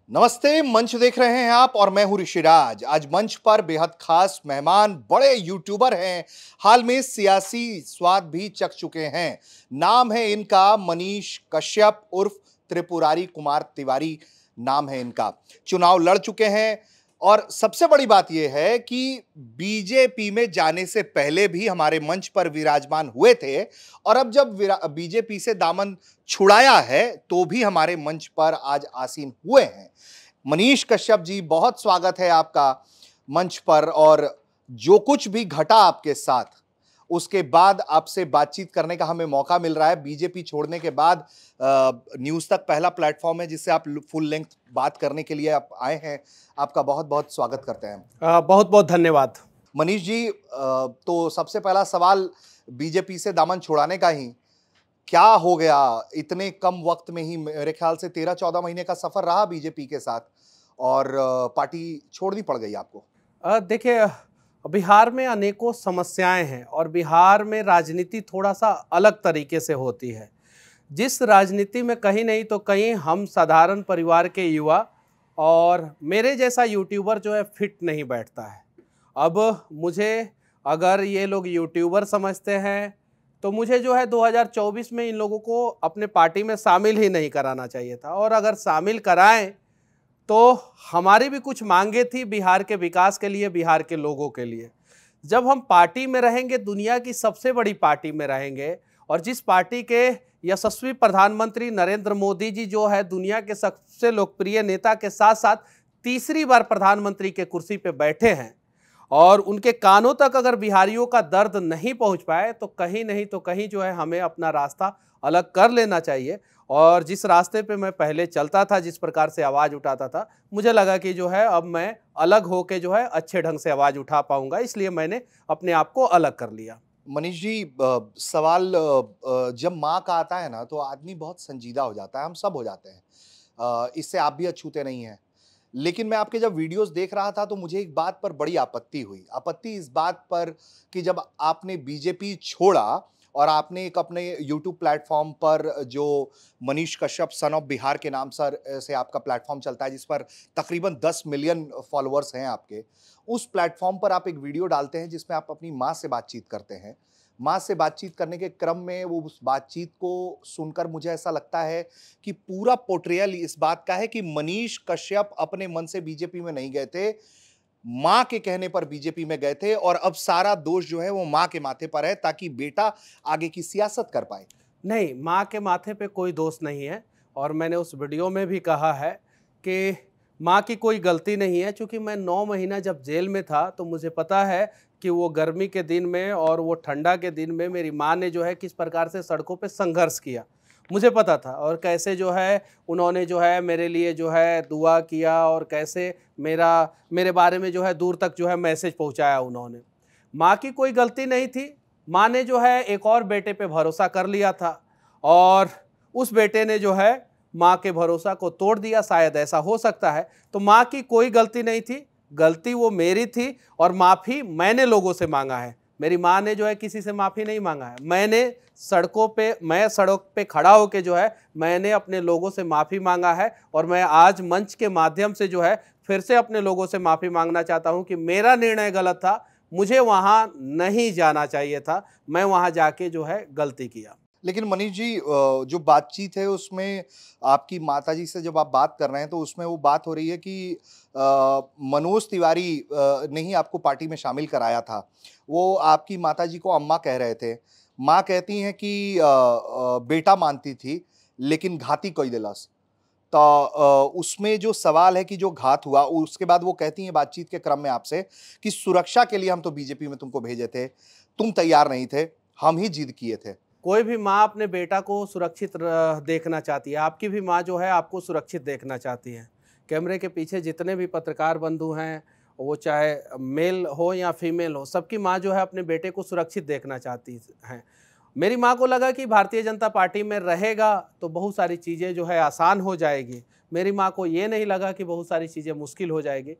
नमस्ते। मंच देख रहे हैं आप और मैं हूं ऋषिराज। आज मंच पर बेहद खास मेहमान बड़े यूट्यूबर हैं। हाल में सियासी स्वाद भी चख चुके हैं। नाम है इनका मनीष कश्यप उर्फ त्रिपुरारी कुमार तिवारी। नाम है इनका। चुनाव लड़ चुके हैं और सबसे बड़ी बात यह है कि बीजेपी में जाने से पहले भी हमारे मंच पर विराजमान हुए थे और अब जब बीजेपी से दामन छुड़ाया है तो भी हमारे मंच पर आज आसीन हुए हैं। मनीष कश्यप जी, बहुत स्वागत है आपका मंच पर। और जो कुछ भी घटा आपके साथ उसके बाद आपसे बातचीत करने का हमें मौका मिल रहा है। बीजेपी छोड़ने के बाद न्यूज़ तक पहला प्लेटफॉर्म है जिससे आप फुल लेंथ बात करने के लिए आप आए हैं। आपका बहुत बहुत स्वागत करते हैं। बहुत बहुत धन्यवाद। मनीष जी, तो सबसे पहला सवाल बीजेपी से दामन छुड़ाने का ही, क्या हो गया इतने कम वक्त में ही? मेरे ख्याल से 13-14 महीने का सफर रहा बीजेपी के साथ और पार्टी छोड़नी पड़ गई आपको। देखिए, बिहार में अनेकों समस्याएं हैं और बिहार में राजनीति थोड़ा सा अलग तरीके से होती है। जिस राजनीति में कहीं नहीं तो कहीं हम साधारण परिवार के युवा और मेरे जैसा यूट्यूबर जो है फिट नहीं बैठता है। अब मुझे अगर ये लोग यूट्यूबर समझते हैं तो मुझे जो है 2024 में इन लोगों को अपने पार्टी में शामिल ही नहीं कराना चाहिए था। और अगर शामिल कराएं तो हमारी भी कुछ मांगे थी बिहार के विकास के लिए, बिहार के लोगों के लिए। जब हम पार्टी में रहेंगे, दुनिया की सबसे बड़ी पार्टी में रहेंगे और जिस पार्टी के यशस्वी प्रधानमंत्री नरेंद्र मोदी जी जो है दुनिया के सबसे लोकप्रिय नेता के साथ साथ तीसरी बार प्रधानमंत्री के कुर्सी पे बैठे हैं और उनके कानों तक अगर बिहारियों का दर्द नहीं पहुंच पाए तो कहीं नहीं तो कहीं जो है हमें अपना रास्ता अलग कर लेना चाहिए। और जिस रास्ते पे मैं पहले चलता था, जिस प्रकार से आवाज़ उठाता था, मुझे लगा कि जो है अब मैं अलग होके जो है अच्छे ढंग से आवाज़ उठा पाऊंगा, इसलिए मैंने अपने आप को अलग कर लिया। मनीष जी, सवाल जब माँ का आता है ना तो आदमी बहुत संजीदा हो जाता है। हम सब हो जाते हैं। इससे आप भी अछूते नहीं हैं। लेकिन मैं आपके जब वीडियोस देख रहा था तो मुझे एक बात पर बड़ी आपत्ति हुई। आपत्ति इस बात पर कि जब आपने बीजेपी छोड़ा और आपने एक अपने यूट्यूब प्लेटफॉर्म पर जो मनीष कश्यप सन ऑफ बिहार के नाम से आपका प्लेटफॉर्म चलता है जिस पर तकरीबन 10 मिलियन फॉलोअर्स हैं आपके, उस प्लेटफॉर्म पर आप एक वीडियो डालते हैं जिसमें आप अपनी माँ से बातचीत करते हैं। माँ से बातचीत करने के क्रम में वो उस बातचीत को सुनकर मुझे ऐसा लगता है कि पूरा पोर्ट्रेयल इस बात का है कि मनीष कश्यप अपने मन से बीजेपी में नहीं गए थे, माँ के कहने पर बीजेपी में गए थे और अब सारा दोष जो है वो माँ के माथे पर है ताकि बेटा आगे की सियासत कर पाए। नहीं, माँ के माथे पे कोई दोष नहीं है और मैंने उस वीडियो में भी कहा है कि माँ की कोई गलती नहीं है। चूँकि मैं 9 महीना जब जेल में था तो मुझे पता है कि वो गर्मी के दिन में और वो ठंडा के दिन में मेरी माँ ने जो है किस प्रकार से सड़कों पे संघर्ष किया, मुझे पता था। और कैसे जो है उन्होंने जो है मेरे लिए जो है दुआ किया और कैसे मेरे बारे में जो है दूर तक जो है मैसेज पहुंचाया उन्होंने। माँ की कोई गलती नहीं थी। माँ ने जो है एक और बेटे पे भरोसा कर लिया था और उस बेटे ने जो है माँ के भरोसा को तोड़ दिया, शायद ऐसा हो सकता है। तो माँ की कोई गलती नहीं थी, गलती वो मेरी थी और माफ़ी मैंने लोगों से मांगा है। मेरी माँ ने जो है किसी से माफ़ी नहीं मांगा है। मैं सड़क पे खड़ा होकर जो है मैंने अपने लोगों से माफ़ी मांगा है और मैं आज मंच के माध्यम से जो है फिर से अपने लोगों से माफ़ी मांगना चाहता हूँ कि मेरा निर्णय गलत था, मुझे वहाँ नहीं जाना चाहिए था, मैं वहाँ जाके जो है गलती किया। लेकिन मनीष जी, जो बातचीत है उसमें आपकी माताजी से जब आप बात कर रहे हैं तो उसमें वो बात हो रही है कि मनोज तिवारी ने ही आपको पार्टी में शामिल कराया था। वो आपकी माताजी को अम्मा कह रहे थे। माँ कहती हैं कि बेटा मानती थी लेकिन घाती कोई दिलास। तो उसमें जो सवाल है कि जो घात हुआ उसके बाद वो कहती हैं बातचीत के क्रम में आपसे कि सुरक्षा के लिए हम तो बीजेपी में तुमको भेजे थे, तुम तैयार नहीं थे, हम ही जिद किए थे। कोई भी माँ अपने बेटा को सुरक्षित देखना चाहती है। आपकी भी माँ जो है आपको सुरक्षित देखना चाहती है। कैमरे के पीछे जितने भी पत्रकार बंधु हैं, वो चाहे मेल हो या फीमेल हो, सबकी माँ जो है अपने बेटे को सुरक्षित देखना चाहती हैं। मेरी माँ को लगा कि भारतीय जनता पार्टी में रहेगा तो बहुत सारी चीज़ें जो है आसान हो जाएगी। मेरी माँ को ये नहीं लगा कि बहुत सारी चीज़ें मुश्किल हो जाएगी।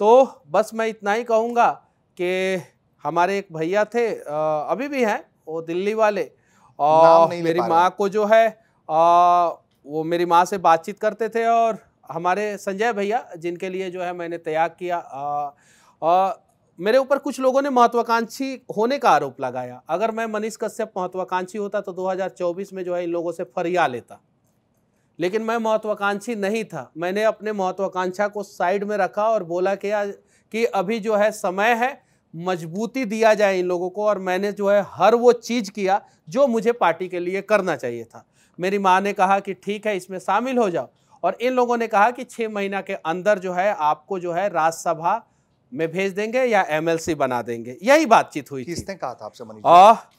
तो बस मैं इतना ही कहूँगा कि हमारे एक भैया थे, अभी भी हैं, वो दिल्ली वाले, नाम और नहीं ले मेरी पा रहे माँ हैं। को जो है वो मेरी माँ से बातचीत करते थे और हमारे संजय भैया जिनके लिए जो है मैंने त्याग किया, मेरे ऊपर कुछ लोगों ने महत्वाकांक्षी होने का आरोप लगाया। अगर मैं मनीष कश्यप महत्वाकांक्षी होता तो 2024 में जो है इन लोगों से फरिया लेता, लेकिन मैं महत्वाकांक्षी नहीं था। मैंने अपने महत्वाकांक्षा को साइड में रखा और बोला कि अभी जो है समय है, मजबूती दिया जाए इन लोगों को, और मैंने जो है हर वो चीज़ किया जो मुझे पार्टी के लिए करना चाहिए था। मेरी माँ ने कहा कि ठीक है इसमें शामिल हो जाओ, और इन लोगों ने कहा कि 6 महीना के अंदर जो है आपको जो है राज्यसभा में भेज देंगे या एमएलसी बना देंगे। यही बातचीत हुई थी। किसने कहा था आपसे मनीष जी?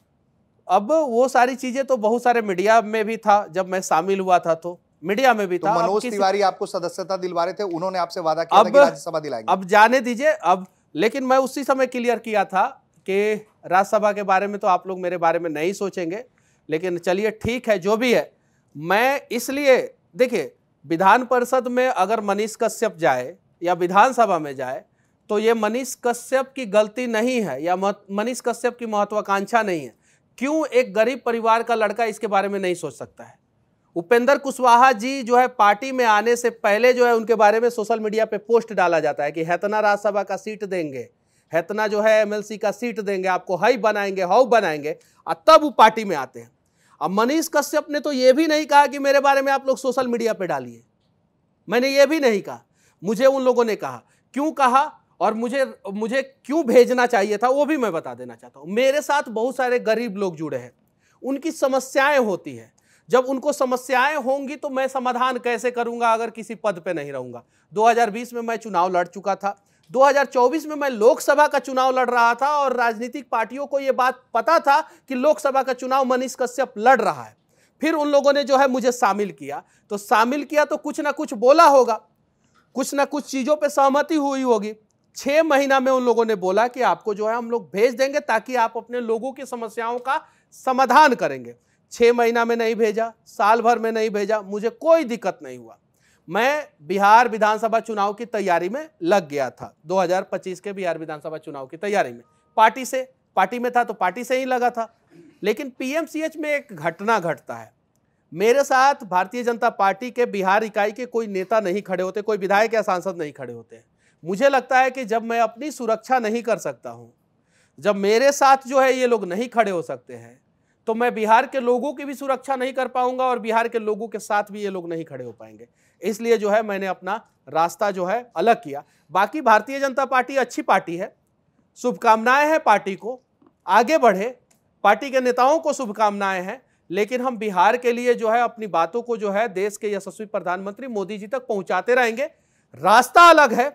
अब वो सारी चीजें तो बहुत सारे मीडिया में भी था, जब मैं शामिल हुआ था तो मीडिया में भी तो था। मनोज तिवारी आपको सदस्यता दिलवा रहे थे, उन्होंने आपसे वादा किया था कि राज्यसभा दिलाएंगे। अब जाने दीजिए अब, लेकिन मैं उसी समय क्लियर किया था कि राज्यसभा के बारे में तो आप लोग मेरे बारे में नहीं सोचेंगे, लेकिन चलिए ठीक है जो भी है। मैं इसलिए देखिए, विधान परिषद में अगर मनीष कश्यप जाए या विधानसभा में जाए तो ये मनीष कश्यप की गलती नहीं है या मनीष कश्यप की महत्वाकांक्षा नहीं है। क्यों एक गरीब परिवार का लड़का इसके बारे में नहीं सोच सकता है? उपेंद्र कुशवाहा जी जो है पार्टी में आने से पहले जो है उनके बारे में सोशल मीडिया पे पोस्ट डाला जाता है कि हेतना राज्यसभा का सीट देंगे, हेतना जो है एमएलसी का सीट देंगे, आपको हाई बनाएंगे, हाउ बनाएंगे, और तब वो पार्टी में आते हैं। अब मनीष कश्यप ने तो ये भी नहीं कहा कि मेरे बारे में आप लोग सोशल मीडिया पे डालिए, मैंने ये भी नहीं कहा। मुझे उन लोगों ने कहा, क्यों कहा और मुझे क्यों भेजना चाहिए था वो भी मैं बता देना चाहता हूं। मेरे साथ बहुत सारे गरीब लोग जुड़े हैं, उनकी समस्याएं होती हैं। जब उनको समस्याएं होंगी तो मैं समाधान कैसे करूंगा अगर किसी पद पे नहीं रहूंगा। 2020 में मैं चुनाव लड़ चुका था, 2024 में मैं लोकसभा का चुनाव लड़ रहा था, और राजनीतिक पार्टियों को यह बात पता था कि लोकसभा का चुनाव मनीष कश्यप लड़ रहा है। फिर उन लोगों ने जो है मुझे शामिल किया, तो कुछ ना कुछ बोला होगा, कुछ ना कुछ चीजों पर सहमति हुई होगी। 6 महीना में उन लोगों ने बोला कि आपको जो है हम लोग भेज देंगे ताकि आप अपने लोगों की समस्याओं का समाधान करेंगे। 6 महीना में नहीं भेजा, साल भर में नहीं भेजा, मुझे कोई दिक्कत नहीं हुआ। मैं बिहार विधानसभा चुनाव की तैयारी में लग गया था। 2025 के बिहार विधानसभा चुनाव की तैयारी में पार्टी में था तो पार्टी से ही लगा था। लेकिन पीएमसीएच में एक घटना घटता है। मेरे साथ भारतीय जनता पार्टी के बिहार इकाई के कोई नेता नहीं खड़े होते, कोई विधायक या सांसद नहीं खड़े होते। मुझे लगता है कि जब मैं अपनी सुरक्षा नहीं कर सकता हूं, जब मेरे साथ जो है ये लोग नहीं खड़े हो सकते हैं, तो मैं बिहार के लोगों की भी सुरक्षा नहीं कर पाऊंगा और बिहार के लोगों के साथ भी ये लोग नहीं खड़े हो पाएंगे। इसलिए जो है मैंने अपना रास्ता जो है अलग किया। बाकी भारतीय जनता पार्टी अच्छी पार्टी है, शुभकामनाएं हैं पार्टी को, आगे बढ़े, पार्टी के नेताओं को शुभकामनाएं हैं। लेकिन हम बिहार के लिए जो है अपनी बातों को जो है देश के यशस्वी प्रधानमंत्री मोदी जी तक पहुंचाते रहेंगे। रास्ता अलग है,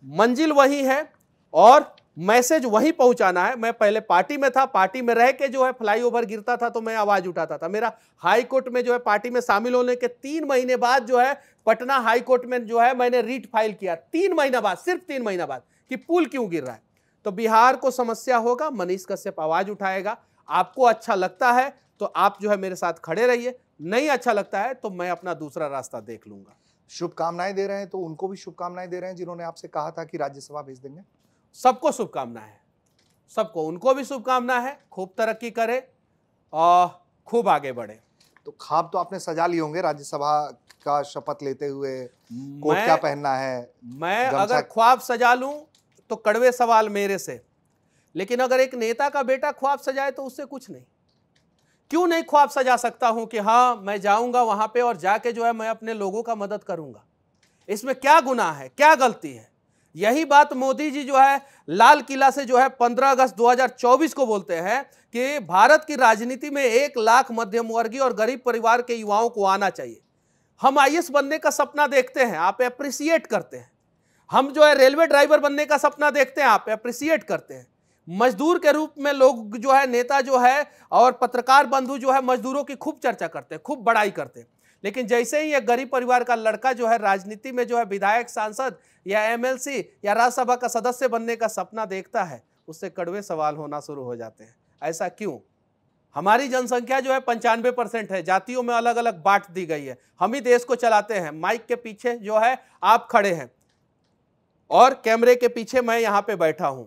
मंजिल वही है और मैसेज वहीं पहुंचाना है। मैं पहले पार्टी में था, पार्टी में रह के जो है फ्लाईओवर गिरता था तो मैं आवाज उठाता था। मेरा हाई कोर्ट में जो है पार्टी में शामिल होने के 3 महीने बाद जो है पटना हाई कोर्ट में जो है मैंने रीट फाइल किया। 3 महीना बाद, सिर्फ 3 महीना बाद, कि पुल क्यों गिर रहा है। तो बिहार को समस्या होगा, मनीष कश्यप आवाज उठाएगा। आपको अच्छा लगता है तो आप जो है मेरे साथ खड़े रहिए, नहीं अच्छा लगता है तो मैं अपना दूसरा रास्ता देख लूंगा। शुभकामनाएं दे रहे हैं तो उनको भी शुभकामनाएं दे रहे हैं जिन्होंने आपसे कहा था कि राज्यसभा भेज देंगे। सबको शुभकामनाएं हैं, सबको, उनको भी शुभकामना है। खूब तरक्की करे और खूब आगे बढ़े। तो ख्वाब तो आपने सजा लिए होंगे राज्यसभा का शपथ लेते हुए, कोट क्या पहनना है। मैं अगर ख्वाब सजा लूं तो कड़वे सवाल मेरे से, लेकिन अगर एक नेता का बेटा ख्वाब सजाए तो उससे कुछ नहीं। क्यों नहीं ख्वाब सजा सकता हूं कि हाँ मैं जाऊंगा वहां पे और जाके जो है मैं अपने लोगों का मदद करूंगा। इसमें क्या गुनाह है, क्या गलती है? यही बात मोदी जी जो है लाल किला से जो है 15 अगस्त 2024 को बोलते हैं कि भारत की राजनीति में 1 लाख मध्यम वर्गीय और गरीब परिवार के युवाओं को आना चाहिए। हम आईएएस बनने का सपना देखते हैं, आप अप्रिशिएट करते हैं। हम जो है रेलवे ड्राइवर बनने का सपना देखते हैं, आप अप्रिशिएट करते हैं। मजदूर के रूप में लोग जो है, नेता जो है और पत्रकार बंधु जो है मजदूरों की खूब चर्चा करते हैं, खूब बड़ाई करते हैं। लेकिन जैसे ही एक गरीब परिवार का लड़का जो है राजनीति में जो है विधायक, सांसद या एमएलसी या राज्यसभा का सदस्य बनने का सपना देखता है, उससे कड़वे सवाल होना शुरू हो जाते हैं। ऐसा क्यों? हमारी जनसंख्या जो है 95% है, जातियों में अलग अलग बांट दी गई है, हम ही देश को चलाते हैं। माइक के पीछे जो है आप खड़े हैं और कैमरे के पीछे मैं यहाँ पे बैठा हूं,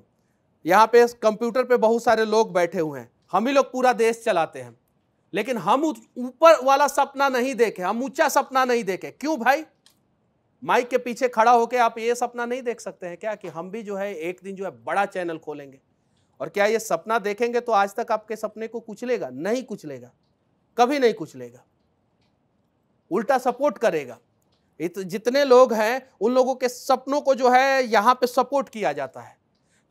यहाँ पे कंप्यूटर पे बहुत सारे लोग बैठे हुए हैं, हम ही लोग पूरा देश चलाते हैं। लेकिन हम ऊपर वाला सपना नहीं देखे, हम ऊंचा सपना नहीं देखे। क्यों भाई? माइक के पीछे खड़ा होकर आप ये सपना नहीं देख सकते हैं क्या कि हम भी जो है एक दिन जो है बड़ा चैनल खोलेंगे? और क्या ये सपना देखेंगे तो आज तक आपके सपने को कुचलेगा? नहीं कुचलेगा, कभी नहीं कुचलेगा, उल्टा सपोर्ट करेगा। जितने लोग हैं उन लोगों के सपनों को जो है यहाँ पे सपोर्ट किया जाता है।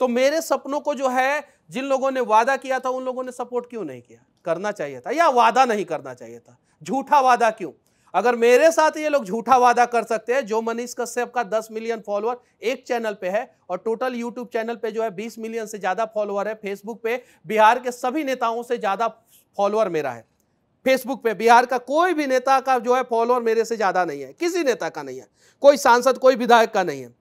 तो मेरे सपनों को जो है जिन लोगों ने वादा किया था उन लोगों ने सपोर्ट क्यों नहीं किया? करना चाहिए था, या वादा नहीं करना चाहिए था? झूठा वादा क्यों? अगर मेरे साथ ये लोग झूठा वादा कर सकते हैं, जो मनीष कश्यप का 10 मिलियन फॉलोअर एक चैनल पे है और टोटल यूट्यूब चैनल पे जो है 20 मिलियन से ज्यादा फॉलोअर है, फेसबुक पे बिहार के सभी नेताओं से ज्यादा फॉलोअर मेरा है। फेसबुक पे बिहार का कोई भी नेता का जो है फॉलोअर मेरे से ज्यादा नहीं है, किसी नेता का नहीं है, कोई सांसद कोई विधायक का नहीं है।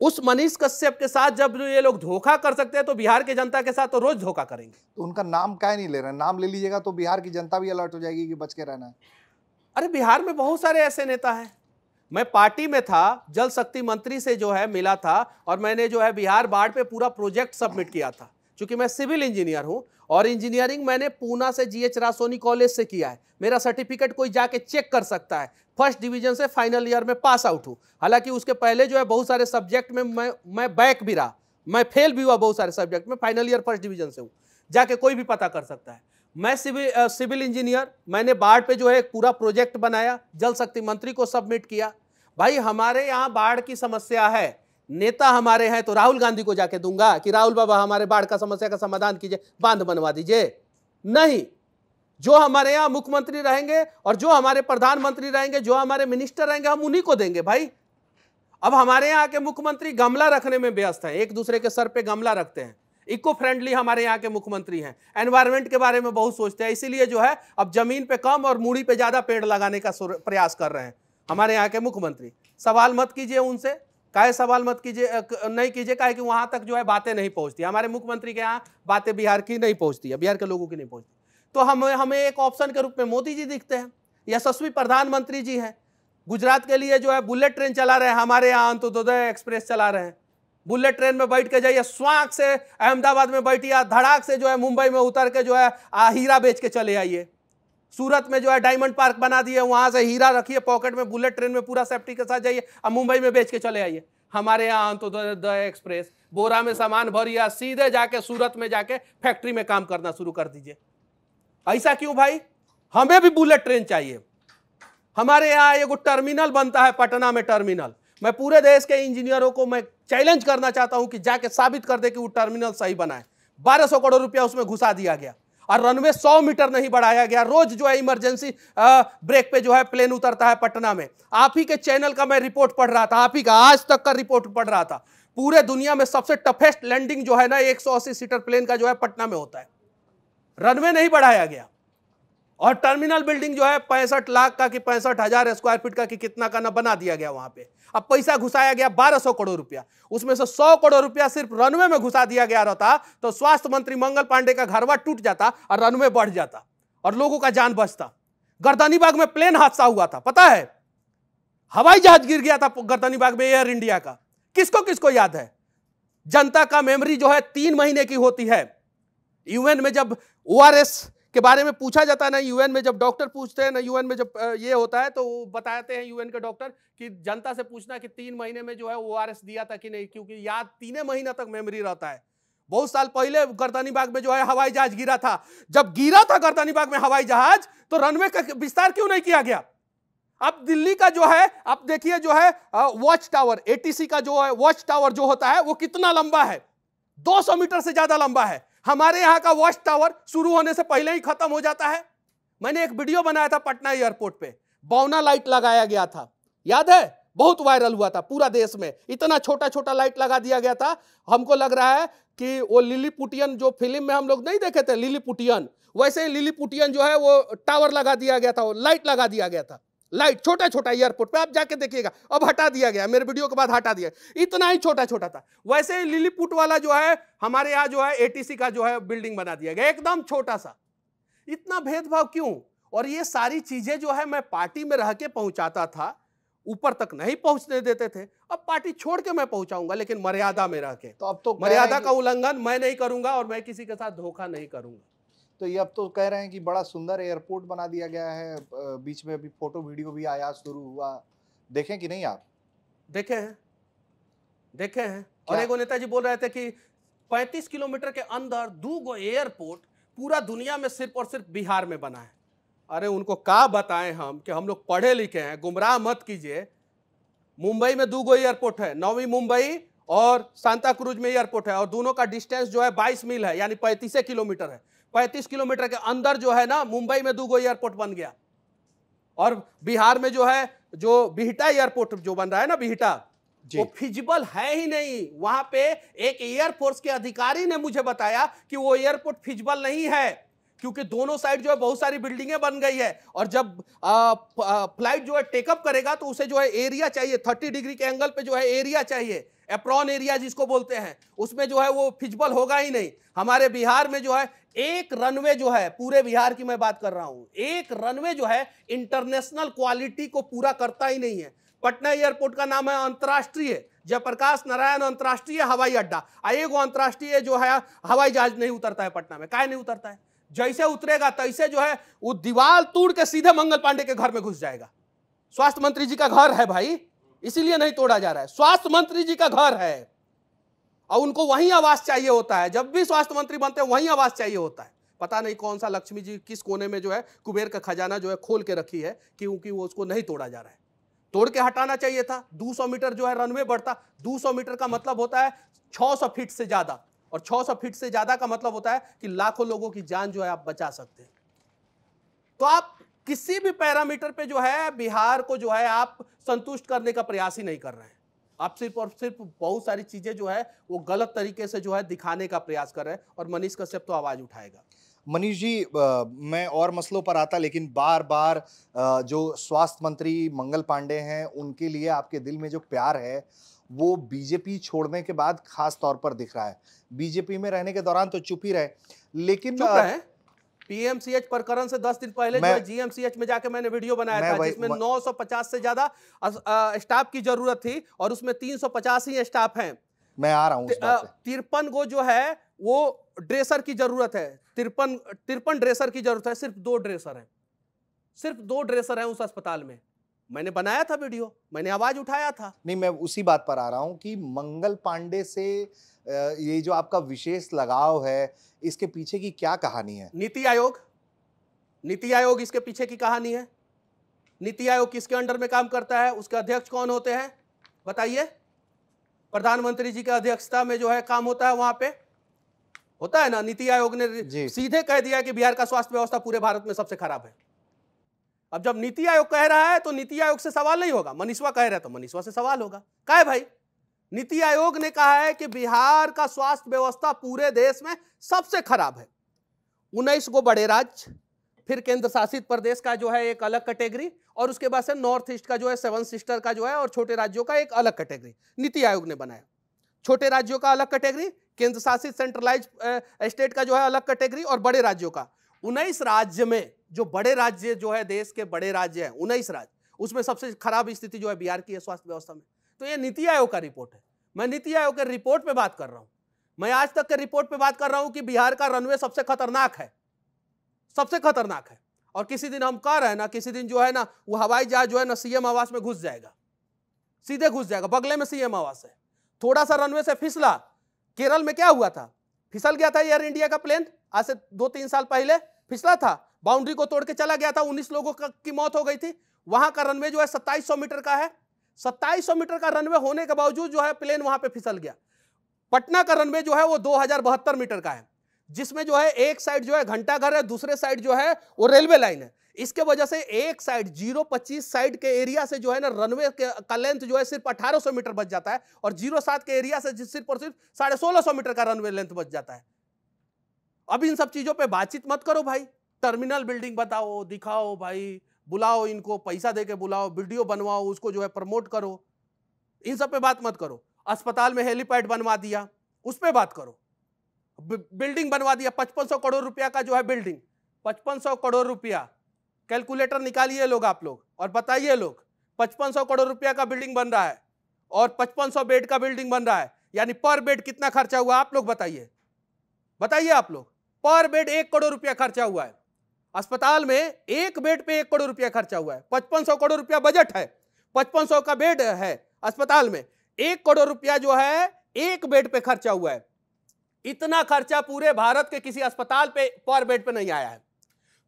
उस मनीष कश्यप के साथ जब ये लोग धोखा कर सकते हैं तो बिहार के जनता के साथ तो रोज धोखा करेंगे। तो उनका नाम क्या नहीं ले रहे? नाम ले लीजिएगा तो बिहार की जनता भी अलर्ट हो जाएगी कि बच के रहना है। अरे बिहार में बहुत सारे ऐसे नेता हैं। मैं पार्टी में था, जल शक्ति मंत्री से जो है मिला था और मैंने जो है बिहार बाढ़ पे पूरा प्रोजेक्ट सबमिट किया था। क्योंकि मैं सिविल इंजीनियर हूं और इंजीनियरिंग मैंने पूना से जीएच रासोनी कॉलेज से किया है। मेरा सर्टिफिकेट कोई जाके चेक कर सकता है। फर्स्ट डिवीजन से फाइनल ईयर में पास आउट हूं। हालांकि उसके पहले जो है बहुत सारे सब्जेक्ट में मैं बैक भी रहा, मैं फेल भी हुआ बहुत सारे सब्जेक्ट में। फाइनल ईयर फर्स्ट डिवीजन से हूं, जाके कोई भी पता कर सकता है। मैं सिविल इंजीनियर, मैंने बाढ़ पे जो है एक पूरा प्रोजेक्ट बनाया, जल शक्ति मंत्री को सबमिट किया। भाई हमारे यहाँ बाढ़ की समस्या है, नेता हमारे हैं तो राहुल गांधी को जाके दूंगा कि राहुल बाबा हमारे बाढ़ का समस्या का समाधान कीजिए, बांध बनवा दीजिए? नहीं। जो हमारे यहाँ मुख्यमंत्री रहेंगे और जो हमारे प्रधानमंत्री रहेंगे, जो हमारे मिनिस्टर रहेंगे, हम उन्हीं को देंगे भाई। अब हमारे यहाँ के मुख्यमंत्री गमला रखने में व्यस्त हैं, एक दूसरे के सर पे गमला रखते हैं। इको फ्रेंडली हमारे यहाँ के मुख्यमंत्री हैं, एनवायरमेंट के बारे में बहुत सोचते हैं, इसीलिए जो है अब जमीन पे कम और मूड़ी पे ज्यादा पेड़ लगाने का प्रयास कर रहे हैं हमारे यहाँ के मुख्यमंत्री। सवाल मत कीजिए उनसे, काहे सवाल मत कीजिए, नहीं कीजिए, काहे कि वहां तक जो है बातें नहीं पहुंचती। हमारे मुख्यमंत्री के यहाँ बातें बिहार की नहीं पहुंचती है, बिहार के लोगों की नहीं पहुंचती। तो हमें एक ऑप्शन के रूप में मोदी जी दिखते हैं, यशस्वी प्रधानमंत्री जी हैं। गुजरात के लिए जो है बुलेट ट्रेन चला रहे हैं, हमारे यहाँ अंत्योदय एक्सप्रेस चला रहे हैं। बुलेट ट्रेन में बैठ के जाइए, स्वांग से अहमदाबाद में बैठिए, धड़ाक से जो है मुंबई में उतर के जो है हीरा बेच के चले आइए। सूरत में जो है डायमंड पार्क बना दिए, वहां से हीरा रखिए पॉकेट में, बुलेट ट्रेन में पूरा सेफ्टी के साथ जाइए और मुंबई में बेच के चले आइए। हमारे यहाँ अंत्योदय एक्सप्रेस बोरा में सामान भरिए, सीधे जाके सूरत में जाके फैक्ट्री में काम करना शुरू कर दीजिए। ऐसा क्यों भाई? हमें भी बुलेट ट्रेन चाहिए। हमारे यहाँ एगो टर्मिनल बनता है पटना में, टर्मिनल। मैं पूरे देश के इंजीनियरों को मैं चैलेंज करना चाहता हूं कि जाके साबित कर दे कि वो टर्मिनल सही बना है। 1200 करोड़ रुपया उसमें घुसा दिया गया और रनवे 100 मीटर नहीं बढ़ाया गया। रोज जो है इमरजेंसी ब्रेक पे जो है प्लेन उतरता है पटना में। आप ही के चैनल का मैं रिपोर्ट पढ़ रहा था, आप ही का आज तक का रिपोर्ट पढ़ रहा था। पूरे दुनिया में सबसे टफेस्ट लैंडिंग जो है ना 180 सीटर प्लेन का जो है पटना में होता है। रनवे नहीं बढ़ाया गया और टर्मिनल बिल्डिंग जो है 65 लाख का कि 65,000 स्क्वायर फीट का कि कितना का ना बना दिया गया वहां पे। अब पैसा घुसाया गया 1200 करोड़ रुपया, उसमें से 100 करोड़ रुपया सिर्फ रनवे में घुसा दिया गया रहता तो स्वास्थ्य मंत्री मंगल पांडे का घरवा टूट जाता और रनवे बढ़ जाता और लोगों का जान बचता। गर्दनीबाग में प्लेन हादसा हुआ था, पता है? हवाई जहाज गिर गया था गर्दनीबाग में, एयर इंडिया का। किसको किसको याद है? जनता का मेमोरी जो है 3 महीने की होती है। यूएन में जब ओआरएस के बारे में पूछा जाता है ना, यूएन में जब डॉक्टर पूछते हैं ना, यूएन में जब ये होता है तो बताते हैं यूएन के डॉक्टर कि जनता से पूछना कि 3 महीने में जो है ओआरएस दिया था कि नहीं, क्योंकि याद 3 महीना तक मेमोरी रहता है। बहुत साल पहले गर्दनीबाग में जो है हवाई जहाज गिरा था। जब गिरा था गर्दनीबाग में हवाई जहाज तो रनवे का विस्तार क्यों नहीं किया गया? अब दिल्ली का जो है, आप देखिए जो है वॉच टावर, एटीसी का जो है वॉच टावर जो होता है वो कितना लंबा है, 200 मीटर से ज्यादा लंबा है। हमारे यहाँ का वॉच टावर शुरू होने से पहले ही खत्म हो जाता है। मैंने एक वीडियो बनाया था पटना एयरपोर्ट पे, बौना लाइट लगाया गया था, याद है? बहुत वायरल हुआ था पूरा देश में। इतना छोटा छोटा लाइट लगा दिया गया था, हमको लग रहा है कि वो लिलीपुटियन जो फिल्म में हम लोग नहीं देखे थे लिलीपुटियन, वैसे ही लिलीपुटियन जो है वो टावर लगा दिया गया था, वो लाइट लगा दिया गया था। लाइट छोटा छोटा एयरपोर्ट पे, आप जाके देखिएगा। अब हटा दिया गया, मेरे वीडियो के बाद हटा दिया, इतना ही छोटा छोटा था। वैसे ही लिलीपुट वाला जो है हमारे यहाँ जो है एटीसी का जो है बिल्डिंग बना दिया गया, एकदम छोटा सा। इतना भेदभाव क्यों? और ये सारी चीजें जो है मैं पार्टी में रह के पहुंचाता था, ऊपर तक नहीं पहुंचने देते थे। अब पार्टी छोड़ के मैं पहुंचाऊंगा, लेकिन मर्यादा में रह के। तो अब तो मर्यादा का उल्लंघन मैं नहीं करूंगा और मैं किसी के साथ धोखा नहीं करूंगा। तो ये अब तो कह रहे हैं कि बड़ा सुंदर एयरपोर्ट बना दिया गया है, बीच में अभी फोटो वीडियो भी आया, शुरू हुआ, देखें कि नहीं आप? देखे हैं, देखे हैं। और क्या? एगो नेताजी बोल रहे थे कि 35 किलोमीटर के अंदर 2 एयरपोर्ट पूरा दुनिया में सिर्फ और सिर्फ बिहार में बना है। अरे उनको क्या बताएं हम कि हम लोग पढ़े लिखे हैं, गुमराह मत कीजिए। मुंबई में 2 एयरपोर्ट है, नवी मुंबई और सांता क्रूज में एयरपोर्ट है, और दोनों का डिस्टेंस जो है 22 मील है, यानी 35 किलोमीटर है। 35 किलोमीटर के अंदर जो है ना, मुंबई में 2 एयरपोर्ट बन गया। और बिहार में जो है, जो बिहटा एयरपोर्ट जो बन रहा है ना, बिहटा, वो फिजिबल है ही नहीं। वहां पे एक एयरफोर्स के अधिकारी ने मुझे बताया कि वो एयरपोर्ट फिजिबल नहीं है, क्योंकि दोनों साइड जो है बहुत सारी बिल्डिंगें बन गई है, और जब फ्लाइट जो है टेकअप करेगा तो उसे जो है एरिया चाहिए, 30 डिग्री के एंगल पे जो है एरिया चाहिए, एप्रॉन एरिया जिसको बोलते हैं, उसमें जो है वो फिजिबल होगा ही नहीं। हमारे बिहार में जो है एक रनवे जो है, पूरे बिहार की मैं बात कर रहा हूं, एक रनवे जो है इंटरनेशनल क्वालिटी को पूरा करता ही नहीं है। पटना एयरपोर्ट का नाम है अंतर्राष्ट्रीय जयप्रकाश नारायण अंतर्राष्ट्रीय हवाई अड्डा, एगो अंतर्राष्ट्रीय जो है हवाई जहाज नहीं उतरता है पटना में। काहे नहीं उतरता है? जैसे उतरेगा तैसे जो है वो दीवार तोड़ के सीधे मंगल पांडे के घर में घुस जाएगा। स्वास्थ्य मंत्री जी का घर है भाई, इसीलिए नहीं तोड़ा जा रहा है। स्वास्थ्य मंत्री जी का घर है और उनको वहीं आवास चाहिए होता है। जब भी स्वास्थ्य मंत्री बनते हैं वहीं आवास चाहिए होता है। पता नहीं कौन सा लक्ष्मी जी किस कोने में जो है कुबेर का खजाना जो है खोल के रखी है, क्योंकि वो उसको नहीं तोड़ा जा रहा है। तोड़ के हटाना चाहिए था। 200 मीटर जो है रनवे बढ़ता, 200 मीटर का मतलब होता है 600 फीट से ज्यादा, और 600 फीट से ज्यादा का मतलब होता है कि लाखों लोगों की जान जो है आप बचा सकते हैं। तो आप किसी भी पैरामीटर पे जो है बिहार को जो है आप संतुष्ट करने का प्रयास ही नहीं कर रहे हैं। आप सिर्फ और सिर्फ बहुत सारी चीजें जो है वो गलत तरीके से जो है दिखाने का प्रयास कर रहे हैं, और मनीष कश्यप तो आवाज उठाएगा। मनीष जी, मैं और मसलों पर आता, लेकिन बार बार जो स्वास्थ्य मंत्री मंगल पांडे हैं उनके लिए आपके दिल में जो प्यार है वो बीजेपी छोड़ने के बाद खास तौर पर दिख रहा है। बीजेपी में रहने के दौरान तो चुप ही रहे, लेकिन चुप रहे। पीएमसीएच प्रकरण से 10 दिन पहले जो है जीएमसीएच में जाके मैंने वीडियो बनाया था, जिसमें 950 से ज्यादा स्टाफ की जरूरत थी, और उसमें 350 ही स्टाफ हैं। मैं आ रहा हूं उस बात पे। 53 गो जो है वो ड्रेसर की जरूरत है, 53 ड्रेसर की जरूरत है। सिर्फ 2 ड्रेसर हैं, सिर्फ 2 ड्रेसर हैं उस अस्पताल में। मैंने बनाया था वीडियो, मैंने आवाज उठाया था। नहीं, मैं उसी बात पर आ रहा हूं कि मंगल पांडे से ये जो आपका विशेष लगाव है, इसके पीछे की क्या कहानी है? नीति आयोग, नीति आयोग इसके पीछे की कहानी है। नीति आयोग किसके अंडर में काम करता है? उसके अध्यक्ष कौन होते हैं बताइए? प्रधानमंत्री जी की अध्यक्षता में जो है काम होता है, वहां पे होता है ना। नीति आयोग ने सीधे कह दिया कि बिहार का स्वास्थ्य व्यवस्था पूरे भारत में सबसे खराब है। अब जब नीति आयोग कह रहा है तो नीति आयोग से सवाल नहीं होगा, मनीषवा कह रहा है तो मनीषवा से सवाल होगा। क्या है भाई? नीति आयोग ने कहा है कि बिहार का स्वास्थ्य व्यवस्था पूरे देश में सबसे खराब है। 19 गो बड़े राज्य, फिर केंद्र शासित प्रदेश का जो है एक अलग कैटेगरी, और उसके बाद से नॉर्थ ईस्ट का जो है 7 सिस्टर का जो है, और छोटे राज्यों का एक अलग कैटेगरी नीति आयोग ने बनाया। छोटे राज्यों का अलग कैटेगरी, केंद्र शासित सेंट्रलाइज स्टेट का जो है अलग कैटेगरी, और बड़े राज्यों का। 19 राज्य में जो बड़े राज्य जो है, देश के बड़े राज्य हैं 19 राज्य, उसमें सबसे खराब स्थिति जो है बिहार की है स्वास्थ्य व्यवस्था में। तो ये नीति आयोग का रिपोर्ट है। मैं नीति आयोग के रिपोर्ट पे बात कर रहा हूं। मैं आज तक के रिपोर्ट पे बात कर रहा हूं कि बिहार का रनवे सबसे खतरनाक है, सबसे खतरनाक है। और किसी दिन हम कह रहे हैं ना, किसी दिन जो है ना वो हवाई जहाज जो है ना सीएम आवास में घुस जाएगा, सीधे घुस जाएगा। बगले में सीएम आवास है, थोड़ा सा रनवे से फिसला। केरल में क्या हुआ था? फिसल गया था एयर इंडिया का प्लेन, आज से 2-3 साल पहले फिसला था, बाउंड्री को तोड़ के चला गया था, 19 लोगों की मौत हो गई थी। वहां का रनवे जो है 2700 मीटर का है। 2700 मीटर का रनवे होने के बावजूद जो है प्लेन वहां पे फिसल गया। पटना का रनवे जो है वो 2072 मीटर का है, जिसमें जो है एक साइड जो है घंटाघर है, दूसरे साइड जो है वो रेलवे लाइन है। इसके वजह से एक साइड 025 साइड के एरिया से जो है ना रनवे का लेंथ जो है सिर्फ 1800 मीटर बच जाता है, और 07 के एरिया से सिर्फ और सिर्फ 1650 मीटर का रनवे लेंथ बच जाता है। अब इन सब चीजों पे बातचीत मत करो भाई। टर्मिनल बिल्डिंग बताओ, दिखाओ भाई, बुलाओ इनको, पैसा देके बुलाओ, वीडियो बनवाओ, उसको जो है प्रमोट करो। इन सब पे बात मत करो। अस्पताल में हेलीपैड बनवा दिया, उस पे बात करो। बिल्डिंग बनवा दिया 5500 करोड़ रुपया का जो है बिल्डिंग, 5500 करोड़ रुपया। कैलकुलेटर निकालिए लोग, आप लोग, और बताइए लोग, 5500 करोड़ रुपया का बिल्डिंग बन रहा है और 5500 बेड का बिल्डिंग बन रहा है, यानी पर बेड कितना खर्चा हुआ आप लोग बताइए। बताइए आप लोग, पर बेड 1 करोड़ रुपया खर्चा हुआ है। अस्पताल में एक बेड पे 1 करोड़ रुपया खर्चा हुआ है। 5500 करोड़ रुपया बजट है, 5500 का बेड है अस्पताल में 1 करोड़ रुपया जो है एक बेड पे खर्चा हुआ है। इतना खर्चा पूरे भारत के किसी अस्पताल पे पर बेड पे नहीं आया है।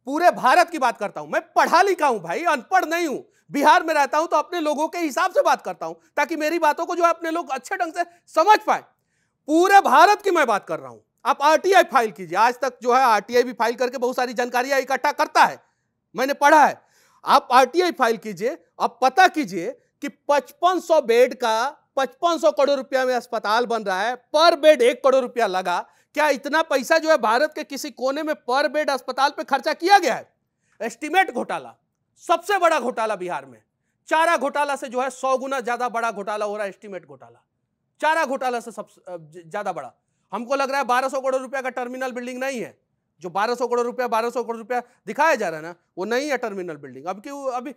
पूरे भारत की बात करता हूं, मैं पढ़ा लिखा हूं भाई, अनपढ़ नहीं हूं। बिहार में रहता हूं तो अपने लोगों के हिसाब से बात करता हूं ताकि मेरी बातों को जो है अपने लोग अच्छे ढंग से समझ पाए। पूरे भारत की मैं बात कर रहा हूं। आप आरटीआई फाइल कीजिए, आज तक जो है आरटीआई भी फाइल करके बहुत सारी जानकारियां इकट्ठा करता है, मैंने पढ़ा है। आप आरटीआई फाइल कीजिए, आप पता कीजिए कि 5500 बेड का 5500 करोड़ रुपया में अस्पताल बन रहा है, पर बेड 1 करोड़ रुपया लगा। क्या इतना पैसा जो है भारत के किसी कोने में पर बेड अस्पताल पे खर्चा किया गया है? एस्टीमेट घोटाला सबसे बड़ा घोटाला बिहार में, चारा घोटाला से जो है 100 गुना ज्यादा बड़ा घोटाला हो रहा है। एस्टीमेट घोटाला चारा घोटाला से सबसे ज्यादा बड़ा। हमको लग रहा है 1200 करोड़ रुपया का टर्मिनल बिल्डिंग नहीं है, जो 1200 करोड़ रुपया दिखाया जा रहा है ना, वो नहीं है टर्मिनल बिल्डिंग। अब क्यों अभी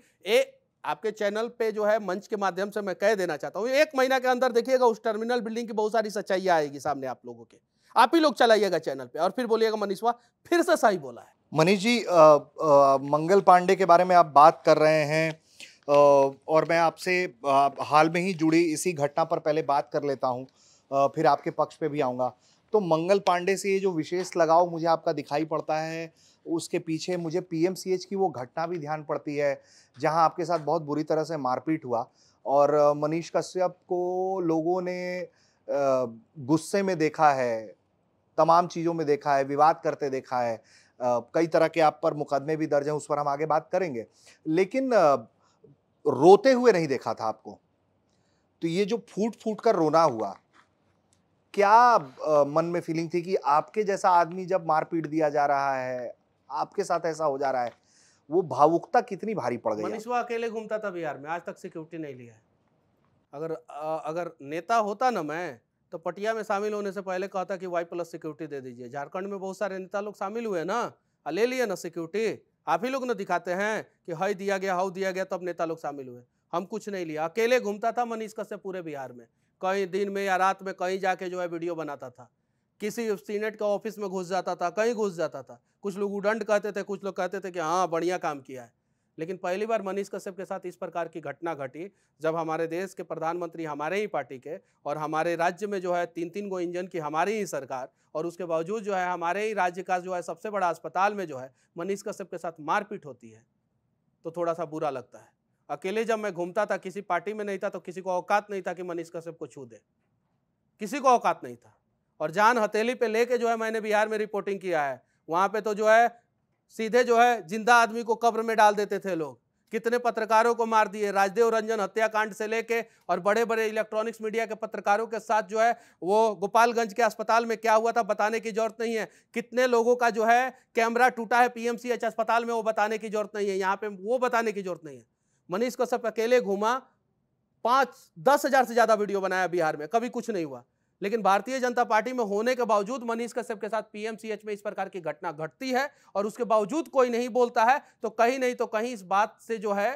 आपके चैनल पे जो है मंच के माध्यम से मैं कह देना चाहता हूं, 1 महीना के अंदर देखिएगा उस टर्मिनल बिल्डिंग की बहुत सारी सच्चाइयां आएगी सामने आप लोगों के। आप ही लोग चलाइएगा चैनल पे और फिर बोलिएगा मनीषवा फिर से सही बोला है। मनीष जी, मंगल पांडे के बारे में आप बात कर रहे हैं और मैं आपसे हाल में ही जुड़ी इसी घटना पर पहले बात कर लेता हूं, फिर आपके पक्ष पे भी आऊँगा। तो मंगल पांडे से ये जो विशेष लगाव मुझे आपका दिखाई पड़ता है, उसके पीछे मुझे पीएमसीएच की वो घटना भी ध्यान पड़ती है जहां आपके साथ बहुत बुरी तरह से मारपीट हुआ और मनीष कश्यप को लोगों ने गुस्से में देखा है, तमाम चीज़ों में देखा है, विवाद करते देखा है। कई तरह के आप पर मुकदमे भी दर्ज हैं, उस पर हम आगे बात करेंगे। लेकिन रोते हुए नहीं देखा था आपको। तो ये जो फूट-फूट कर रोना हुआ, क्या मन में फीलिंग थी कि आपके जैसा आदमी जब मार-पीट दिया जा रहा है, आपके साथ ऐसा हो जा रहा है, वो भावुकता कितनी भारी पड़ गई? मनीषवा अकेले घूमता था बिहार में, आज तक सिक्योरिटी नहीं लिया है। अगर नेता होता ना मैं, तो पटिया में शामिल होने से पहले कहता कि Y+ सिक्योरिटी दे दीजिए। झारखंड में बहुत सारे नेता लोग शामिल हुए ना, ले लिए ना सिक्योरिटी। आप ही लोग ना दिखाते हैं कि हई दिया गया, हाउ दिया गया, तब नेता लोग शामिल हुए। हम कुछ नहीं लिया, अकेले घूमता था मनीष कश्यप पूरे बिहार में। कहीं दिन में या रात में कहीं जाके जो है वीडियो बनाता था, किसी सीनेट के ऑफिस में घुस जाता था, कहीं घुस जाता था। कुछ लोग उदंड कहते थे, कुछ लोग कहते थे कि हाँ बढ़िया काम किया है। लेकिन पहली बार मनीष कश्यप के साथ इस प्रकार की घटना घटी जब हमारे देश के प्रधानमंत्री हमारे ही पार्टी के और हमारे राज्य में जो है 3-3 गो इंजन की हमारी ही सरकार, और उसके बावजूद जो है हमारे ही राज्य का जो है सबसे बड़ा अस्पताल में जो है मनीष कश्यप के साथ मारपीट होती है, तो थोड़ा सा बुरा लगता है। अकेले जब मैं घूमता था, किसी पार्टी में नहीं था, तो किसी को औकात नहीं था कि मनीष कश्यप को छू दे, किसी को औकात नहीं था। और जान हथेली पे लेके जो है मैंने बिहार में रिपोर्टिंग किया है। वहां पे तो जो है सीधे जो है जिंदा आदमी को कब्र में डाल देते थे लोग। कितने पत्रकारों को मार दिए, राजदेव रंजन हत्याकांड से लेके और बड़े बड़े इलेक्ट्रॉनिक्स मीडिया के पत्रकारों के साथ जो है वो गोपालगंज के अस्पताल में क्या हुआ था बताने की जरूरत नहीं है। कितने लोगों का जो है कैमरा टूटा है पीएमसीएच अस्पताल में, वो बताने की जरूरत नहीं है। यहाँ पे वो बताने की जरूरत नहीं है। मनीष कश्यप अकेले घूमा, 5-10 हजार से ज्यादा वीडियो बनाया बिहार में, कभी कुछ नहीं हुआ। लेकिन भारतीय जनता पार्टी में होने के बावजूद मनीष कश्यप के साथ पीएमसीएच में इस प्रकार की घटना घटती है और उसके बावजूद कोई नहीं बोलता है, तो कहीं नहीं तो कहीं इस बात से जो है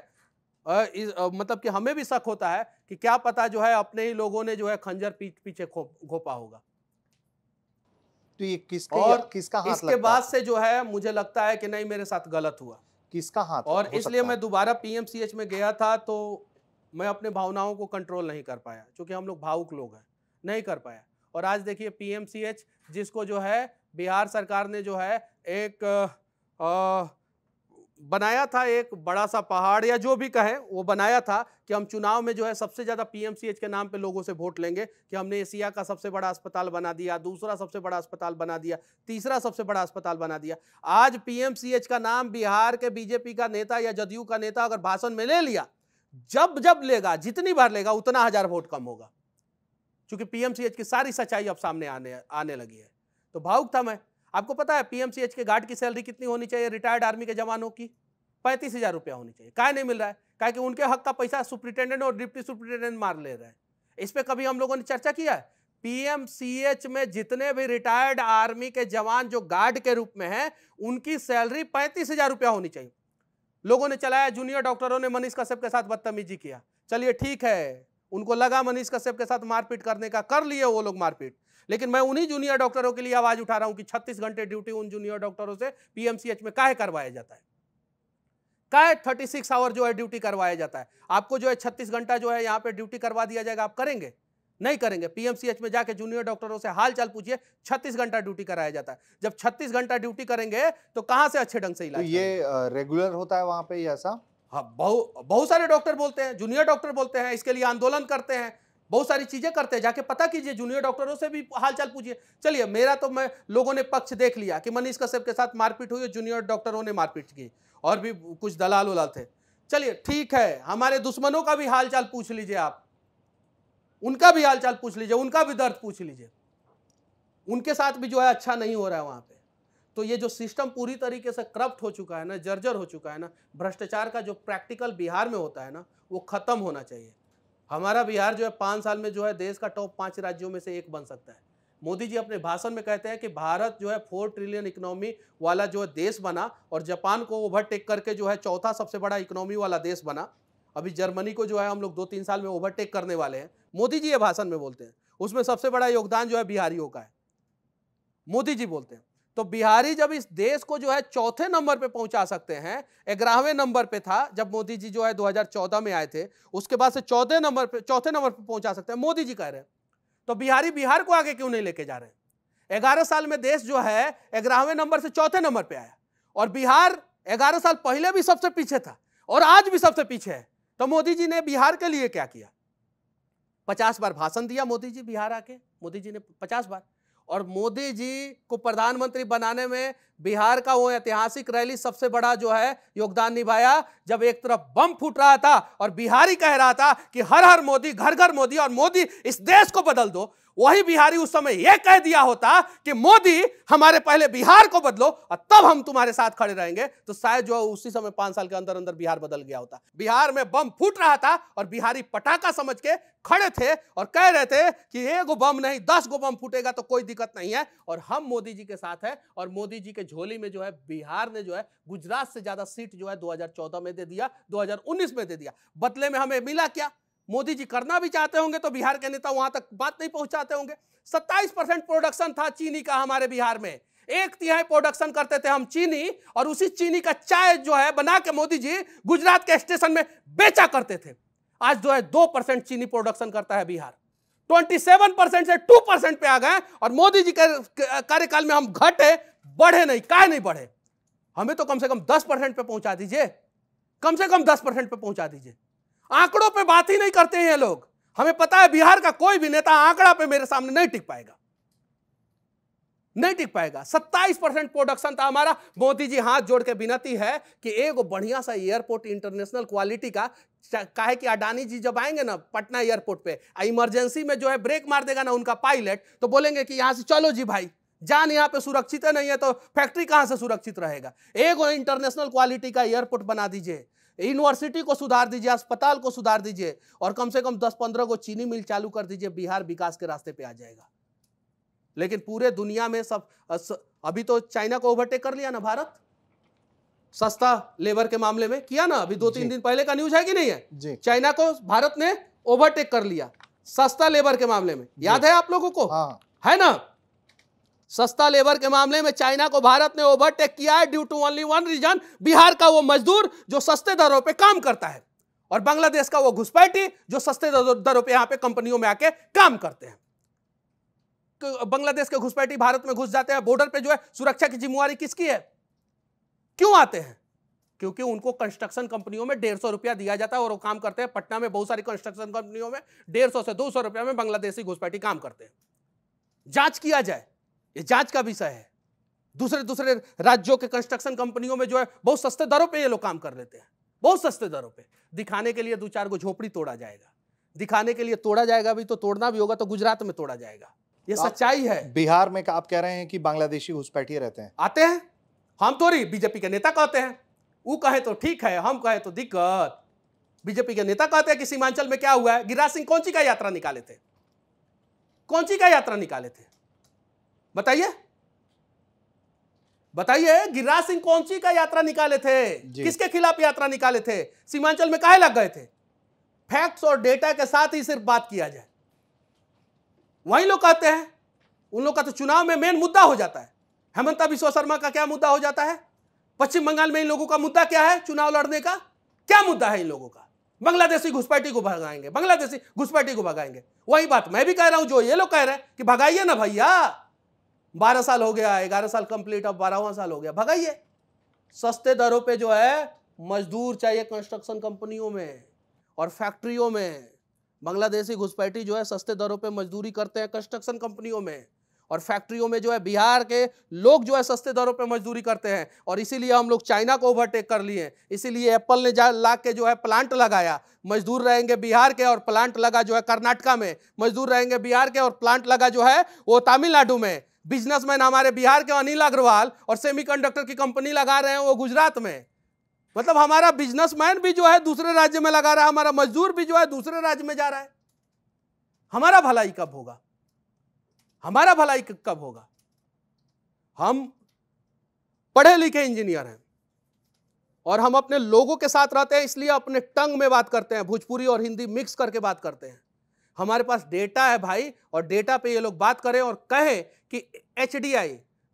मतलब कि हमें भी शक होता है कि क्या पता जो है अपने ही लोगों ने जो है खंजर पीछे घोपा होगा। तो ये किसका हाथ इसके बाद से जो है मुझे लगता है कि नहीं मेरे साथ गलत हुआ। किसका हाथ और इसलिए मैं दोबारा पीएमसीएच में गया था तो मैं अपने भावनाओं को कंट्रोल नहीं कर पाया, क्योंकि हम लोग भावुक लोग हैं, नहीं कर पाया। और आज देखिए पीएमसीएच जिसको जो है बिहार सरकार ने जो है एक बनाया था, एक बड़ा सा पहाड़ या जो भी कहें वो बनाया था कि हम चुनाव में जो है सबसे ज्यादा पीएमसीएच के नाम पे लोगों से वोट लेंगे, कि हमने एशिया का सबसे बड़ा अस्पताल बना दिया, दूसरा सबसे बड़ा अस्पताल बना दिया, तीसरा सबसे बड़ा अस्पताल बना दिया। आज पीएमसीएच का नाम बिहार के बीजेपी का नेता या जदयू का नेता अगर भाषण में ले लिया, जब लेगा, जितनी बार लेगा उतना 1000 वोट कम होगा, क्योंकि पीएमसीएच की सारी सच्चाई अब सामने आने लगी है। तो भावुक था मैं। आपको पता है पीएमसीएच के गार्ड की सैलरी कितनी होनी चाहिए? रिटायर्ड आर्मी के जवानों की 35,000 रुपया होनी चाहिए। काहे नहीं मिल रहा है? काहे कि उनके हक का पैसा सुप्रिटेंडेंट और डिप्टी सुप्रिटेंडेंट मार ले रहे हैं। इस पे कभी हम लोगों ने चर्चा किया है? पीएमसीएच में जितने भी रिटायर्ड आर्मी के जवान जो गार्ड के रूप में हैं, उनकी सैलरी 35,000 रुपया होनी चाहिए। लोगों ने चलाया, जूनियर डॉक्टरों ने मनीष कश्यप के साथ बदतमीजी किया। चलिए ठीक है, उनको लगा मनीष कश्यप के साथ मारपीट करने का, कर लिए वो लोग मारपीट। लेकिन मैं उन्हीं जूनियर डॉक्टरों के लिए आवाज उठा रहा हूं कि 36 घंटे ड्यूटी उन जूनियर डॉक्टरों से पीएमसीएच में काहे करवाया जाता है? क्या है 36 आवर जो है ड्यूटी करवाया जाता है। आपको जो है 36 घंटा जो है यहाँ पे ड्यूटी करवा दिया जाएगा, आप करेंगे? नहीं करेंगे। पीएमसीएच में जाके जूनियर डॉक्टरों से हाल चाल पूछिए, 36 घंटा ड्यूटी कराया जाता है। जब 36 घंटा ड्यूटी करेंगे तो कहां से अच्छे ढंग से इलाज तो ये रेगुलर होता है वहां पे ये ऐसा? हाँ, बहुत सारे डॉक्टर बोलते हैं, जूनियर डॉक्टर बोलते हैं, इसके लिए आंदोलन करते हैं, बहुत सारी चीजें करते हैं। जाके पता कीजिए, जूनियर डॉक्टरों से भी हालचाल पूछिए। चलिए, मेरा तो मैं लोगों ने पक्ष देख लिया कि मनीष कश्यप के साथ मारपीट हुई, जूनियर डॉक्टरों ने मारपीट की और भी कुछ दलाल उलाल थे। चलिए ठीक है, हमारे दुश्मनों का भी हालचाल पूछ लीजिए, आप उनका भी हालचाल पूछ लीजिए, उनका भी दर्द पूछ लीजिए। उनके साथ भी जो है अच्छा नहीं हो रहा है वहां पे। तो ये जो सिस्टम पूरी तरीके से करप्ट हो चुका है ना, जर्जर हो चुका है ना, भ्रष्टाचार का जो प्रैक्टिकल बिहार में होता है ना, वो खत्म होना चाहिए। हमारा बिहार जो है 5 साल में जो है देश का टॉप 5 राज्यों में से एक बन सकता है। मोदी जी अपने भाषण में कहते हैं कि भारत जो है 4 ट्रिलियन इकोनॉमी वाला जो है देश बना और जापान को ओवरटेक करके जो है चौथा सबसे बड़ा इकोनॉमी वाला देश बना। अभी जर्मनी को जो है हम लोग 2-3 साल में ओवरटेक करने वाले हैं। मोदी जी ये भाषण में बोलते हैं, उसमें सबसे बड़ा योगदान जो है बिहारियों का है, मोदी जी बोलते हैं। तो बिहारी जब इस देश को जो है चौथे नंबर पे पहुंचा सकते हैं, 11वें नंबर पे था जब मोदी जी जो है 2014 में आए थे, उसके बाद से चौथे नंबर पे पहुंचा सकते हैं, मोदी जी कह रहे हैं। तो बिहार को आगे क्यों नहीं लेके जा रहे? 11 साल में देश जो है 11वें नंबर से चौथे नंबर पे आया और बिहार 11 साल पहले भी सबसे पीछे था और आज भी सबसे पीछे है। तो मोदी जी ने बिहार के लिए क्या किया? 50 बार भाषण दिया मोदी जी बिहार आके, मोदी जी ने 50 बार। और मोदी जी को प्रधानमंत्री बनाने में बिहार का वो ऐतिहासिक रैली सबसे बड़ा जो है योगदान निभाया, जब एक तरफ बम फूट रहा था और बिहारी कह रहा था कि हर हर मोदी, घर घर मोदी और मोदी इस देश को बदल दो। वही बिहारी उस समय यह कह दिया होता कि मोदी हमारे पहले बिहार को बदलो और तब हम तुम्हारे साथ खड़े रहेंगे, तो शायद जो उसी समय 5 साल के अंदर अंदर बिहार बदल गया होता। बिहार में बम फूट रहा था और बिहारी पटाखा समझ के खड़े थे और कह रहे थे कि 1 बम नहीं 10 बम फूटेगा तो कोई दिक्कत नहीं है और हम मोदी जी के साथ है। और मोदी जी के झोली में जो है बिहार ने जो है गुजरात से ज्यादा सीट जो है 2014 में दे दिया, 2019 में दे दिया। बदले में हमें मिला क्या? मोदी जी करना भी चाहते होंगे तो बिहार के नेता वहां तक बात नहीं पहुंचाते होंगे। 27% प्रोडक्शन था चीनी का हमारे बिहार में, 1/3 प्रोडक्शन करते थे हम चीनी और उसी चीनी का चाय जो है बना के मोदी जी गुजरात के स्टेशन में बेचा करते थे। आज जो है 2% चीनी प्रोडक्शन करता है बिहार, 27% से 2% पे आ गए और मोदी जी के कार्यकाल में हम घटे, बढ़े नहीं। काहे नहीं बढ़े? हमें तो कम से कम 10% पे पहुंचा दीजिए, कम से कम 10% पे पहुंचा दीजिए। आंकड़ों पे बात ही नहीं करते हैं ये लोग। हमें पता है बिहार का कोई भी नेता आंकड़ा पे मेरे सामने नहीं टिक पाएगा, नहीं टिक पाएगा। 27% प्रोडक्शन था हमारा। मोदी जी हाथ जोड़ के विनती है कि एक बढ़िया सा एयरपोर्ट इंटरनेशनल क्वालिटी का, काहे कि अडानी जी जब आएंगे ना पटना एयरपोर्ट पे, इमरजेंसी में जो है ब्रेक मार देगा ना उनका पायलट, तो बोलेंगे कि यहां से चलो जी भाई, जान यहाँ पे सुरक्षित नहीं है तो फैक्ट्री कहां से सुरक्षित रहेगा। एक इंटरनेशनल क्वालिटी का एयरपोर्ट बना दीजिए, यूनिवर्सिटी को सुधार दीजिए, अस्पताल को सुधार दीजिए और कम से कम 10-15 को चीनी मिल चालू कर दीजिए। बिहार विकास के रास्ते पे आ जाएगा। लेकिन पूरे दुनिया में सब, अभी तो चाइना को ओवरटेक कर लिया ना भारत, सस्ता लेबर के मामले में किया ना। अभी 2-3 दिन पहले का न्यूज है कि नहीं है? चाइना को भारत ने ओवरटेक कर लिया सस्ता लेबर के मामले में, याद है आप लोगों को? हाँ। है ना? सस्ता लेबर के मामले में चाइना को भारत ने ओवरटेक किया है due to only one reason, Bihar का वो मजदूर जो सस्ते दरों पे काम करता है और बांग्लादेश का वो घुसपैठी जो सस्ते दरों पे यहां पे कंपनियों में आके काम करते हैं। बांग्लादेश के घुसपैठी भारत में घुस जाते हैं, बॉर्डर पे जो है सुरक्षा की जिम्मेवारी किसकी है? क्यों आते हैं? क्योंकि उनको कंस्ट्रक्शन कंपनियों में 150 रुपया दिया जाता है और वो काम करते हैं। पटना में बहुत सारी कंस्ट्रक्शन कंपनियों में 150 से 200 रुपया में बांग्लादेशी घुसपैठी काम करते हैं। जांच किया जाए, ये जांच का विषय है। दूसरे राज्यों के कंस्ट्रक्शन कंपनियों में जो है बहुत सस्ते दरों पे ये लोग काम कर लेते हैं, बहुत सस्ते दरों पे। दिखाने के लिए 2-4 को झोपड़ी तोड़ा जाएगा, दिखाने के लिए तोड़ा जाएगा भी, तो तोड़ना भी होगा तो गुजरात में तोड़ा जाएगा। ये सच्चाई है। बिहार में आप कह रहे हैं कि बांग्लादेशी घुसपैठिए रहते हैं? आते हैं। हम थोड़ी बीजेपी के नेता कहते हैं, वो कहे तो ठीक है, हम कहे तो दिक्कत। बीजेपी के नेता कहते हैं कि सीमांचल में क्या हुआ है। गिरिराज सिंह कौन सी का यात्रा निकाले थे? कौन सी का यात्रा निकाले थे? बताइए, बताइए, गिरिराज सिंह कौन सी का यात्रा निकाले थे? किसके खिलाफ यात्रा निकाले थे? सीमांचल में काहे लग गए थे? फैक्ट्स और डेटा के साथ ही सिर्फ बात किया जाए। वही लोग कहते हैं, उन लोग का तो चुनाव में मेन मुद्दा हो जाता है। हेमंत बिश्व शर्मा का क्या मुद्दा हो जाता है? पश्चिम बंगाल में इन लोगों का मुद्दा क्या है? चुनाव लड़ने का क्या मुद्दा है इन लोगों का? बांग्लादेशी घुसपैठी को भगाएंगे, बांग्लादेशी घुसपैठी को भगाएंगे। वही बात मैं भी कह रहा हूं जो ये लोग कह रहे हैं कि भगाइए ना भैया, 12 साल हो गया, 11 साल कंप्लीट, अब 12वां साल हो गया, भगाइए। सस्ते दरों पे जो है मजदूर चाहिए कंस्ट्रक्शन कंपनियों में और फैक्ट्रियों में। बांग्लादेशी घुसपैठी जो है सस्ते दरों पे मजदूरी करते हैं कंस्ट्रक्शन कंपनियों में और फैक्ट्रियों में जो है बिहार के लोग जो है सस्ते दरों पे मजदूरी करते हैं। और इसीलिए हम लोग चाइना को ओवरटेक कर लिए, इसीलिए एप्पल ने ला के जो है प्लांट लगाया, मजदूर रहेंगे बिहार के, और प्लांट लगा जो है कर्नाटका में, मजदूर रहेंगे बिहार के, और प्लांट लगा जो है वो तमिलनाडु में। बिजनेसमैन हमारे बिहार के अनिल अग्रवाल और सेमीकंडक्टर की कंपनी लगा रहे हैं वो गुजरात में। मतलब हमारा बिजनेसमैन भी जो है दूसरे राज्य में लगा रहा है, हमारा मजदूर भी जो है दूसरे राज्य में जा रहा है। हमारा भलाई कब होगा? हमारा भलाई कब होगा? हम पढ़े लिखे इंजीनियर हैं और हम अपने लोगों के साथ रहते हैं, इसलिए अपने टंग में बात करते हैं, भोजपुरी और हिंदी मिक्स करके बात करते हैं। हमारे पास डेटा है भाई, और डेटा पे ये लोग बात करें और कहें कि HDI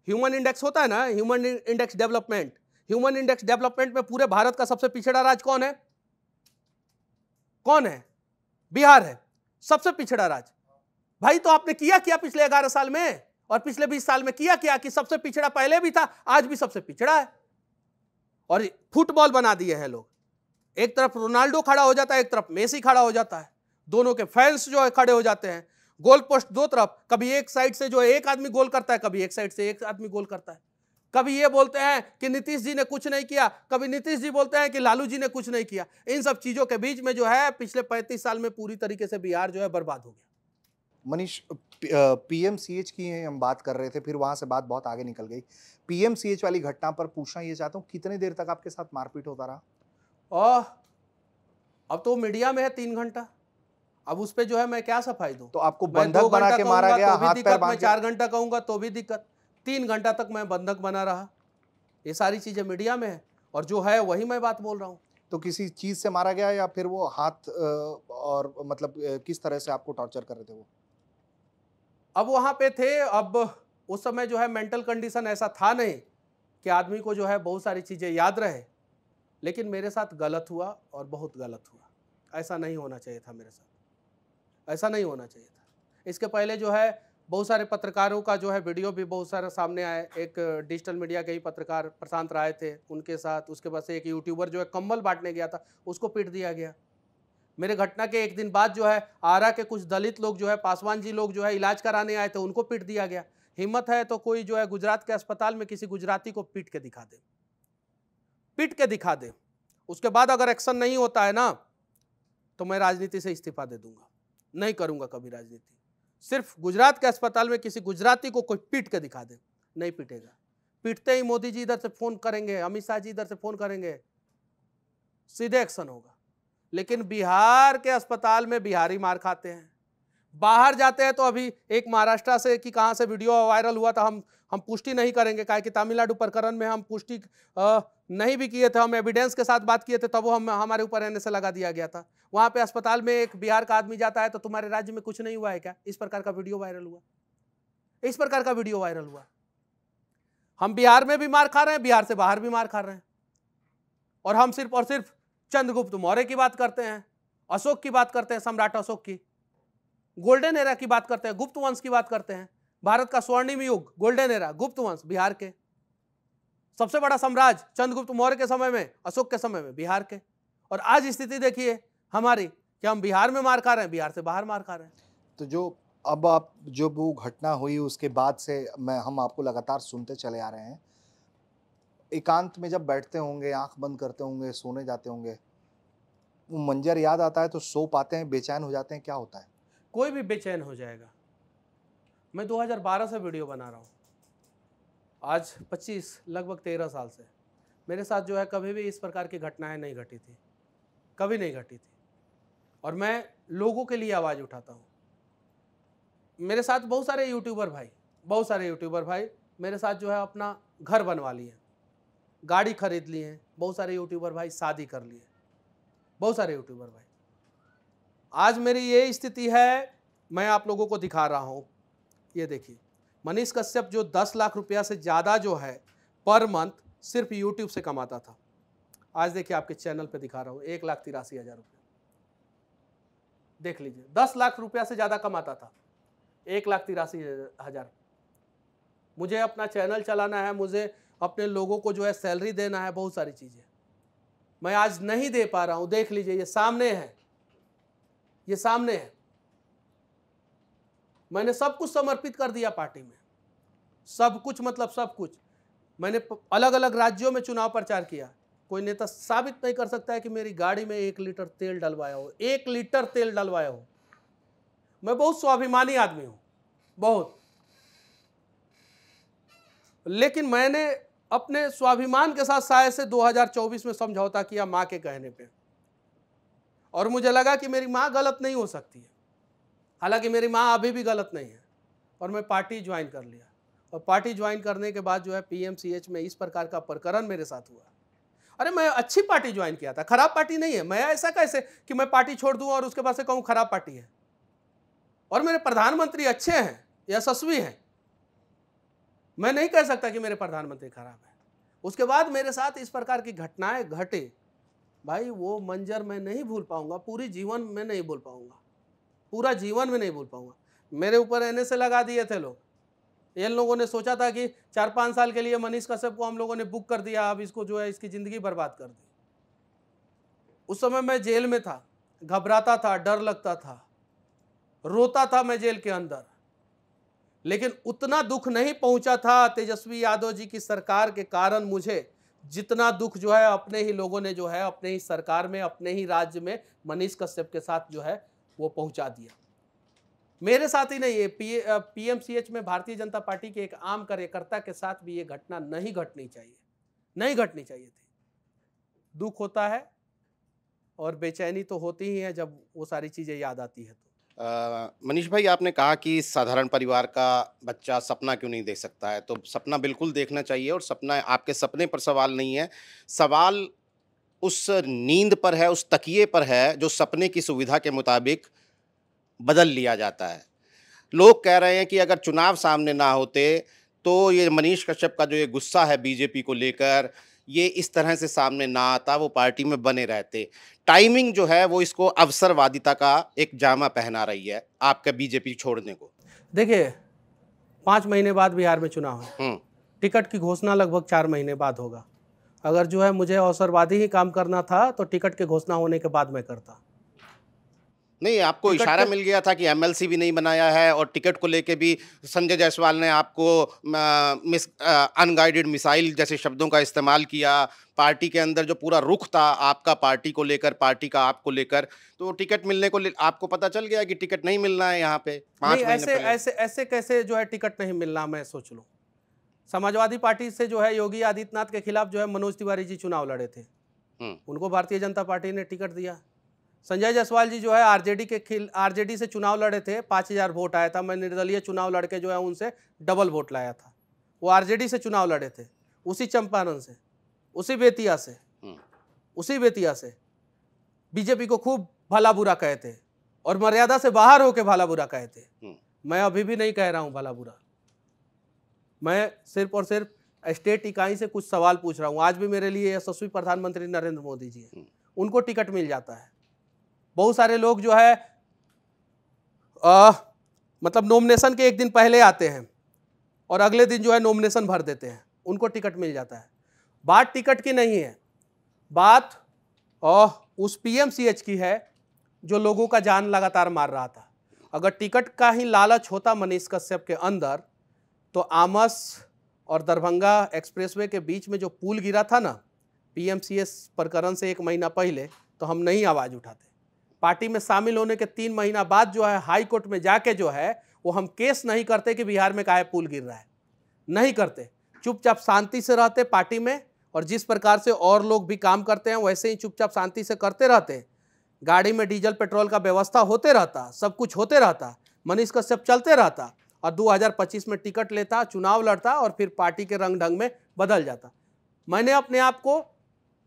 ह्यूमन इंडेक्स होता है ना, human index development, human index development में पूरे भारत का सबसे पिछड़ा राज्य कौन है? कौन है? बिहार है सबसे पिछड़ा राज्य। भाई तो आपने किया क्या पिछले 11 साल में और पिछले 20 साल में किया क्या कि सबसे पिछड़ा पहले भी था, आज भी सबसे पिछड़ा है। और फुटबॉल बना दिए हैं लोग, एक तरफ रोनाल्डो खड़ा हो जाता है, एक तरफ मेसी खड़ा हो जाता है, दोनों के फैंस जो है खड़े हो जाते हैं। गोल पोस्ट दो तरफ, कभी एक साइड से जो है एक आदमी गोल करता है, कभी एक साइड से एक आदमी गोल करता है। कभी ये बोलते हैं कि नीतीश जी ने कुछ नहीं किया, कभी नीतीश जी बोलते हैं कि लालू जी ने कुछ नहीं किया। इन सब चीजों के बीच में जो है पिछले 35 साल में पूरी तरीके से बिहार जो है बर्बाद हो गया। मनीष, PMCH की हम बात कर रहे थे, फिर वहां से बात बहुत आगे निकल गई। PMCH वाली घटना पर पूछना ये चाहता हूँ, कितने देर तक आपके साथ मारपीट होता रहा? और अब तो मीडिया में है 3 घंटा, अब उस पे जो है मैं क्या सफाई दूं? तो आपको बंधक बना के मारा गया, हाथ पैर बांध के? 4 घंटा कहूंगा तो भी दिक्कत, 3 घंटा तक मैं बंधक बना रहा। ये सारी चीजें मीडिया में है और जो है वही मैं बात बोल रहा हूँ। तो किसी चीज से मारा गया या फिर वो हाथ और मतलब किस तरह से आपको टॉर्चर कर रहे थे वो? अब वहां पे थे, अब उस समय जो है मेंटल कंडीशन ऐसा था नहीं कि आदमी को जो है बहुत सारी चीजें याद रहे, लेकिन मेरे साथ गलत हुआ और बहुत गलत हुआ। ऐसा नहीं होना चाहिए था मेरे साथ, ऐसा नहीं होना चाहिए था। इसके पहले जो है बहुत सारे पत्रकारों का जो है वीडियो भी बहुत सारे सामने आए। एक डिजिटल मीडिया के ही पत्रकार प्रशांत राय थे, उनके साथ। उसके बाद से एक यूट्यूबर जो है कंबल बांटने गया था, उसको पीट दिया गया। मेरे घटना के एक दिन बाद जो है आरा के कुछ दलित लोग जो है, पासवान जी लोग जो है इलाज कराने आए थे, उनको पीट दिया गया। हिम्मत है तो कोई जो है गुजरात के अस्पताल में किसी गुजराती को पीट के दिखा दे, पीट के दिखा दे। उसके बाद अगर एक्शन नहीं होता है ना तो मैं राजनीति से इस्तीफा दे दूंगा, नहीं करूंगा कभी राजनीति। सिर्फ गुजरात के अस्पताल में किसी गुजराती को कोई पीट के दिखा दे, नहीं पीटेगा। पीटते ही मोदी जी इधर से फोन करेंगे, अमित शाह जी इधर से फोन करेंगे, सीधे एक्शन होगा। लेकिन बिहार के अस्पताल में बिहारी मार खाते हैं, बाहर जाते हैं तो अभी एक महाराष्ट्र से कि कहाँ से वीडियो वायरल हुआ था, हम पुष्टि नहीं करेंगे, काहे कि तमिलनाडु प्रकरण में हम पुष्टि नहीं भी किए थे, हम एविडेंस के साथ बात किए थे, तब वो हमारे ऊपर NSA लगा दिया गया था। वहाँ पे अस्पताल में एक बिहार का आदमी जाता है तो तुम्हारे राज्य में कुछ नहीं हुआ है क्या? इस प्रकार का वीडियो वायरल हुआ, इस प्रकार का वीडियो वायरल हुआ। हम बिहार में भी मार खा रहे हैं, बिहार से बाहर भी मार खा रहे हैं, और हम सिर्फ और सिर्फ चंद्रगुप्त मौर्य की बात करते हैं, अशोक की बात करते हैं, सम्राट अशोक की, गोल्डन एरा की बात करते हैं, गुप्त वंश की बात करते हैं। भारत का स्वर्णिम युग, गोल्डन एरा, गुप्त वंश, बिहार के। सबसे बड़ा साम्राज्य चंद्रगुप्त मौर्य के समय में, अशोक के समय में, बिहार के। और आज स्थिति देखिए हमारी कि हम बिहार में मार खा रहे हैं, बिहार से बाहर मार खा रहे हैं। तो जो अब आप जो वो घटना हुई उसके बाद से हम आपको लगातार सुनते चले आ रहे हैं। एकांत में जब बैठते होंगे, आंख बंद करते होंगे, सोने जाते होंगे, वो मंजर याद आता है तो सो पाते हैं, बेचैन हो जाते हैं, क्या होता है? कोई भी बेचैन हो जाएगा। मैं 2012 से वीडियो बना रहा हूँ, आज 25 लगभग 13 साल से मेरे साथ जो है कभी भी इस प्रकार की घटनाएं नहीं घटी थी, कभी नहीं घटी थी। और मैं लोगों के लिए आवाज़ उठाता हूँ। मेरे साथ बहुत सारे यूट्यूबर भाई मेरे साथ जो है अपना घर बनवा लिए, गाड़ी खरीद ली है, बहुत सारे यूट्यूबर भाई शादी कर लिए, बहुत सारे यूट्यूबर भाई। आज मेरी ये स्थिति है, मैं आप लोगों को दिखा रहा हूँ। ये देखिए, मनीष कश्यप जो 10 लाख रुपया से ज़्यादा जो है पर मंथ सिर्फ यूट्यूब से कमाता था। आज देखिए आपके चैनल पे दिखा रहा हूँ, 1,83,000 रुपये। देख लीजिए, 10 लाख रुपया से ज़्यादा कमाता था, 1,83,000। मुझे अपना चैनल चलाना है, मुझे अपने लोगों को जो है सैलरी देना है, बहुत सारी चीज़ें मैं आज नहीं दे पा रहा हूँ। देख लीजिए, ये सामने है, ये सामने है। मैंने सब कुछ समर्पित कर दिया पार्टी में, सब कुछ, मतलब सब कुछ। मैंने अलग अलग राज्यों में चुनाव प्रचार किया। कोई नेता साबित नहीं कर सकता है कि मेरी गाड़ी में 1 लीटर तेल डलवाया हो, 1 लीटर तेल डलवाया हो। मैं बहुत स्वाभिमानी आदमी हूं, बहुत। लेकिन मैंने अपने स्वाभिमान के साथ शायद से 2024 में समझौता किया मां के कहने पे, और मुझे लगा कि मेरी मां गलत नहीं हो सकती है। हालांकि मेरी मां अभी भी गलत नहीं है, और मैं पार्टी ज्वाइन कर लिया। और पार्टी ज्वाइन करने के बाद जो है पीएमसीएच में इस प्रकार का प्रकरण मेरे साथ हुआ। अरे मैं अच्छी पार्टी ज्वाइन किया था, खराब पार्टी नहीं है। मैं ऐसा कैसे कि मैं पार्टी छोड़ दूं और उसके बाद से कहूं खराब पार्टी है। और मेरे प्रधानमंत्री अच्छे हैं, यशस्वी हैं, मैं नहीं कह सकता कि मेरे प्रधानमंत्री खराब है। उसके बाद मेरे साथ इस प्रकार की घटनाएं घटे, भाई वो मंजर मैं नहीं भूल पाऊंगा, पूरी जीवन में नहीं भूल पाऊंगा, पूरा जीवन में नहीं भूल पाऊंगा। मेरे ऊपर एनएसए लगा दिए थे लोग। इन लोगों ने सोचा था कि 4-5 साल के लिए मनीष कश्यप को हम लोगों ने बुक कर दिया, अब इसको जो है इसकी ज़िंदगी बर्बाद कर दी। उस समय मैं जेल में था, घबराता था, डर लगता था, रोता था मैं जेल के अंदर। लेकिन उतना दुख नहीं पहुंचा था तेजस्वी यादव जी की सरकार के कारण मुझे, जितना दुख जो है अपने ही लोगों ने जो है अपने ही सरकार में, अपने ही राज्य में मनीष कश्यप के साथ जो है वो पहुंचा दिया। मेरे साथ ही नहीं, पीएमसीएच में भारतीय जनता पार्टी के एक आम कार्यकर्ता के साथ भी ये घटना नहीं घटनी चाहिए, नहीं घटनी चाहिए थी। दुख होता है और बेचैनी तो होती ही है जब वो सारी चीज़ें याद आती है। तो मनीष भाई, आपने कहा कि साधारण परिवार का बच्चा सपना क्यों नहीं देख सकता है, तो सपना बिल्कुल देखना चाहिए। और सपना, आपके सपने पर सवाल नहीं है, सवाल उस नींद पर है, उस तकिए पर है जो सपने की सुविधा के मुताबिक बदल लिया जाता है। लोग कह रहे हैं कि अगर चुनाव सामने ना होते तो ये मनीष कश्यप का जो ये गुस्सा है बीजेपी को लेकर, ये इस तरह से सामने ना आता, वो पार्टी में बने रहते। टाइमिंग जो है वो इसको अवसरवादिता का एक जामा पहना रही है आपका बीजेपी छोड़ने को। देखिए, 5 महीने बाद बिहार में चुनाव है, टिकट की घोषणा लगभग 4 महीने बाद होगा। अगर जो है मुझे अवसरवादी ही काम करना था तो टिकट की घोषणा होने के बाद मैं करता। नहीं, आपको इशारा मिल गया था कि एमएलसी भी नहीं बनाया है, और टिकट को लेके भी संजय जायसवाल ने आपको अनगाइडेड मिसाइल जैसे शब्दों का इस्तेमाल किया। पार्टी के अंदर जो पूरा रुख था आपका पार्टी को लेकर, पार्टी का आपको लेकर, तो टिकट मिलने को आपको पता चल गया कि टिकट नहीं मिलना है यहाँ पे 5 महीने पहले। ऐसे कैसे जो है टिकट नहीं मिलना, मैं सोच लूँ। समाजवादी पार्टी से जो है योगी आदित्यनाथ के खिलाफ जो है मनोज तिवारी जी चुनाव लड़े थे, उनको भारतीय जनता पार्टी ने टिकट दिया। संजय जायसवाल जी जो है आरजेडी से चुनाव लड़े थे, 5,000 वोट आया था। मैं निर्दलीय चुनाव लड़के जो है उनसे डबल वोट लाया था। वो आरजेडी से चुनाव लड़े थे, उसी चंपारण से, उसी बेतिया से बीजेपी को खूब भला बुरा कहते और मर्यादा से बाहर होकर भला बुरा कहते। मैं अभी भी नहीं कह रहा हूं भला बुरा, मैं सिर्फ और सिर्फ स्टेट इकाई से कुछ सवाल पूछ रहा हूं। आज भी मेरे लिए यशस्वी प्रधानमंत्री नरेंद्र मोदी जी हैं, उनको टिकट मिल जाता है। बहुत सारे लोग जो है मतलब नॉमिनेशन के एक दिन पहले आते हैं और अगले दिन जो है नॉमिनेशन भर देते हैं, उनको टिकट मिल जाता है। बात टिकट की नहीं है, बात उस पीएमसीएच की है जो लोगों का जान लगातार मार रहा था। अगर टिकट का ही लालच होता मनीष कश्यप के अंदर, तो आमस और दरभंगा एक्सप्रेसवे के बीच में जो पुल गिरा था ना पीएमसीएच प्रकरण से 1 महीना पहले, तो हम नहीं आवाज़ उठाते। पार्टी में शामिल होने के 3 महीना बाद जो है हाई कोर्ट में जाके जो है वो हम केस नहीं करते कि बिहार में काहे पुल गिर रहा है, नहीं करते। चुपचाप शांति से रहते पार्टी में, और जिस प्रकार से और लोग भी काम करते हैं वैसे ही चुपचाप शांति से करते रहते। गाड़ी में डीजल पेट्रोल का व्यवस्था होते रहता, सब कुछ होते रहता, मनीष कश्यप चलते रहता, और 2025 में टिकट लेता, चुनाव लड़ता और फिर पार्टी के रंग ढंग में बदल जाता। मैंने अपने आप को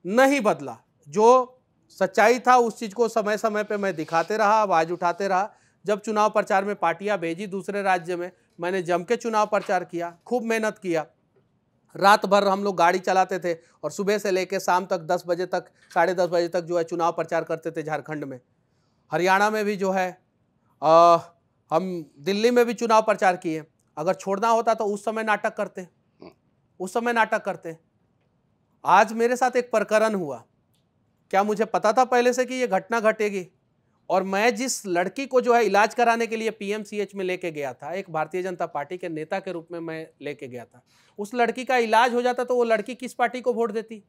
नहीं बदला, जो सच्चाई था उस चीज़ को समय समय पे मैं दिखाते रहा, आवाज़ उठाते रहा। जब चुनाव प्रचार में पार्टियां भेजी दूसरे राज्य में, मैंने जम के चुनाव प्रचार किया, खूब मेहनत किया। रात भर हम लोग गाड़ी चलाते थे और सुबह से लेकर शाम तक 10 बजे तक, 10:30 बजे तक जो है चुनाव प्रचार करते थे झारखंड में। हरियाणा में भी जो है हम दिल्ली में भी चुनाव प्रचार किए। अगर छोड़ना होता तो उस समय नाटक करते, उस समय नाटक करते। आज मेरे साथ एक प्रकरण हुआ, क्या मुझे पता था पहले से कि ये घटना घटेगी? और मैं जिस लड़की को जो है इलाज कराने के लिए पीएमसीएच में लेके गया था, एक भारतीय जनता पार्टी के नेता के रूप में मैं लेके गया था, उस लड़की का इलाज हो जाता तो वो लड़की किस पार्टी को वोट देती?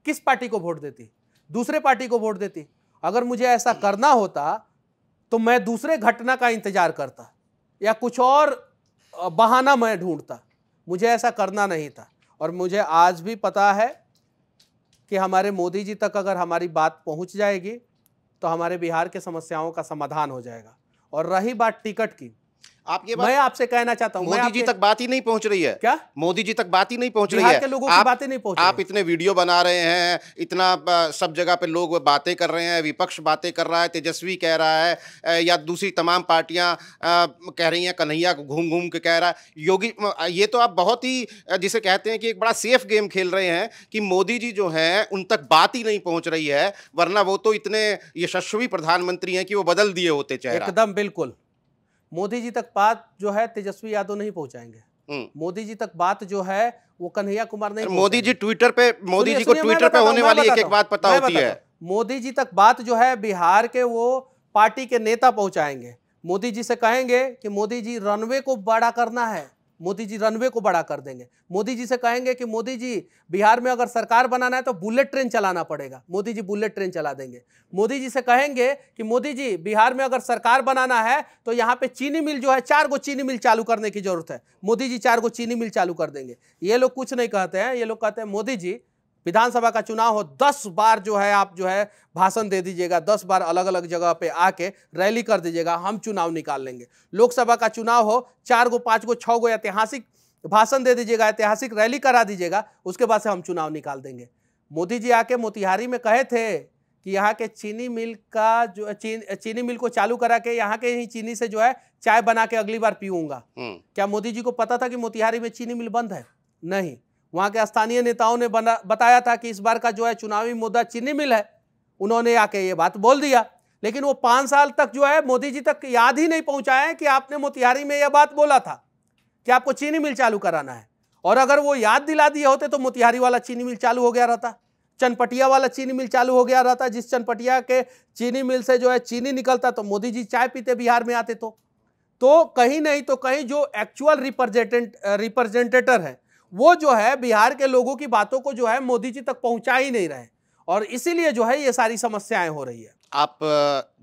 किस पार्टी को वोट देती? दूसरे पार्टी को वोट देती। अगर मुझे ऐसा करना होता तो मैं दूसरे घटना का इंतजार करता या कुछ और बहाना मैं ढूंढता। मुझे ऐसा करना नहीं था। और मुझे आज भी पता है कि हमारे मोदी जी तक अगर हमारी बात पहुंच जाएगी तो हमारे बिहार के समस्याओं का समाधान हो जाएगा। और रही बात टिकट की, आप ये बात मैं आपसे कहना चाहता हूं, मोदी जी तक बात ही नहीं पहुंच रही है। क्या मोदी जी तक बात ही नहीं पहुंच रही बिहार है? के लोगों की बातें नहीं पहुंच रही आप इतने वीडियो बना रहे हैं, इतना सब जगह पे लोग बातें कर रहे हैं, विपक्ष बातें कर रहा है, तेजस्वी कह रहा है या दूसरी तमाम पार्टियां कह रही हैं, कन्हैया घूम घूम के कह रहा है, योगी। ये तो आप बहुत ही जिसे कहते हैं कि एक बड़ा सेफ गेम खेल रहे हैं कि मोदी जी जो हैं उन तक बात ही नहीं पहुंच रही है, वरना वो तो इतने यशस्वी प्रधानमंत्री हैं कि वो बदल दिए होते चेहरा। एकदम बिल्कुल। मोदी जी तक बात जो है तेजस्वी यादव नहीं पहुंचाएंगे। मोदी जी तक बात जो है वो कन्हैया कुमार नहीं। मोदी जी ट्विटर पे, मोदी जी को ट्विटर पे होने वाली एक एक बात पता होती है। मोदी जी तक बात जो है बिहार के वो पार्टी के नेता पहुंचाएंगे। मोदी जी से कहेंगे कि मोदी जी रनवे को बड़ा करना है, मोदी जी रनवे को बड़ा कर देंगे। मोदी जी से कहेंगे कि मोदी जी बिहार में अगर सरकार बनाना है तो बुलेट ट्रेन चलाना पड़ेगा, मोदी जी बुलेट ट्रेन चला देंगे। मोदी जी से कहेंगे कि मोदी जी बिहार में अगर सरकार बनाना है तो यहाँ पे चीनी मिल जो है 4 गो चीनी मिल चालू करने की जरूरत है, मोदी जी 4 गो चीनी मिल चालू कर देंगे। ये लोग कुछ नहीं कहते हैं, ये लोग कहते हैं मोदी जी विधानसभा का चुनाव हो 10 बार जो है आप जो है भाषण दे दीजिएगा, 10 बार अलग अलग जगह पे आके रैली कर दीजिएगा, हम चुनाव निकाल लेंगे। लोकसभा का चुनाव हो 4 गो 5 गो 6 गो ऐतिहासिक भाषण दे दीजिएगा, ऐतिहासिक रैली करा दीजिएगा, उसके बाद से हम चुनाव निकाल देंगे। मोदी जी आके मोतिहारी में कहे थे कि यहाँ के चीनी मिल का जो चीनी मिल को चालू करा के यहाँ के ही चीनी से जो है चाय बना के अगली बार पीऊंगा। क्या मोदी जी को पता था कि मोतिहारी में चीनी मिल बंद है? नहीं। वहां के स्थानीय नेताओं ने बताया था कि इस बार का जो है चुनावी मुद्दा चीनी मिल है, उन्होंने आके ये बात बोल दिया। लेकिन वो 5 साल तक जो है मोदी जी तक याद ही नहीं पहुंचाया कि आपने मोतिहारी में यह बात बोला था कि आपको चीनी मिल चालू कराना है। और अगर वो याद दिला दिए होते तो मोतिहारी वाला चीनी मिल चालू हो गया रहता, चनपटिया वाला चीनी मिल चालू हो गया रहता। जिस चनपटिया के चीनी मिल से जो है चीनी निकलता तो मोदी जी चाय पीते बिहार में आते। तो कहीं नहीं तो कहीं जो एक्चुअल रिप्रेजेंटेटर है वो जो है बिहार के लोगों की बातों को जो है मोदी जी तक पहुंचा ही नहीं रहे, और इसीलिए जो है ये सारी समस्याएं हो रही है। आप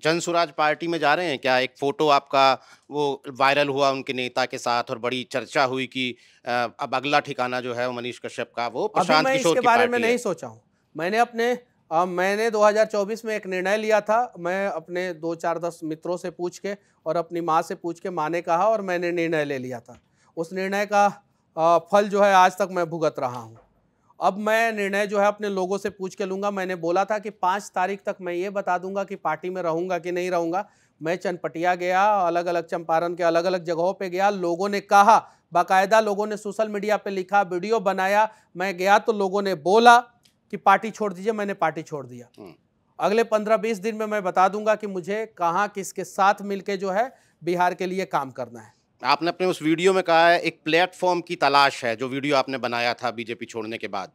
जन स्वराज पार्टी में जा रहे हैं क्या? एक फोटो आपका वो वायरल हुआ उनके नेता के साथ और बड़ी चर्चा हुई कि अब अगला ठिकाना जो है वो मनीष कश्यप का, वो प्रशांत किशोर की बारे पार्टी में नहीं सोचा हूँ। मैंने 2024 में एक निर्णय लिया था। मैं अपने 2-4-10 मित्रों से पूछ के और अपनी माँ से पूछ के, माँ ने कहा और मैंने निर्णय ले लिया था। उस निर्णय का फल जो है आज तक मैं भुगत रहा हूँ। अब मैं निर्णय जो है अपने लोगों से पूछ के लूँगा। मैंने बोला था कि 5 तारीख तक मैं ये बता दूंगा कि पार्टी में रहूँगा कि नहीं रहूँगा। मैं चनपटिया गया, अलग अलग चंपारण के अलग अलग जगहों पे गया, लोगों ने कहा, बाकायदा लोगों ने सोशल मीडिया पे लिखा, वीडियो बनाया। मैं गया तो लोगों ने बोला कि पार्टी छोड़ दीजिए, मैंने पार्टी छोड़ दिया। अगले 15-20 दिन में मैं बता दूंगा कि मुझे कहाँ किसके साथ मिलके जो है बिहार के लिए काम करना है। आपने अपने उस वीडियो में कहा है एक प्लेटफॉर्म की तलाश है, जो वीडियो आपने बनाया था बीजेपी छोड़ने के बाद।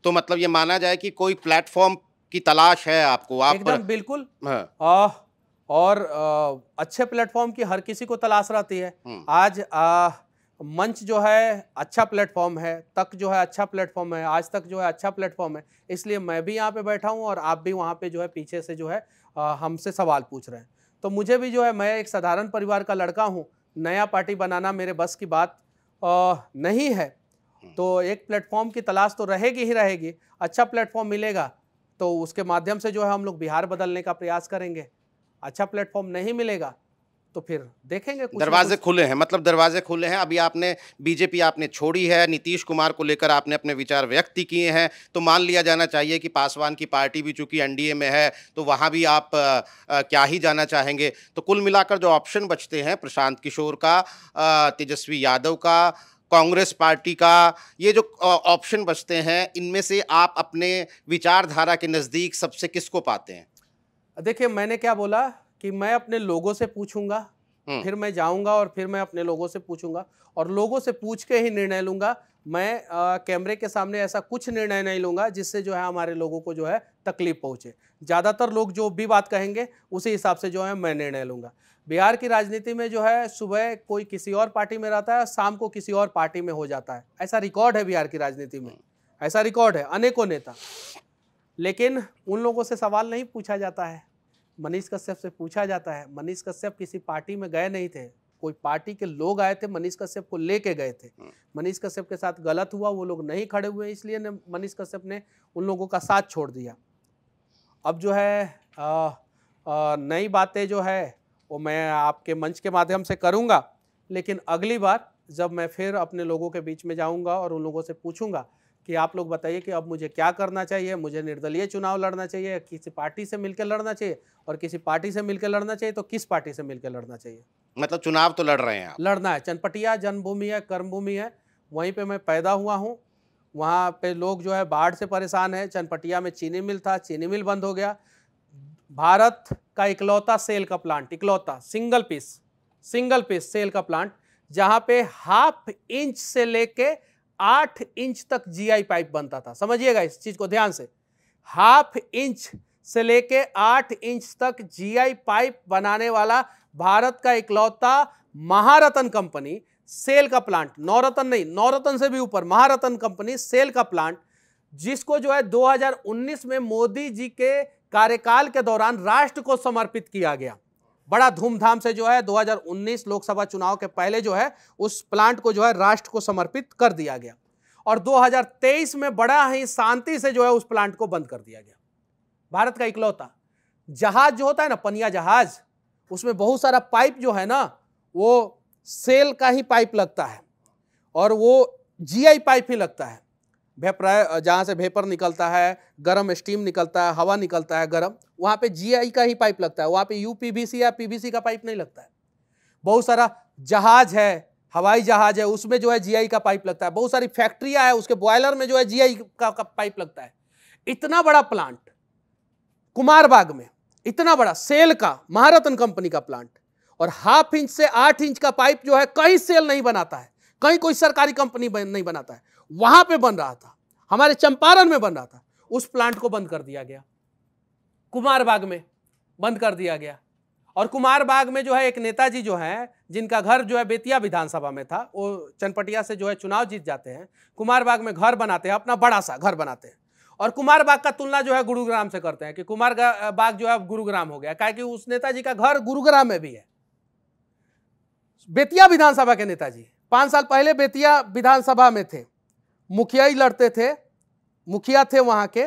तो मतलब ये माना जाए कि कोई प्लेटफॉर्म की तलाश है आपको? आप एकदम बिल्कुल। हाँ। और अच्छे प्लेटफॉर्म की हर किसी को तलाश रहती है। आज मंच जो है अच्छा प्लेटफॉर्म है, तक जो है अच्छा प्लेटफॉर्म है, आज तक जो है अच्छा प्लेटफॉर्म है। इसलिए मैं भी यहाँ पे बैठा हूँ और आप भी वहाँ पे जो है पीछे से जो है हमसे सवाल पूछ रहे हैं। तो मुझे भी जो है, मैं एक साधारण परिवार का लड़का हूँ, नया पार्टी बनाना मेरे बस की बात नहीं है। तो एक प्लेटफॉर्म की तलाश तो रहेगी ही रहेगी। अच्छा प्लेटफॉर्म मिलेगा तो उसके माध्यम से जो है हम लोग बिहार बदलने का प्रयास करेंगे। अच्छा प्लेटफॉर्म नहीं मिलेगा तो फिर देखेंगे। दरवाजे खुले हैं, मतलब दरवाजे खुले हैं। अभी आपने बीजेपी आपने छोड़ी है, नीतीश कुमार को लेकर आपने अपने विचार व्यक्त किए हैं, तो मान लिया जाना चाहिए कि पासवान की पार्टी भी चूंकि एनडीए में है तो वहां भी आप क्या ही जाना चाहेंगे। तो कुल मिलाकर जो ऑप्शन बचते हैं प्रशांत किशोर का, तेजस्वी यादव का, कांग्रेस पार्टी का, ये जो ऑप्शन बचते हैं, इनमें से आप अपने विचारधारा के नज़दीक सबसे किसको पाते हैं? देखिए, मैंने क्या बोला कि मैं अपने लोगों से पूछूंगा, फिर मैं जाऊंगा और फिर मैं अपने लोगों से पूछूंगा और लोगों से पूछ के ही निर्णय लूंगा। मैं कैमरे के सामने ऐसा कुछ निर्णय नहीं लूंगा जिससे जो है हमारे लोगों को जो है तकलीफ पहुंचे। ज़्यादातर लोग जो भी बात कहेंगे उसी हिसाब से जो है मैं निर्णय लूंगा। बिहार की राजनीति में जो है सुबह कोई किसी और पार्टी में रहता है, शाम को किसी और पार्टी में हो जाता है। ऐसा रिकॉर्ड है बिहार की राजनीति में, ऐसा रिकॉर्ड है अनेकों नेता। लेकिन उन लोगों से सवाल नहीं पूछा जाता है। मनीष कश्यप से पूछा जाता है। मनीष कश्यप किसी पार्टी में गए नहीं थे, कोई पार्टी के लोग आए थे, मनीष कश्यप को लेके गए थे। मनीष कश्यप के साथ गलत हुआ, वो लोग नहीं खड़े हुए, इसलिए मनीष कश्यप ने उन लोगों का साथ छोड़ दिया। अब जो है नई बातें जो है वो मैं आपके मंच के माध्यम से करूंगा, लेकिन अगली बार जब मैं फिर अपने लोगों के बीच में जाऊंगा और उन लोगों से पूछूंगा कि आप लोग बताइए कि अब मुझे क्या करना चाहिए, मुझे निर्दलीय चुनाव लड़ना चाहिए, किसी पार्टी से मिलकर लड़ना चाहिए, और किसी पार्टी से मिलकर लड़ना चाहिए तो किस पार्टी से मिलकर लड़ना चाहिए। मतलब चुनाव तो लड़ रहे हैं आप? लड़ना है। चनपटिया जन्मभूमि है, कर्मभूमि है, वहीं पे मैं पैदा हुआ हूँ। वहाँ पे लोग जो है बाढ़ से परेशान है। चनपटिया में चीनी मिल था, चीनी मिल बंद हो गया। भारत का इकलौता सेल का प्लांट, इकलौता सिंगल पीस सेल का प्लांट, जहाँ पे 1/2 इंच से लेके 8 इंच तक जीआई पाइप बनता था। समझिएगा इस चीज को ध्यान से, 1/2 इंच से लेके 8 इंच तक जीआई पाइप बनाने वाला भारत का इकलौता महारत्न कंपनी सेल का प्लांट, नवरत्न नहीं, नवरत्न से भी ऊपर महारत्न कंपनी सेल का प्लांट, जिसको जो है 2019 में मोदी जी के कार्यकाल के दौरान राष्ट्र को समर्पित किया गया। बड़ा धूमधाम से जो है 2019 लोकसभा चुनाव के पहले जो है उस प्लांट को जो है राष्ट्र को समर्पित कर दिया गया, और 2023 में बड़ा ही शांति से जो है उस प्लांट को बंद कर दिया गया। भारत का इकलौता जहाज जो होता है ना, पनिया जहाज, उसमें बहुत सारा पाइप जो है ना वो सेल का ही पाइप लगता है, और वो जीआई पाइप ही लगता है। वेपर, जहाँ से वेपर निकलता है, गर्म स्टीम निकलता है, हवा निकलता है गर्म, वहाँ पे जीआई का ही पाइप लगता है। वहाँ पे यूपीवीसी या पीवीसी का पाइप नहीं लगता है। बहुत सारा जहाज है, हवाई जहाज है, उसमें जो है जीआई का पाइप लगता है। बहुत सारी फैक्ट्रियाँ है, उसके बॉयलर में जो है जीआई का पाइप लगता है। इतना बड़ा प्लांट कुमारबाग में, इतना बड़ा सेल का महारत्न कंपनी का प्लांट, और 1/2 इंच से 8 इंच का पाइप जो है कहीं सेल नहीं बनाता है, कहीं कोई सरकारी कंपनी नहीं बनाता है, वहां पे बन रहा था, हमारे चंपारण में बन रहा था। उस प्लांट को बंद कर दिया गया, कुमारबाग में बंद कर दिया गया। और कुमारबाग में जो है एक नेताजी जो है, जिनका घर जो है बेतिया विधानसभा में था, वो चनपटिया से जो है चुनाव जीत जाते हैं, कुमारबाग में घर बनाते हैं, अपना बड़ा सा घर बनाते हैं, और कुमारबाग का तुलना जो है गुरुग्राम से करते हैं कि कुमारबाग जो है गुरुग्राम हो गया, काहे कि उस नेताजी का घर गुरुग्राम में भी है। बेतिया विधानसभा के नेताजी 5 साल पहले बेतिया विधानसभा में थे, मुखिया ही लड़ते थे, मुखिया थे वहां के।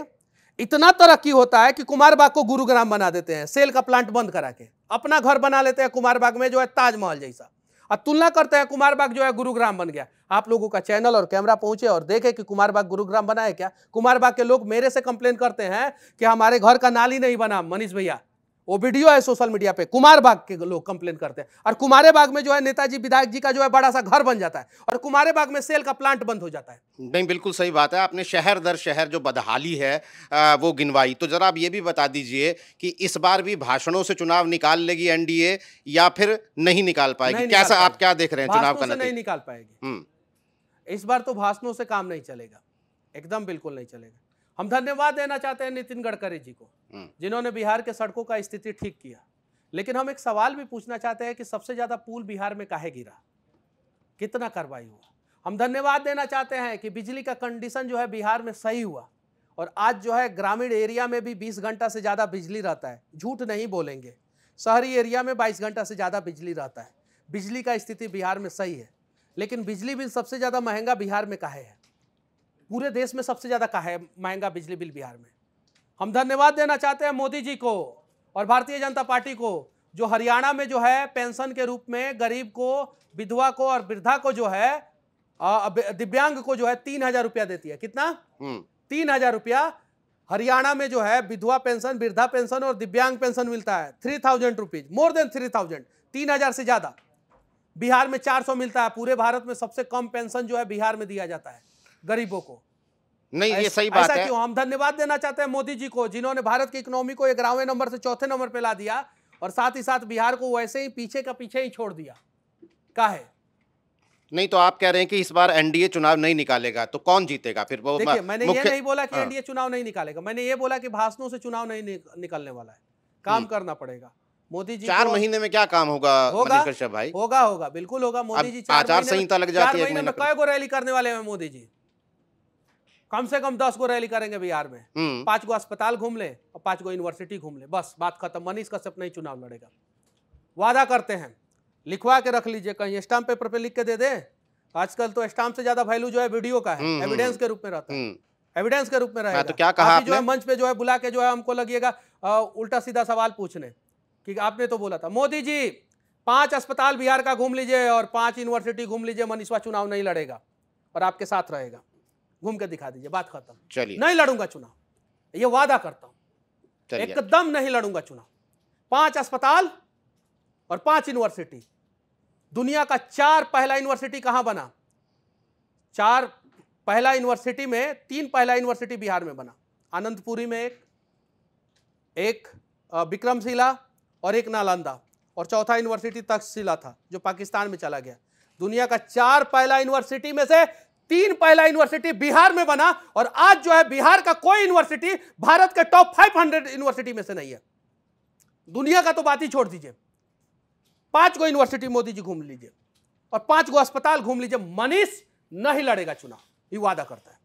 इतना तरक्की होता है कि कुमारबाग को गुरुग्राम बना देते हैं, सेल का प्लांट बंद करा के अपना घर बना लेते हैं कुमारबाग में, जो है ताजमहल जैसा, और तुलना करते हैं कुमारबाग जो है गुरुग्राम बन गया। आप लोगों का चैनल और कैमरा पहुंचे और देखे कि कुमारबाग गुरुग्राम बना है क्या। कुमारबाग के लोग मेरे से कंप्लेन करते हैं कि हमारे घर का नाली नहीं बना। मनीष भैया, वो वीडियो है सोशल मीडिया पे, कुमारबाग के लोग कंप्लेन करते हैं, और कुमारबाग में जो है नेताजी विधायक जी का जो है बड़ा सा घर बन जाता है, और कुमारबाग में सेल का प्लांट बंद हो जाता है। नहीं, बिल्कुल सही बात है। आपने शहर दर शहर जो बदहाली है वो गिनवाई, तो जरा आप ये भी बता दीजिए कि इस बार भी भाषणों से चुनाव निकाल लेगी एनडीए या फिर नहीं निकाल पाएगी? कैसा आप क्या देख रहे हैं चुनाव का नतीजा? नहीं निकाल पाएगी इस बार, तो भाषणों से काम नहीं चलेगा, एकदम बिल्कुल नहीं चलेगा। हम धन्यवाद देना चाहते हैं नितिन गडकरी जी को, जिन्होंने बिहार के सड़कों का स्थिति ठीक किया। लेकिन हम एक सवाल भी पूछना चाहते हैं कि सबसे ज्यादा पुल बिहार में काहे गिरा, कितना कार्रवाई हुआ। हम धन्यवाद देना चाहते हैं कि बिजली का कंडीशन जो है बिहार में सही हुआ, और आज जो है ग्रामीण एरिया में भी 20 घंटा से ज्यादा बिजली रहता है। झूठ नहीं बोलेंगे, शहरी एरिया में 22 घंटा से ज्यादा बिजली रहता है। बिजली का स्थिति बिहार में सही है। लेकिन बिजली बिल सबसे ज्यादा महंगा बिहार में काहे है, पूरे देश में सबसे ज्यादा काहे महंगा बिजली बिल बिहार में। हम धन्यवाद देना चाहते हैं मोदी जी को और भारतीय जनता पार्टी को, जो हरियाणा में जो है पेंशन के रूप में गरीब को, विधवा को और वृद्धा को जो है, दिव्यांग को जो है 3000 रुपया देती है। कितना? 3000 रुपया हरियाणा में जो है विधवा पेंशन, वृद्धा पेंशन और दिव्यांग पेंशन मिलता है। 3000 रुपीज, मोर देन 3000, 3000 से ज्यादा। बिहार में 400 मिलता है, पूरे भारत में सबसे कम पेंशन जो है बिहार में दिया जाता है गरीबों को। नहीं, ये सही बात ऐसा है। क्यों? हम धन्यवाद देना चाहते हैं मोदी जी को, जिन्होंने भारत की इकोनॉमी को 11वें नंबर से 4थे नंबर पे ला दिया और साथ ही साथ बिहार को वैसे ही पीछे का पीछे ही छोड़ दिया। काहे? नहीं तो आप कह रहे हैं कि इस बार एनडीए चुनाव नहीं निकालेगा, तो कौन जीतेगा फिर? वो देखिए, मैंने ये नहीं बोला कि हाँ। एनडीए चुनाव नहीं निकालेगा, मैंने ये बोला कि भाषणों से चुनाव नहीं निकलने वाला है, काम करना पड़ेगा। मोदी जी 4 महीने में क्या काम होगा मनीष कश्यप भाई? होगा, बिल्कुल होगा। मोदी जी आचार संहिता लग जाती है, 4 महीने में कई गो रैली करने वाले हैं मोदी जी? कम से कम 10 गो रैली करेंगे बिहार में। 5 गो अस्पताल घूम ले और 5 गो यूनिवर्सिटी घूम ले, बस बात खत्म। मनीष कश्यप नहीं चुनाव लड़ेगा। वादा करते हैं, लिखवा के रख लीजिए, कहीं स्टाम्प पेपर पे लिख के दे दे। आजकल तो स्टाम्प से ज्यादा वैल्यू जो है वीडियो का है, एविडेंस के रूप में रहता है, एविडेंस के रूप में रहेगा। तो क्या कहा आपने? जो है मंच पे जो है बुला के जो है हमको लगिएगा उल्टा सीधा सवाल पूछने कि आपने तो बोला था मोदी जी 5 अस्पताल बिहार का घूम लीजिए और 5 यूनिवर्सिटी घूम लीजिए, मनीषवा चुनाव नहीं लड़ेगा और आपके साथ रहेगा। घूम के दिखा दीजिए, बात खत्म। चलिए, नहीं लड़ूंगा चुनाव, ये वादा करता हूं, एकदम नहीं लड़ूंगा चुनाव। 5 अस्पताल और 5 यूनिवर्सिटी। दुनिया का 4 पहला यूनिवर्सिटी कहां बना? 4 पहला यूनिवर्सिटी में 3 पहला यूनिवर्सिटी बिहार में बना। आनंदपुरी में एक विक्रमशिला और एक नालंदा, और चौथा यूनिवर्सिटी तक्षशिला था जो पाकिस्तान में चला गया। दुनिया का 4 पहला यूनिवर्सिटी में से 3 पहला यूनिवर्सिटी बिहार में बना, और आज जो है बिहार का कोई यूनिवर्सिटी भारत के टॉप 500 यूनिवर्सिटी में से नहीं है। दुनिया का तो बात ही छोड़ दीजिए। 5 गो यूनिवर्सिटी मोदी जी घूम लीजिए और 5 गो अस्पताल घूम लीजिए, मनीष नहीं लड़ेगा चुनाव, ये वादा करता है।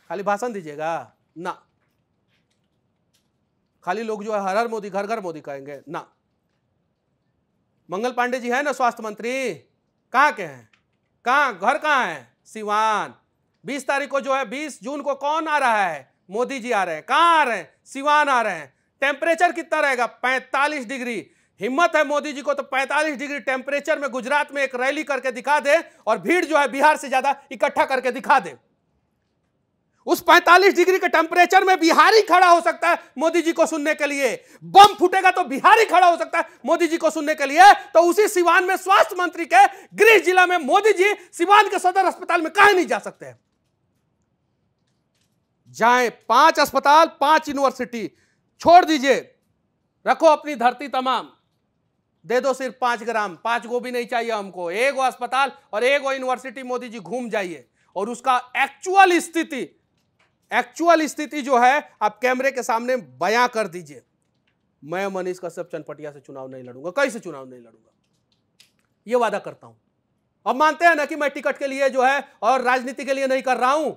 खाली भाषण दीजिएगा ना, खाली लोग जो है हर हर मोदी घर घर मोदी कहेंगे ना। मंगल पांडे जी है ना स्वास्थ्य मंत्री, कहाँ के हैं? कहाँ घर कहाँ है? सिवान। 20 तारीख को जो है 20 जून को कौन आ रहा है? मोदी जी आ रहे हैं। कहाँ आ रहे हैं? सिवान आ रहे हैं। टेम्परेचर कितना रहेगा? 45 डिग्री। हिम्मत है मोदी जी को तो 45 डिग्री टेम्परेचर में गुजरात में एक रैली करके दिखा दे और भीड़ जो है बिहार से ज्यादा इकट्ठा करके दिखा दे। उस 45 डिग्री के टेम्परेचर में बिहारी खड़ा हो सकता है मोदी जी को सुनने के लिए। बम फूटेगा तो बिहारी खड़ा हो सकता है मोदी जी को सुनने के लिए। तो उसी सिवान में स्वास्थ्य मंत्री के गृह जिला में मोदी जी सिवान के सदर अस्पताल में काहे नहीं जा सकते हैं? जाएं, 5 अस्पताल 5 यूनिवर्सिटी छोड़ दीजिए, रखो अपनी धरती तमाम, दे दो सिर्फ 5 ग्राम। 5 गो भी नहीं चाहिए हमको, 1 गो अस्पताल और 1 गो यूनिवर्सिटी मोदी जी घूम जाइए और उसका एक्चुअल स्थिति जो है आप कैमरे के सामने बयां कर दीजिए। मैं मनीष कश्यप चनपटिया से चुनाव नहीं लड़ूंगा, कैसे चुनाव नहीं लड़ूंगा, यह वादा करता हूं। अब मानते हैं ना कि मैं टिकट के लिए जो है और राजनीति के लिए नहीं कर रहा हूं।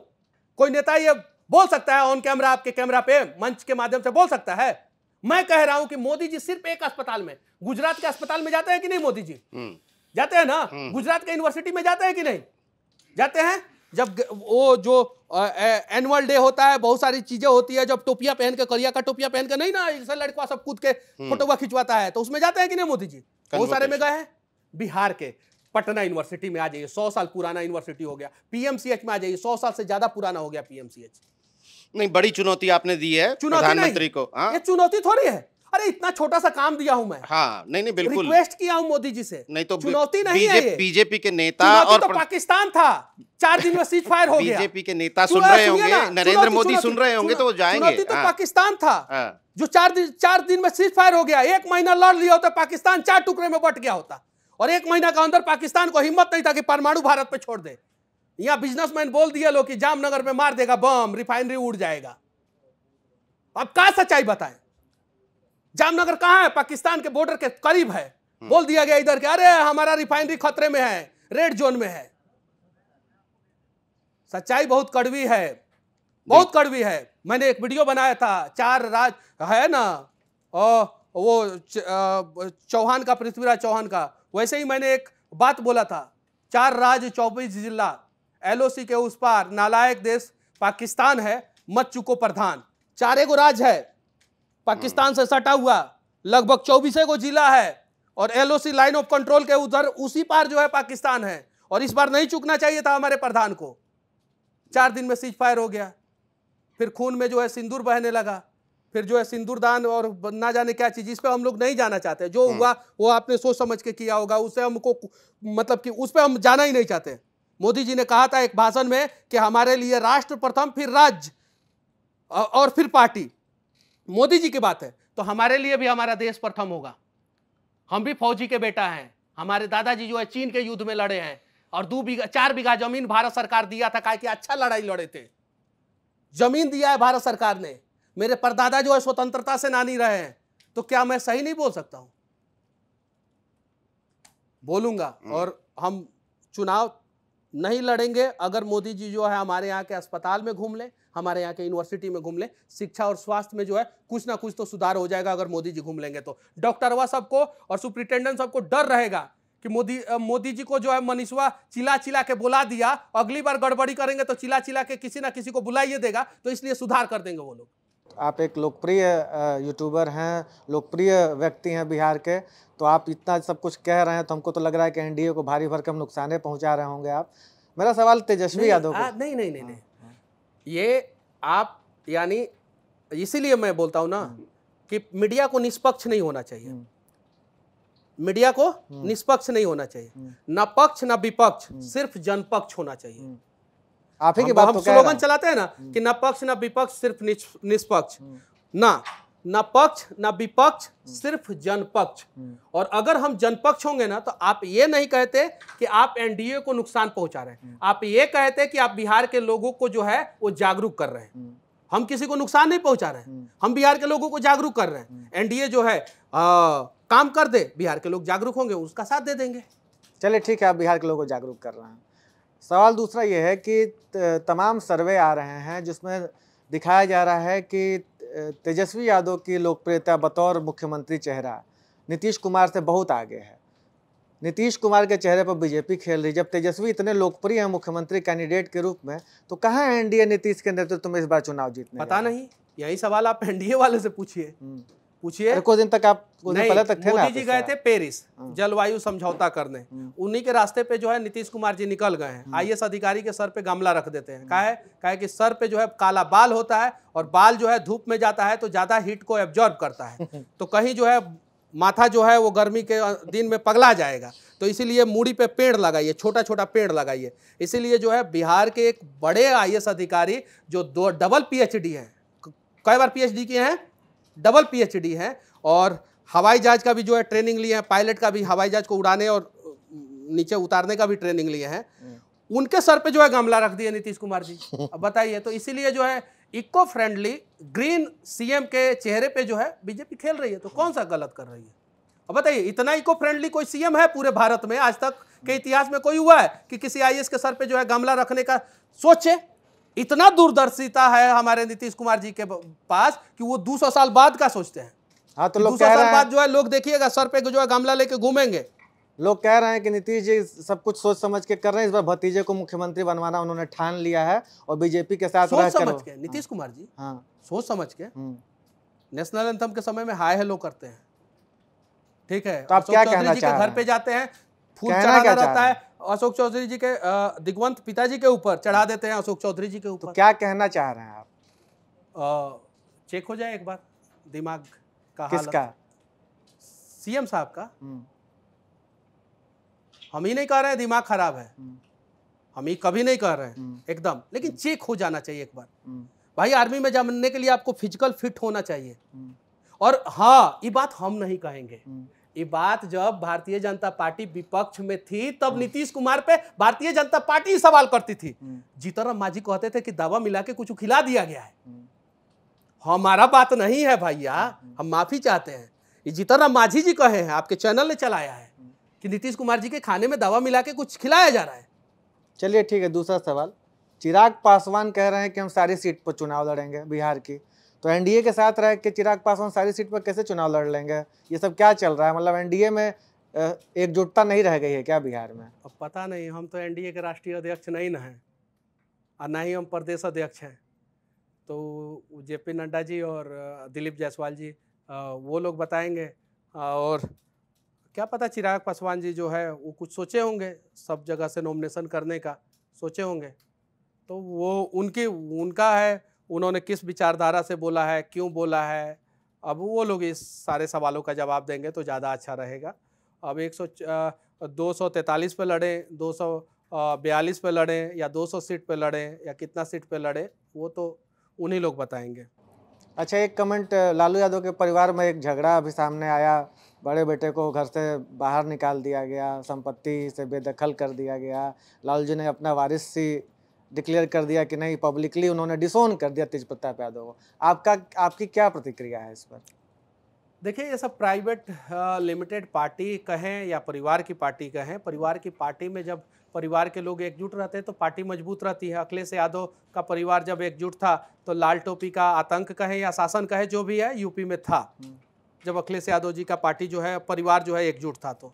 कोई नेता ये बोल सकता है ऑन कैमरा, आपके कैमरा पे मंच के माध्यम से बोल सकता है। मैं कह रहा हूं कि मोदी जी सिर्फ एक अस्पताल में, गुजरात के अस्पताल में जाते हैं कि नहीं मोदी जी? जाते हैं ना? गुजरात के यूनिवर्सिटी में जाते हैं कि नहीं? जाते हैं। जब वो जो एनुअल डे होता है, बहुत सारी चीजें होती है, जब टोपिया पहन के, करिया का टोपिया पहन के नहीं ना, इसे लड़का सब कूद के फोटो खिंचवाता है, तो उसमें जाते हैं कि नहीं मोदी जी? बहुत सारे में गए हैं। बिहार के पटना यूनिवर्सिटी में आ जाइए, 100 साल पुराना यूनिवर्सिटी हो गया। पीएमसीएच में आ जाइए, 100 साल से ज्यादा पुराना हो गया पीएमसीएच। नहीं, बड़ी चुनौती आपने दी है प्रधानमंत्री को। ये चुनौती थोड़ी है, अरे इतना छोटा सा काम दिया हूं मैं। हाँ, नहीं बिल्कुल रिक्वेस्ट किया हूं मोदी जी से। नहीं तो चुनौती नहीं है ये। बीजेपी के नेता और तो पाकिस्तान था, 4 दिन में सीज फायर हो गया। बीजेपी के नेता सुन रहे होंगे, नरेंद्र मोदी सुन रहे होंगे, तो वो जाएंगे। चुनौती तो पाकिस्तान था जो 4 दिन में सीज फायर हो गया। 1 महीना लड़ लिया होता, पाकिस्तान 4 टुकड़े में बट गया होता, और 1 महीना का अंदर पाकिस्तान को हिम्मत नहीं था कि परमाणु भारत पे छोड़ दे। यहां बिजनेसमैन बोल दिया लोग कि जामनगर में मार देगा बम, रिफाइनरी उड़ जाएगा। अब क्या सच्चाई बताएं? जामनगर कहां है? पाकिस्तान के बॉर्डर के करीब है। बोल दिया गया इधर के अरे हमारा रिफाइनरी खतरे में है, रेड जोन में है। सच्चाई बहुत कड़वी है, बहुत कड़वी है। मैंने एक वीडियो बनाया था, 4 राज है ना, वो चौहान का, पृथ्वीराज चौहान का, वैसे ही मैंने एक बात बोला था। 4 राज्य 24 जिला, एलओसी के उस पार नालायक देश पाकिस्तान है, मत चुको प्रधान। 4 गो राज्य है पाकिस्तान से सटा हुआ, लगभग 24 गो जिला है, और एलओसी लाइन ऑफ कंट्रोल के उधर उसी पार जो है पाकिस्तान है। और इस बार नहीं चुकना चाहिए था हमारे प्रधान को। 4 दिन में सीज फायर हो गया, फिर खून में जो है सिंदूर बहने लगा। फिर जो है सिंदूरदान और ना जाने क्या चीज, इस पे हम लोग नहीं जाना चाहते। जो हुआ वो आपने सोच समझ के किया होगा, उसे हमको मतलब कि उस पे हम जाना ही नहीं चाहते। मोदी जी ने कहा था एक भाषण में कि हमारे लिए राष्ट्र प्रथम, फिर राज्य और फिर पार्टी। मोदी जी की बात है तो हमारे लिए भी हमारा देश प्रथम होगा। हम भी फौजी के बेटा हैं। हमारे दादाजी जो है चीन के युद्ध में लड़े हैं और 4 बीघा जमीन भारत सरकार दिया था, कि अच्छा लड़ाई लड़े थे। जमीन दिया है भारत सरकार ने। मेरे परदादा जो है स्वतंत्रता सेनानी रहे हैं। तो क्या मैं सही नहीं बोल सकता हूं? बोलूंगा। और हम चुनाव नहीं लड़ेंगे अगर मोदी जी जो है हमारे यहाँ के अस्पताल में घूम ले, हमारे यहाँ के यूनिवर्सिटी में घूम ले। शिक्षा और स्वास्थ्य में जो है कुछ ना कुछ तो सुधार हो जाएगा अगर मोदी जी घूम लेंगे तो। डॉक्टरवा सबको और सुप्रिंटेंडेंट सबको डर रहेगा कि मोदी जी को जो है मनीषवा चिल्ला चिल्ला के बुला दिया, अगली बार गड़बड़ी करेंगे तो चिल्ला चिल्ला के किसी ना किसी को बुलाइए देगा, तो इसलिए सुधार कर देंगे वो लोग। आप एक लोकप्रिय यूट्यूबर हैं, लोकप्रिय व्यक्ति हैं बिहार के, तो आप इतना सब कुछ कह रहे हैं तो हमको तो लग रहा है कि एनडीए को भारी भरकम नुकसान पहुंचा रहे होंगे आप। मेरा सवाल तेजस्वी यादव को। नहीं, ये आप यानी इसीलिए मैं बोलता हूं ना कि मीडिया को निष्पक्ष नहीं होना चाहिए। मीडिया को निष्पक्ष नहीं होना चाहिए, न पक्ष न विपक्ष, सिर्फ जनपक्ष होना चाहिए। आप ही की बात हम स्लोगन चलाते हैं ना कि न पक्ष न विपक्ष, सिर्फ निष्पक्ष। न पक्ष न विपक्ष, सिर्फ जनपक्ष। और अगर हम जनपक्ष होंगे ना तो आप ये नहीं कहते कि आप एनडीए को नुकसान पहुंचा रहे हैं, आप ये कहते कि आप बिहार के लोगों को जो है वो जागरूक कर रहे हैं। हम किसी को नुकसान नहीं पहुंचा रहे हैं, हम बिहार के लोगों को जागरूक कर रहे हैं। एनडीए जो है काम कर दे, बिहार के लोग जागरूक होंगे, उसका साथ दे देंगे। चलिए ठीक है, आप बिहार के लोगों को जागरूक कर रहे हैं। सवाल दूसरा ये है कि तमाम सर्वे आ रहे हैं जिसमें दिखाया जा रहा है कि तेजस्वी यादव की लोकप्रियता बतौर मुख्यमंत्री चेहरा नीतीश कुमार से बहुत आगे है। नीतीश कुमार के चेहरे पर बीजेपी खेल रही। जब तेजस्वी इतने लोकप्रिय हैं मुख्यमंत्री कैंडिडेट के रूप में, तो कहाँ है एनडीए नीतीश के नेतृत्व में इस बार चुनाव जीतने? पता नहीं, यही सवाल आप एनडीए वाले से पूछिए। कुछ दिन तक आप पहले तक थे ना, मोदी जी गए थे पेरिस जलवायु समझौता करने, उन्हीं के रास्ते पे जो है नीतीश कुमार जी निकल गए हैं। आईएएस अधिकारी के सर पे गमला रख देते हैं। काहे कि सर पे जो है काला बाल होता है और बाल जो है धूप में जाता है तो ज्यादा हीट को एब्जॉर्ब करता है, तो कहीं जो है माथा जो है वो गर्मी के दिन में पगला जाएगा। तो इसीलिए मूड़ी पे पेड़ लगाइए, छोटा छोटा पेड़ लगाइए। इसीलिए जो है बिहार के एक बड़े आईएएस अधिकारी जो डबल पीएचडी है, कई बार पीएचडी किए हैं, डबल पीएचडी है, और हवाई जहाज का भी जो है ट्रेनिंग लिए हैं, पायलट का भी, हवाई जहाज को उड़ाने और नीचे उतारने का भी ट्रेनिंग लिए हैं, उनके सर पे जो है गमला रख दिए नीतीश कुमार जी। अब बताइए, तो इसीलिए जो है इको फ्रेंडली ग्रीन सीएम के चेहरे पे जो है बीजेपी खेल रही है, तो कौन सा गलत कर रही है? अब बताइए, इतना इको फ्रेंडली कोई सीएम है पूरे भारत में? आज तक के इतिहास में कोई हुआ है कि किसी आईएएस के सर पे जो है गमला रखने का सोचे? इतना दूरदर्शिता है हमारे नीतीश कुमार जी के पास कि वो 200 साल बाद का सोचते हैं। हाँ, तो लोग 200 साल बाद जो है लोग देखिएगा सर पे जो है गमला लेके घूमेंगे। लोग कह रहे हैं कि नीतीश जी सब कुछ सोच समझ के कर रहे हैं। इस बार भतीजे को मुख्यमंत्री बनवाना उन्होंने ठान लिया है और बीजेपी के साथ सोच समझ के नीतीश कुमार जी, हाँ, सोच समझ के नेशनल एंथम के समय में हाय हेलो करते हैं, ठीक है। तो आप क्या कहना चाह रहे हैं? घर पे जाते हैं, फूल चढ़ाना रहता है, अशोक चौधरी जी के दिग्वंत पिताजी के ऊपर चढ़ा देते हैं, अशोक चौधरी जी के ऊपर। तो क्या कहना चाह रहे हैं आप? चेक हो जाए एक बार दिमाग का हालत। किसका? सीएम साहब का। हम ही नहीं कह रहे हैं दिमाग खराब है, हम ही कभी नहीं कह रहे हैं एकदम, लेकिन चेक हो जाना चाहिए एक बार। भाई, आर्मी में जाने के लिए आपको फिजिकल फिट होना चाहिए। और हाँ, ये बात हम नहीं कहेंगे, ये बात जब भारतीय जनता पार्टी विपक्ष में थी तब नीतीश कुमार पे भारतीय जनता पार्टी सवाल करती थी। जीतनराम मांझी कहते थे कि दवा मिला के कुछ खिला दिया गया है। हमारा बात नहीं है भैया, हम माफी चाहते हैं। ये जीतनराम मांझी जी कहे हैं, आपके चैनल ने चलाया है कि नीतीश कुमार जी के खाने में दवा मिला के कुछ खिलाया जा रहा है। चलिए ठीक है, दूसरा सवाल। चिराग पासवान कह रहे हैं कि हम सारी सीट पर चुनाव लड़ेंगे बिहार की, तो एनडीए के साथ रह के चिराग पासवान सारी सीट पर कैसे चुनाव लड़ लेंगे? ये सब क्या चल रहा है? मतलब एनडीए में एकजुटता नहीं रह गई है क्या बिहार में? अब पता नहीं, हम तो एनडीए के राष्ट्रीय अध्यक्ष नहीं ना हैं और ना ही हम प्रदेश अध्यक्ष हैं। तो जेपी नड्डा जी और दिलीप जायसवाल जी वो लोग बताएंगे। और क्या पता, चिराग पासवान जी जो है वो कुछ सोचे होंगे, सब जगह से नॉमिनेशन करने का सोचे होंगे, तो वो उनका है, उन्होंने किस विचारधारा से बोला है, क्यों बोला है, अब वो लोग इस सारे सवालों का जवाब देंगे तो ज़्यादा अच्छा रहेगा। अब 243 पे लड़ें, 242 पे लड़ें या 200 सीट पे लड़ें या कितना सीट पे लड़े, वो तो उन्हीं लोग बताएंगे। अच्छा, एक कमेंट, लालू यादव के परिवार में एक झगड़ा अभी सामने आया, बड़े बेटे को घर से बाहर निकाल दिया गया, संपत्ति से बेदखल कर दिया गया, लालू जी ने अपना वारिस सी डिक्लेयर कर दिया कि नहीं, पब्लिकली उन्होंने डिसोन कर दिया तेज प्रताप यादव को। आपकी क्या प्रतिक्रिया है इस पर? देखिए, ये सब प्राइवेट लिमिटेड पार्टी कहें या परिवार की पार्टी कहें, परिवार की पार्टी में जब परिवार के लोग एकजुट रहते हैं तो पार्टी मजबूत रहती है। अखिलेश यादव का परिवार जब एकजुट था तो लाल टोपी का आतंक कहें या शासन कहें, जो भी है, यूपी में था जब अखिलेश यादव जी का पार्टी जो है, परिवार जो है एकजुट था। तो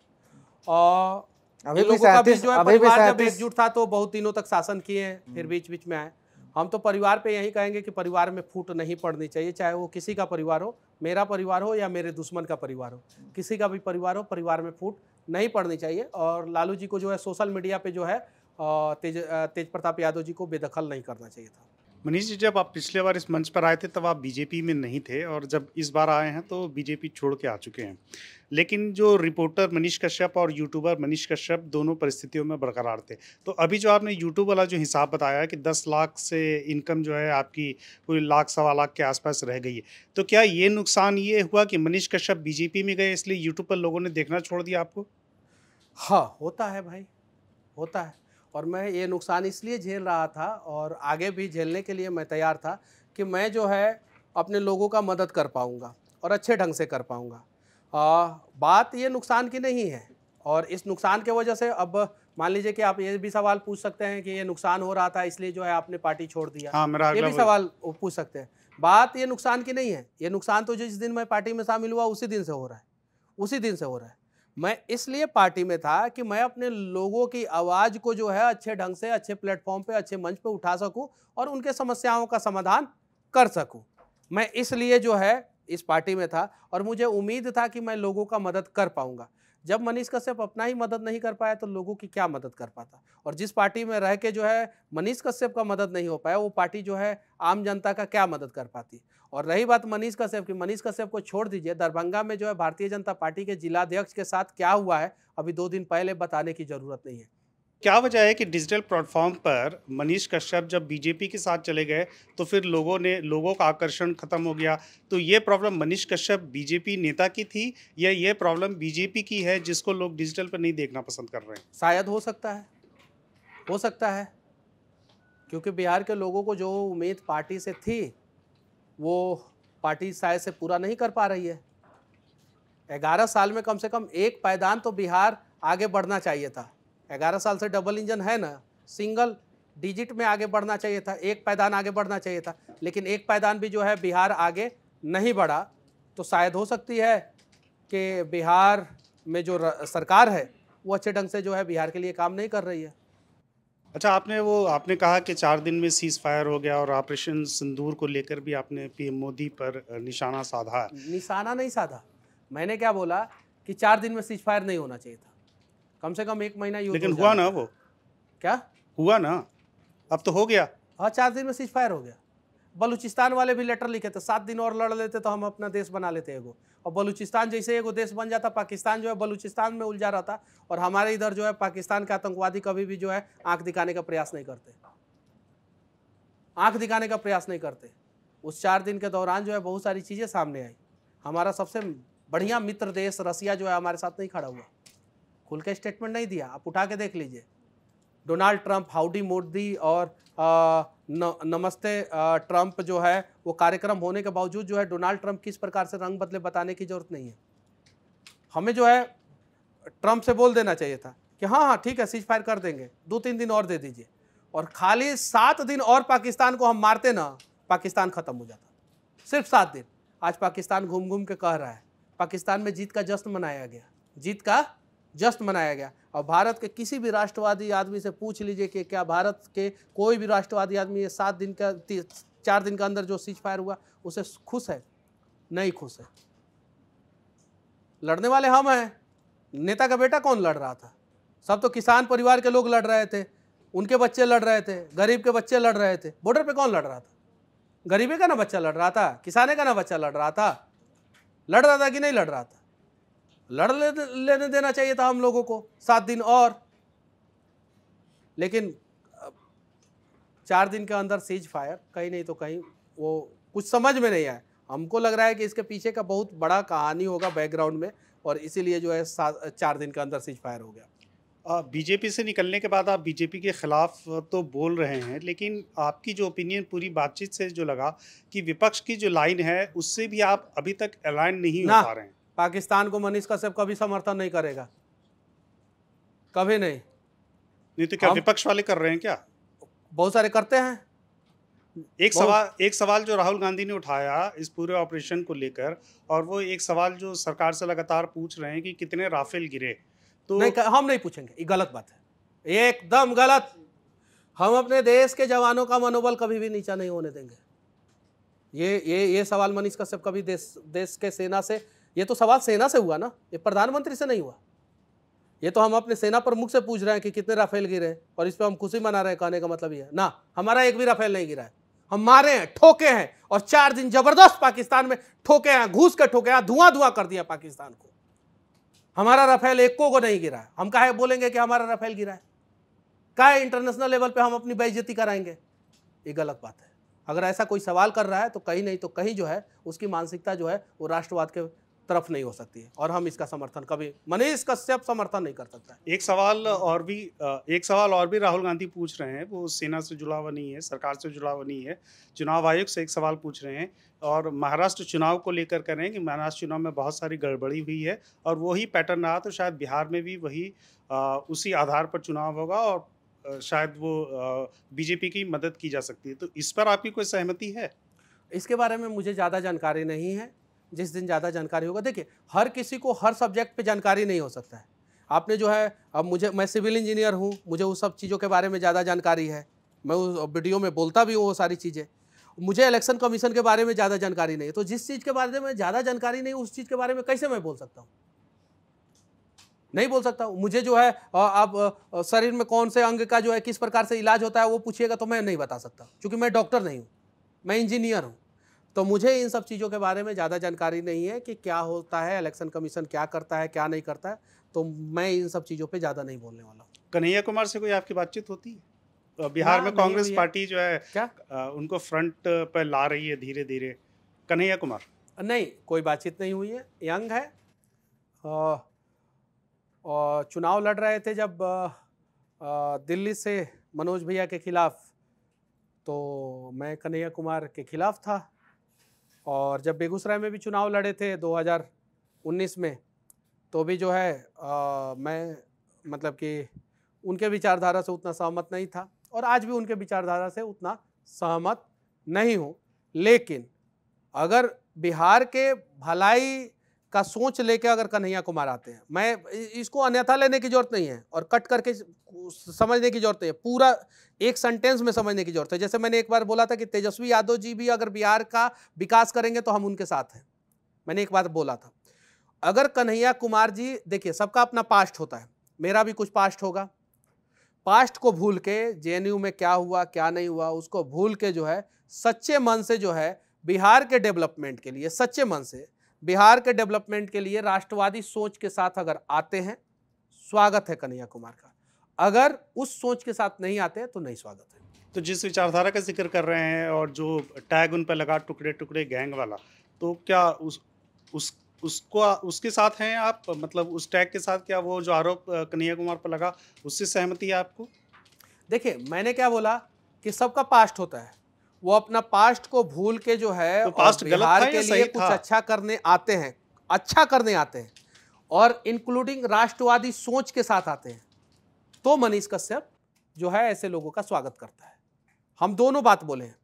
और अभी लोगों का भी जो है परिवार जब एकजुट था तो बहुत दिनों तक शासन किए, फिर बीच बीच में आए। हम तो परिवार पे यही कहेंगे कि परिवार में फूट नहीं पड़नी चाहिए, चाहे वो किसी का परिवार हो, मेरा परिवार हो या मेरे दुश्मन का परिवार हो, किसी का भी परिवार हो, परिवार में फूट नहीं पड़नी चाहिए। और लालू जी को जो है सोशल मीडिया पे जो है तेज प्रताप यादव जी को बेदखल नहीं करना चाहिए था। मनीष जी, जब आप पिछले बार इस मंच पर आए थे तब आप बीजेपी में नहीं थे और जब इस बार आए हैं तो बीजेपी छोड़ के आ चुके हैं, लेकिन जो रिपोर्टर मनीष कश्यप और यूट्यूबर मनीष कश्यप दोनों परिस्थितियों में बरकरार थे। तो अभी जो आपने यूट्यूब वाला जो हिसाब बताया है कि 10 लाख से इनकम जो है आपकी कोई लाख सवा लाख के आसपास रह गई है, तो क्या ये नुकसान ये हुआ कि मनीष कश्यप बीजेपी में गए इसलिए यूट्यूब पर लोगों ने देखना छोड़ दिया आपको? हाँ, होता है भाई, होता है। और मैं ये नुकसान इसलिए झेल रहा था और आगे भी झेलने के लिए मैं तैयार था कि मैं जो है अपने लोगों का मदद कर पाऊँगा और अच्छे ढंग से कर पाऊँगा। बात ये नुकसान की नहीं है, और इस नुकसान के वजह से अब मान लीजिए कि आप ये भी सवाल पूछ सकते हैं कि ये नुकसान हो रहा था इसलिए जो है आपने पार्टी छोड़ दिया। हाँ, मेरा ये भी सवाल पूछ सकते हैं। बात ये नुकसान की नहीं है, ये नुकसान तो जिस दिन मैं पार्टी में शामिल हुआ उसी दिन से हो रहा है, उसी दिन से हो रहा है। मैं इसलिए पार्टी में था कि मैं अपने लोगों की आवाज़ को जो है अच्छे ढंग से, अच्छे प्लेटफॉर्म पे, अच्छे मंच पे उठा सकूं और उनके समस्याओं का समाधान कर सकूं। मैं इसलिए जो है इस पार्टी में था और मुझे उम्मीद था कि मैं लोगों का मदद कर पाऊंगा। जब मनीष कश्यप अपना ही मदद नहीं कर पाया तो लोगों की क्या मदद कर पाता। और जिस पार्टी में रह के जो है मनीष कश्यप का मदद नहीं हो पाया, वो पार्टी जो है आम जनता का क्या मदद कर पाती। और रही बात मनीष कश्यप की, मनीष कश्यप को छोड़ दीजिए, दरभंगा में जो है भारतीय जनता पार्टी के जिलाध्यक्ष के साथ क्या हुआ है अभी 2 दिन पहले बताने की जरूरत नहीं है। क्या वजह है कि डिजिटल प्लेटफॉर्म पर मनीष कश्यप जब बीजेपी के साथ चले गए तो फिर लोगों का आकर्षण खत्म हो गया? तो ये प्रॉब्लम मनीष कश्यप बीजेपी नेता की थी या ये प्रॉब्लम बीजेपी की है जिसको लोग डिजिटल पर नहीं देखना पसंद कर रहे हैं? शायद हो सकता है, हो सकता है, क्योंकि बिहार के लोगों को जो उम्मीद पार्टी से थी वो पार्टी शायद से पूरा नहीं कर पा रही है। 11 साल में कम से कम एक पायदान तो बिहार आगे बढ़ना चाहिए था। 11 साल से डबल इंजन है ना, सिंगल डिजिट में आगे बढ़ना चाहिए था, एक पायदान आगे बढ़ना चाहिए था, लेकिन एक पायदान भी जो है बिहार आगे नहीं बढ़ा। तो शायद हो सकती है कि बिहार में जो सरकार है वो अच्छे ढंग से जो है बिहार के लिए काम नहीं कर रही है। अच्छा, आपने कहा कि 4 दिन में सीज फायर हो गया और ऑपरेशन सिंदूर को लेकर भी आपने पीएम मोदी पर निशाना साधा है। निशाना नहीं साधा, मैंने क्या बोला कि 4 दिन में सीज फायर नहीं होना चाहिए था, कम से कम 1 महीना। लेकिन हुआ ना, वो क्या हुआ ना, अब तो हो गया। हाँ, 4 दिन में सीज फायर हो गया। बलूचिस्तान वाले भी लेटर लिखे थे, 7 दिन और लड़ लेते तो हम अपना देश बना लेते एगो। और बलूचिस्तान जैसे एगो देश बन जाता, पाकिस्तान जो है बलूचिस्तान में उलझा रहता और हमारे इधर जो है पाकिस्तान के आतंकवादी कभी भी जो है आंख दिखाने का प्रयास नहीं करते, आंख दिखाने का प्रयास नहीं करते। उस 4 दिन के दौरान जो है बहुत सारी चीज़ें सामने आई। हमारा सबसे बढ़िया मित्र देश रसिया जो है हमारे साथ नहीं खड़ा हुआ, खुल के स्टेटमेंट नहीं दिया। आप उठा के देख लीजिए, डोनाल्ड ट्रंप, हाउडी मोदी और नमस्ते ट्रंप जो है वो कार्यक्रम होने के बावजूद जो है डोनाल्ड ट्रंप किस प्रकार से रंग बदले बताने की जरूरत नहीं है। हमें जो है ट्रंप से बोल देना चाहिए था कि हाँ हाँ ठीक है, सीज फायर कर देंगे, 2-3 दिन और दे दीजिए, और खाली 7 दिन और पाकिस्तान को हम मारते ना, पाकिस्तान खत्म हो जाता। सिर्फ 7 दिन। आज पाकिस्तान घूम घूम के कह रहा है, पाकिस्तान में जीत का जश्न मनाया गया, जीत का जश्न मनाया गया। और भारत के किसी भी राष्ट्रवादी आदमी से पूछ लीजिए कि क्या भारत के कोई भी राष्ट्रवादी आदमी ये 4 दिन का अंदर जो सीज फायर हुआ उसे खुश है? नहीं खुश है। लड़ने वाले हम हैं, नेता का बेटा कौन लड़ रहा था? सब तो किसान परिवार के लोग लड़ रहे थे, उनके बच्चे लड़ रहे थे, गरीब के बच्चे लड़ रहे थे। बॉर्डर पे कौन लड़ रहा था? गरीबी का ना बच्चा लड़ रहा था, किसाने का ना बच्चा लड़ रहा था कि नहीं लड़ रहा था? लेने देना चाहिए था हम लोगों को 7 दिन और, लेकिन 4 दिन के अंदर सीज फायर, कहीं नहीं तो कहीं वो कुछ समझ में नहीं आया। हमको लग रहा है कि इसके पीछे का बहुत बड़ा कहानी होगा बैकग्राउंड में, और इसीलिए जो है 4 दिन के अंदर सीज फायर हो गया। बीजेपी से निकलने के बाद आप बीजेपी के खिलाफ तो बोल रहे हैं, लेकिन आपकी जो ओपिनियन पूरी बातचीत से जो लगा कि विपक्ष की जो लाइन है उससे भी आप अभी तक अलाइन नहीं हो पा रहे हैं। पाकिस्तान को मनीष कश्यप कभी समर्थन नहीं करेगा, कभी नहीं। नहीं तो क्या विपक्ष वाले कर रहे हैं क्या? बहुत सारे करते हैं। एक सवाल जो राहुल गांधी ने उठाया इस पूरे ऑपरेशन को लेकर, और वो एक सवाल जो सरकार से लगातार पूछ रहे हैं कि कितने राफेल गिरे, तो नहीं, हम नहीं पूछेंगे, ये गलत बात है, एकदम गलत। हम अपने देश के जवानों का मनोबल कभी भी नीचा नहीं होने देंगे। ये सवाल मनीष कश्यप कभी देश के सेना से, ये तो सवाल सेना से हुआ ना, ये प्रधानमंत्री से नहीं हुआ। ये तो हम अपने सेना प्रमुख से पूछ रहे हैं कि कितने राफेल गिरे, और इस पर हम खुशी मना रहे हैं। कहने का मतलब ये है ना, हमारा एक भी राफेल नहीं गिरा है। हम मारे हैं, ठोके हैं, और 4 दिन जबरदस्त पाकिस्तान में ठोके हैं, घुस के ठोके हैं, धुआं कर दिया पाकिस्तान को। हमारा राफेल एक को नहीं गिरा है। हम काहे बोलेंगे कि हमारा राफेल गिरा है? काहे इंटरनेशनल लेवल पे हम अपनी बेइज्जती कराएंगे? ये गलत बात है। अगर ऐसा कोई सवाल कर रहा है तो कहीं नहीं तो कहीं जो है उसकी मानसिकता जो है वो राष्ट्रवाद के तरफ नहीं हो सकती है, और हम इसका समर्थन कभी मनीष कश्यप समर्थन नहीं कर सकता है। एक सवाल और भी राहुल गांधी पूछ रहे हैं, वो सेना से जुड़ा हुआ नहीं है, सरकार से जुड़ा हुआ नहीं है। चुनाव आयोग से एक सवाल पूछ रहे हैं, और महाराष्ट्र चुनाव को लेकर कर रहे हैं कि महाराष्ट्र चुनाव में बहुत सारी गड़बड़ी हुई है, और वही पैटर्न रहा तो शायद बिहार में भी वही उसी आधार पर चुनाव होगा, और शायद वो बीजेपी की मदद की जा सकती है। तो इस पर आपकी कोई सहमति है? इसके बारे में मुझे ज़्यादा जानकारी नहीं है। जिस दिन ज़्यादा जानकारी होगा, देखिए हर किसी को हर सब्जेक्ट पे जानकारी नहीं हो सकता है। आपने जो है, अब मैं सिविल इंजीनियर हूँ, मुझे उस सब चीज़ों के बारे में ज़्यादा जानकारी है, मैं उस वीडियो में बोलता भी हूँ वो सारी चीज़ें। मुझे इलेक्शन कमीशन के बारे में ज़्यादा जानकारी नहीं है, तो जिस चीज़ के बारे में ज़्यादा जानकारी नहीं उस चीज़ के बारे में कैसे मैं बोल सकता हूँ? नहीं बोल सकता हूँ। मुझे जो है आप शरीर में कौन से अंग का जो है किस प्रकार से इलाज होता है वो पूछिएगा तो मैं नहीं बता सकता, क्योंकि मैं डॉक्टर नहीं हूँ, मैं इंजीनियर हूँ। तो मुझे इन सब चीज़ों के बारे में ज़्यादा जानकारी नहीं है कि क्या होता है, इलेक्शन कमीशन क्या करता है, क्या नहीं करता है, तो मैं इन सब चीज़ों पे ज़्यादा नहीं बोलने वाला हूँ। कन्हैया कुमार से कोई आपकी बातचीत होती है? बिहार में कांग्रेस पार्टी जो है क्या उनको फ्रंट पर ला रही है धीरे धीरे, कन्हैया कुमार? नहीं, कोई बातचीत नहीं हुई है। यंग है, और चुनाव लड़ रहे थे जब दिल्ली से मनोज भैया के खिलाफ, तो मैं कन्हैया कुमार के खिलाफ था। और जब बेगूसराय में भी चुनाव लड़े थे 2019 में, तो भी जो है मैं मतलब कि उनके विचारधारा से उतना सहमत नहीं था, और आज भी उनके विचारधारा से उतना सहमत नहीं हूँ। लेकिन अगर बिहार के भलाई का सोच लेके अगर कन्हैया कुमार आते हैं, मैं इसको अन्यथा लेने की जरूरत नहीं है और कट करके समझने की जरूरत नहीं है, पूरा एक सेंटेंस में समझने की जरूरत है। जैसे मैंने एक बार बोला था कि तेजस्वी यादव जी भी अगर बिहार का विकास करेंगे तो हम उनके साथ हैं, मैंने एक बार बोला था। अगर कन्हैया कुमार जी, देखिए सबका अपना पास्ट होता है, मेरा भी कुछ पास्ट होगा, पास्ट को भूल के जेएनयू में क्या हुआ क्या नहीं हुआ उसको भूल के जो है सच्चे मन से जो है बिहार के डेवलपमेंट के लिए, सच्चे मन से बिहार के डेवलपमेंट के लिए राष्ट्रवादी सोच के साथ अगर आते हैं, स्वागत है कन्हैया कुमार का। अगर उस सोच के साथ नहीं आते हैं तो नहीं स्वागत है। तो जिस विचारधारा का जिक्र कर रहे हैं और जो टैग उन पर लगा टुकड़े टुकड़े गैंग वाला, तो क्या उसके साथ हैं आप? मतलब उस टैग के साथ क्या वो जो आरोप कन्हैया कुमार पर लगा उससे सहमति है आपको? देखिए मैंने क्या बोला कि सबका पास्ट होता है, वो अपना पास्ट को भूल के जो है तो पास्ट बिहार के लिए कुछ अच्छा करने आते हैं, अच्छा करने आते हैं, और इंक्लूडिंग राष्ट्रवादी सोच के साथ आते हैं, तो मनीष कश्यप जो है ऐसे लोगों का स्वागत करता है। हम दोनों बात बोले हैं,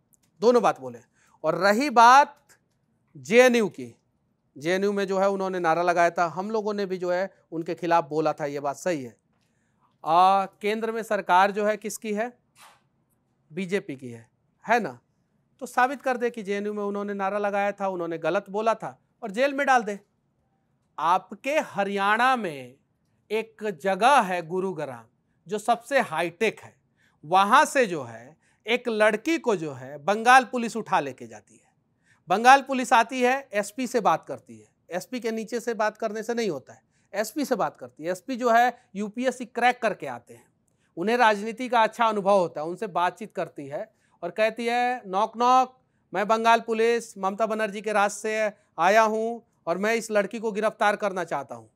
दोनों बात बोले। और रही बात जेएनयू की, जेएनयू में जो है उन्होंने नारा लगाया था, हम लोगों ने भी जो है उनके खिलाफ बोला था, ये बात सही है। केंद्र में सरकार जो है किसकी है? बीजेपी की है ना? तो साबित कर दे कि जेएनयू में उन्होंने नारा लगाया था, उन्होंने गलत बोला था, और जेल में डाल दे। आपके हरियाणा में एक जगह है गुरुग्राम जो सबसे हाईटेक है, वहां से जो है एक लड़की को जो है बंगाल पुलिस उठा लेके जाती है। बंगाल पुलिस आती है, एसपी से बात करती है। एसपी के नीचे से बात करने से नहीं होता है, एसपी से बात करती है। एसपी जो है यूपीएससी क्रैक करके आते हैं, उन्हें राजनीति का अच्छा अनुभव होता है। उनसे बातचीत करती है और कहती है, नॉक नॉक, मैं बंगाल पुलिस ममता बनर्जी के राज से आया हूं और मैं इस लड़की को गिरफ्तार करना चाहता हूं।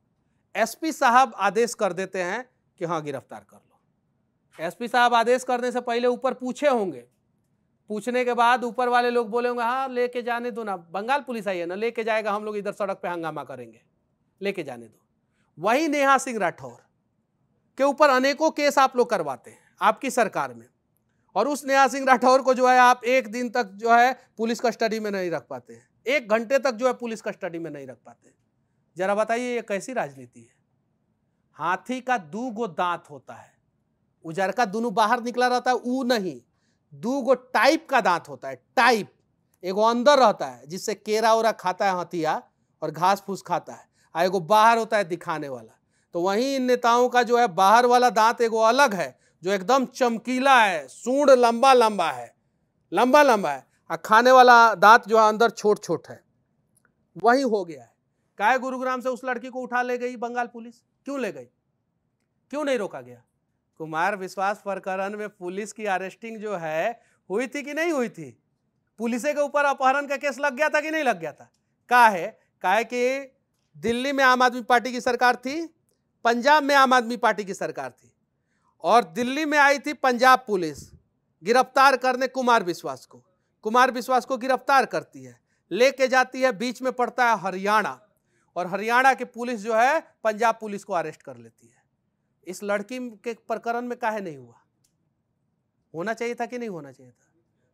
एसपी साहब आदेश कर देते हैं कि हाँ गिरफ्तार कर लो। एसपी साहब आदेश करने से पहले ऊपर पूछे होंगे, पूछने के बाद ऊपर वाले लोग बोले होंगे हाँ लेके जाने दो ना, बंगाल पुलिस आई है ना, लेके जाएगा, हम लोग इधर सड़क पे हंगामा करेंगे, लेके जाने दो। वही नेहा सिंह राठौर के ऊपर अनेकों केस आप लोग करवाते हैं आपकी सरकार में, और उस नेहा सिंह राठौर को जो है आप एक दिन तक जो है पुलिस कस्टडी में नहीं रख पाते हैं, 1 घंटे तक जो है पुलिस कस्टडी में नहीं रख पाते। जरा बताइए ये कैसी राजनीति है? हाथी का 2 गो दांत होता है, उजर का दोनों बाहर निकला रहता है, ऊ नहीं, 2 गो टाइप का दांत होता है, टाइप। एगो अंदर रहता है जिससे केरा उरा खाता है हथिया और घास फूस खाता है, और एगो बाहर होता है दिखाने वाला। तो वहीं इन नेताओं का जो है बाहर वाला दांत एगो अलग है जो एकदम चमकीला है, सूंड लंबा लंबा है, लंबा लंबा है, और खाने वाला दांत जो है अंदर छोट छोट है। वही हो गया है। काहे गुरुग्राम से उस लड़की को उठा ले गई बंगाल पुलिस? क्यों ले गई? क्यों नहीं रोका गया? कुमार विश्वास प्रकरण में पुलिस की अरेस्टिंग जो है हुई थी कि नहीं हुई थी? पुलिस के ऊपर अपहरण का केस लग गया था कि नहीं लग गया था? काहे कि दिल्ली में आम आदमी पार्टी की सरकार थी, पंजाब में आम आदमी पार्टी की सरकार थी, और दिल्ली में आई थी पंजाब पुलिस गिरफ्तार करने कुमार विश्वास को। कुमार विश्वास को गिरफ्तार करती है, लेके जाती है, बीच में पड़ता है हरियाणा, और हरियाणा की पुलिस जो है पंजाब पुलिस को अरेस्ट कर लेती है। इस लड़की के प्रकरण में काहे नहीं हुआ? होना चाहिए था कि नहीं होना चाहिए था?